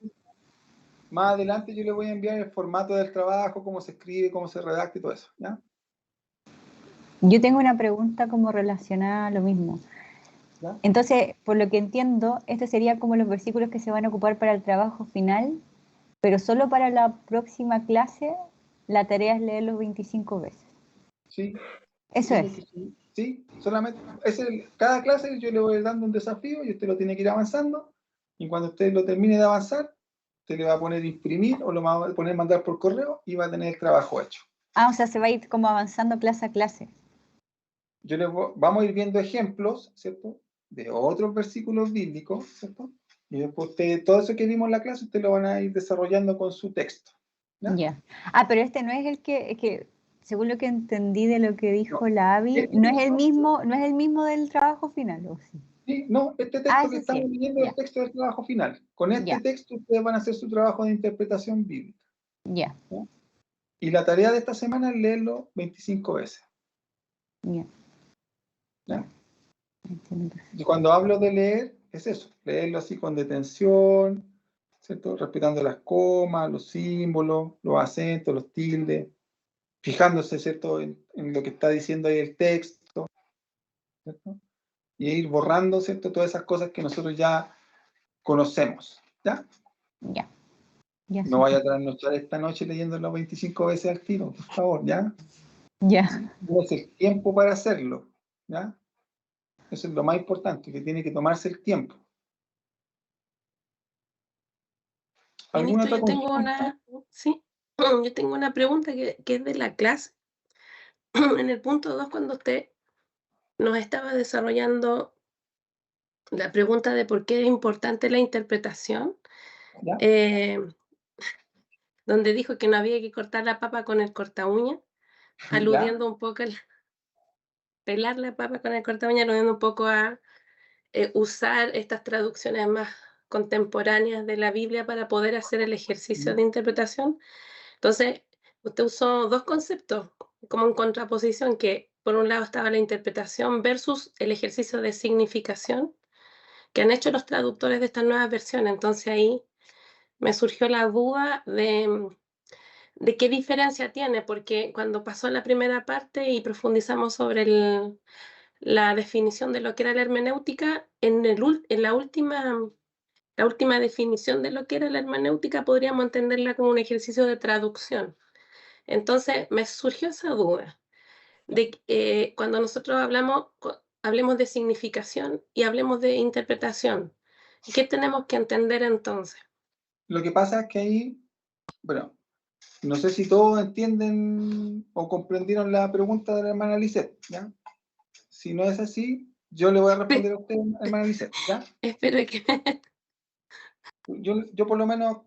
más adelante yo le voy a enviar el formato del trabajo, cómo se escribe, cómo se redacta y todo eso. ¿Ya? yo tengo una pregunta como relacionada a lo mismo. ¿Ya? Entonces, por lo que entiendo, este sería como los versículos que se van a ocupar para el trabajo final, pero solo para la próxima clase la tarea es leerlos 25 veces. Sí. Eso Sí, es. porque sí, solamente cada clase yo le voy dando un desafío y usted lo tiene que ir avanzando. Y cuando usted lo termine de avanzar, usted le va a poner imprimir o lo va a poner mandar por correo y va a tener el trabajo hecho. Ah, o sea, se va a ir como avanzando clase a clase. Vamos a ir viendo ejemplos, ¿cierto? De otros versículos bíblicos, ¿cierto? Y después todo eso que vimos en la clase, usted lo van a ir desarrollando con su texto. ¿Ya? Ya. Ah, pero este no es el que, según lo que entendí de lo que dijo la Abby, Este no es el texto, mismo, no es el mismo del trabajo final, ¿o sí? sí, no, este Ah, texto que ese estamos sí. leyendo es Ya, el texto del trabajo final. Con este ya, texto ustedes van a hacer su trabajo de interpretación bíblica. ya, ¿Ya? Y la tarea de esta semana es leerlo 25 veces. ya. ¿Ya? Entiendo perfecto. Y cuando hablo de leer, es eso, leerlo así con detención, ¿cierto? Respetando las comas, los símbolos, los acentos, los tildes, fijándose, ¿cierto? En lo que está diciendo ahí el texto, ¿cierto? Y ir borrando, ¿cierto? Todas esas cosas que nosotros ya conocemos, ¿ya? Ya, ya, No vaya a súper. trasnochar esta noche leyéndolo 25 veces al tiro, por favor, ¿ya? Ya, Tómese el tiempo para hacerlo, ¿ya? Eso es lo más importante, que tiene que tomarse el tiempo. ¿Alguna Ministro, otra yo tengo consulta? sí, yo tengo una pregunta que es de la clase. En el punto 2, cuando usted nos estaba desarrollando la pregunta de por qué es importante la interpretación, ¿Ya? donde dijo que no había que cortar la papa con el corta uña, ¿Ya? aludiendo un poco a pelar la papa con el corta uña, aludiendo un poco a usar estas traducciones más contemporáneas de la Biblia para poder hacer el ejercicio de interpretación. Entonces, usted usó dos conceptos como en contraposición, que por un lado estaba la interpretación versus el ejercicio de significación que han hecho los traductores de estas nuevas versiones. Entonces ahí me surgió la duda de qué diferencia tiene, porque cuando pasó la primera parte y profundizamos sobre la definición de lo que era la hermenéutica, en la última definición de lo que era la hermenéutica podríamos entenderla como un ejercicio de traducción. Entonces me surgió esa duda de cuando nosotros hablemos de significación y hablemos de interpretación. ¿Qué tenemos que entender entonces? Lo que pasa es que ahí, bueno, no sé si todos entienden o comprendieron la pregunta de la hermana Lisette, ¿ya? Si no es así, yo le voy a responder a usted, hermana Lisette, ¿ya? Espero que Yo por lo menos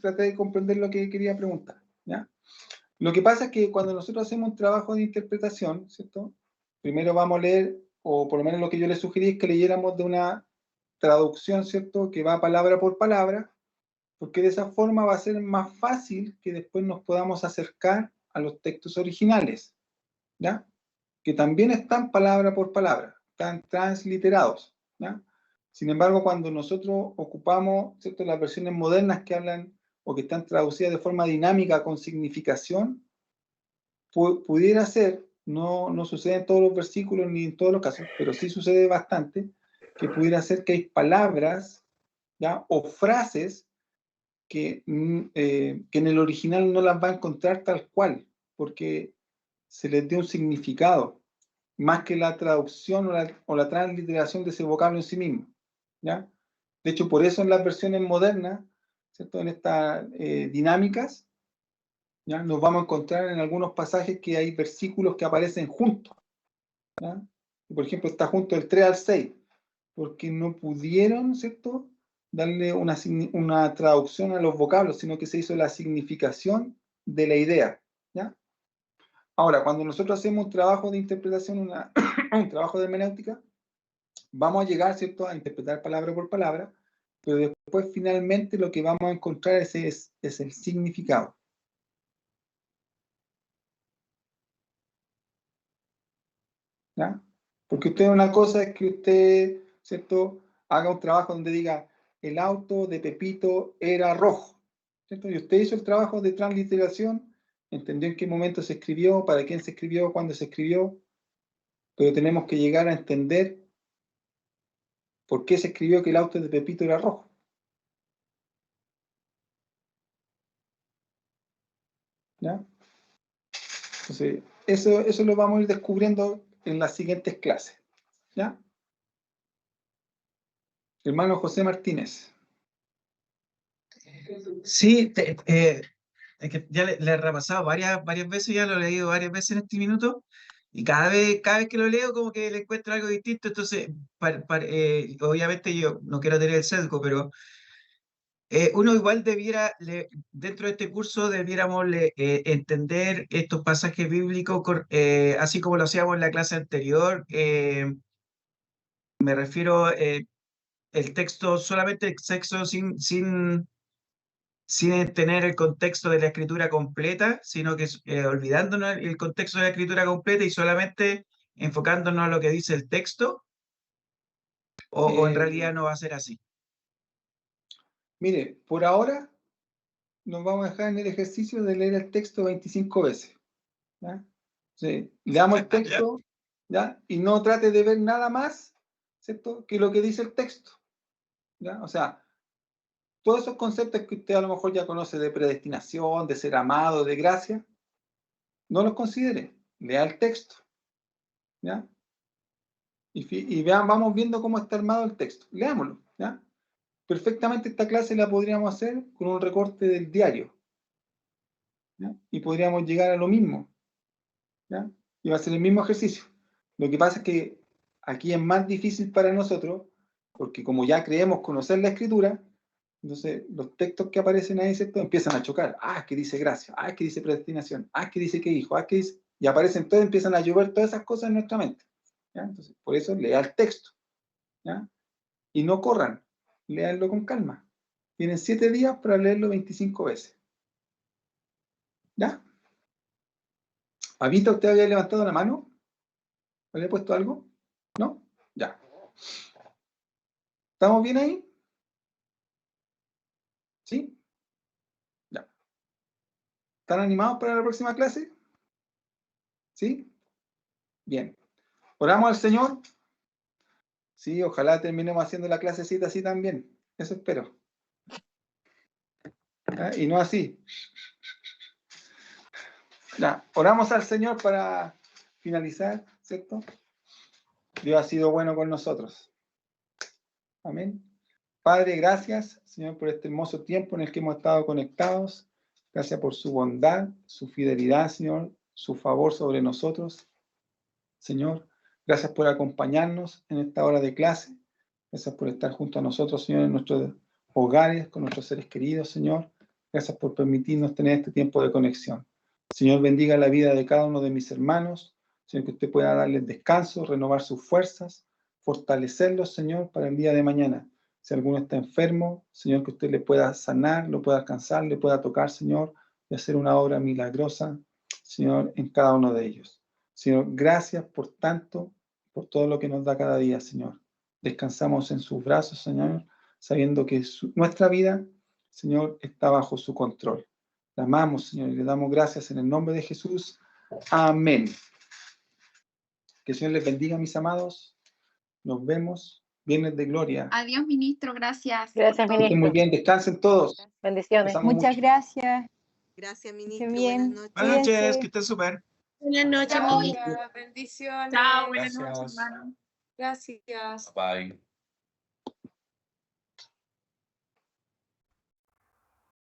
traté de comprender lo que quería preguntar, ¿ya? Lo que pasa es que cuando nosotros hacemos un trabajo de interpretación, ¿cierto? Primero vamos a leer, o por lo menos lo que yo le sugerí es que leyéramos de una traducción, ¿cierto? Que va palabra por palabra, porque de esa forma va a ser más fácil que después nos podamos acercar a los textos originales, ¿ya? Que también están palabra por palabra, están transliterados, ¿ya? Sin embargo, cuando nosotros ocupamos, ¿cierto?, las versiones modernas que hablan o que están traducidas de forma dinámica con significación, pudiera ser, no sucede en todos los versículos ni en todos los casos, pero sí sucede bastante, que pudiera ser que hay palabras, ¿ya?, o frases que en el original no las va a encontrar tal cual, porque se les dio un significado, más que la traducción o la transliteración de ese vocablo en sí mismo, ¿ya? De hecho, por eso en las versiones modernas, ¿cierto?, en estas dinámicas, ¿ya?, nos vamos a encontrar en algunos pasajes que hay versículos que aparecen juntos, ¿ya? Por ejemplo, está junto el 3 al 6, porque no pudieron, ¿cierto?, darle una traducción a los vocablos, sino que se hizo la significación de la idea, ¿ya? Ahora, cuando nosotros hacemos un trabajo de interpretación, un trabajo de hermenéutica, vamos a llegar, ¿cierto?, a interpretar palabra por palabra, pero después finalmente lo que vamos a encontrar es el significado. ¿Ya? Porque una cosa es que usted, ¿cierto?, haga un trabajo donde diga, el auto de Pepito era rojo, ¿cierto? Y usted hizo el trabajo de transliteración, entendió en qué momento se escribió, para quién se escribió, cuándo se escribió, pero tenemos que llegar a entender por qué se escribió que el auto de Pepito era rojo. ¿Ya? Entonces, eso lo vamos a ir descubriendo en las siguientes clases. ¿Ya? Hermano José Martínez. Sí, es que ya le he repasado varias veces, ya lo he leído varias veces en este minuto, y cada vez que lo leo como que le encuentro algo distinto, entonces obviamente yo no quiero tener el sesgo, pero uno igual debiera, dentro de este curso debiéramos entender estos pasajes bíblicos, así como lo hacíamos en la clase anterior. Me refiero el texto, solamente el texto sin tener el contexto de la escritura completa, sino que olvidándonos el contexto de la escritura completa y solamente enfocándonos a lo que dice el texto, o en realidad no va a ser así. Mire, por ahora nos vamos a dejar en el ejercicio de leer el texto 25 veces. ¿Ya? Sí, leamos el texto, ¿ya? Y no trate de ver nada más, ¿cierto?, que lo que dice el texto. ¿Ya? O sea, todos esos conceptos que usted a lo mejor ya conoce de predestinación, de ser amado, de gracia, no los considere, lea el texto. ¿Ya? Y vean, vamos viendo cómo está armado el texto. Leámoslo. ¿Ya? Perfectamente esta clase la podríamos hacer con un recorte del diario. ¿Ya? Y podríamos llegar a lo mismo. ¿Ya? Y va a ser el mismo ejercicio. Lo que pasa es que aquí es más difícil para nosotros, porque como ya creemos conocer la escritura, entonces los textos que aparecen ahí, ¿cierto?, empiezan a chocar. Ah, es que dice gracia, ah, es que dice predestinación, ah, es que dice que hijo, ah, es que dice... Y aparecen todos, empiezan a llover todas esas cosas en nuestra mente. ¿Ya? Entonces, por eso lea el texto. ¿Ya? Y no corran, léanlo con calma. Tienen 7 días para leerlo 25 veces. ¿Ya? ¿Pavita, usted había levantado la mano? ¿Había puesto algo? ¿No? Ya. ¿Estamos bien ahí? ¿Sí? Ya. ¿Están animados para la próxima clase? ¿Sí? Bien. ¿Oramos al Señor? Sí, ojalá terminemos haciendo la clasecita así también. Eso espero. ¿Ya? Y no así. Ya. Oramos al Señor para finalizar, ¿cierto? Dios ha sido bueno con nosotros. Amén. Padre, gracias, Señor, por este hermoso tiempo en el que hemos estado conectados. Gracias por su bondad, su fidelidad, Señor, su favor sobre nosotros. Señor, gracias por acompañarnos en esta hora de clase. Gracias por estar junto a nosotros, Señor, en nuestros hogares, con nuestros seres queridos, Señor. Gracias por permitirnos tener este tiempo de conexión. Señor, bendiga la vida de cada uno de mis hermanos. Señor, que usted pueda darles descanso, renovar sus fuerzas, fortalecerlos, Señor, para el día de mañana. Si alguno está enfermo, Señor, que usted le pueda sanar, lo pueda alcanzar, le pueda tocar, Señor, y hacer una obra milagrosa, Señor, en cada uno de ellos. Señor, gracias por tanto, por todo lo que nos da cada día, Señor. Descansamos en sus brazos, Señor, sabiendo que nuestra vida, Señor, está bajo su control. Le amamos, Señor, y le damos gracias en el nombre de Jesús. Amén. Que el Señor les bendiga, mis amados. Nos vemos. Viernes de gloria. Adiós, ministro. Gracias. Gracias, por todo. Estén muy ministro. bien. Descansen todos. Bendiciones. Les amo Muchas mucho. gracias. Gracias, Que ministro. bien. Buenas noches. Buenas noches, Cuídense. que estén súper. Buenas noches, Chao. ministro. Bendiciones. Chao, buenas noches, Gracias. hermano. Gracias. Bye.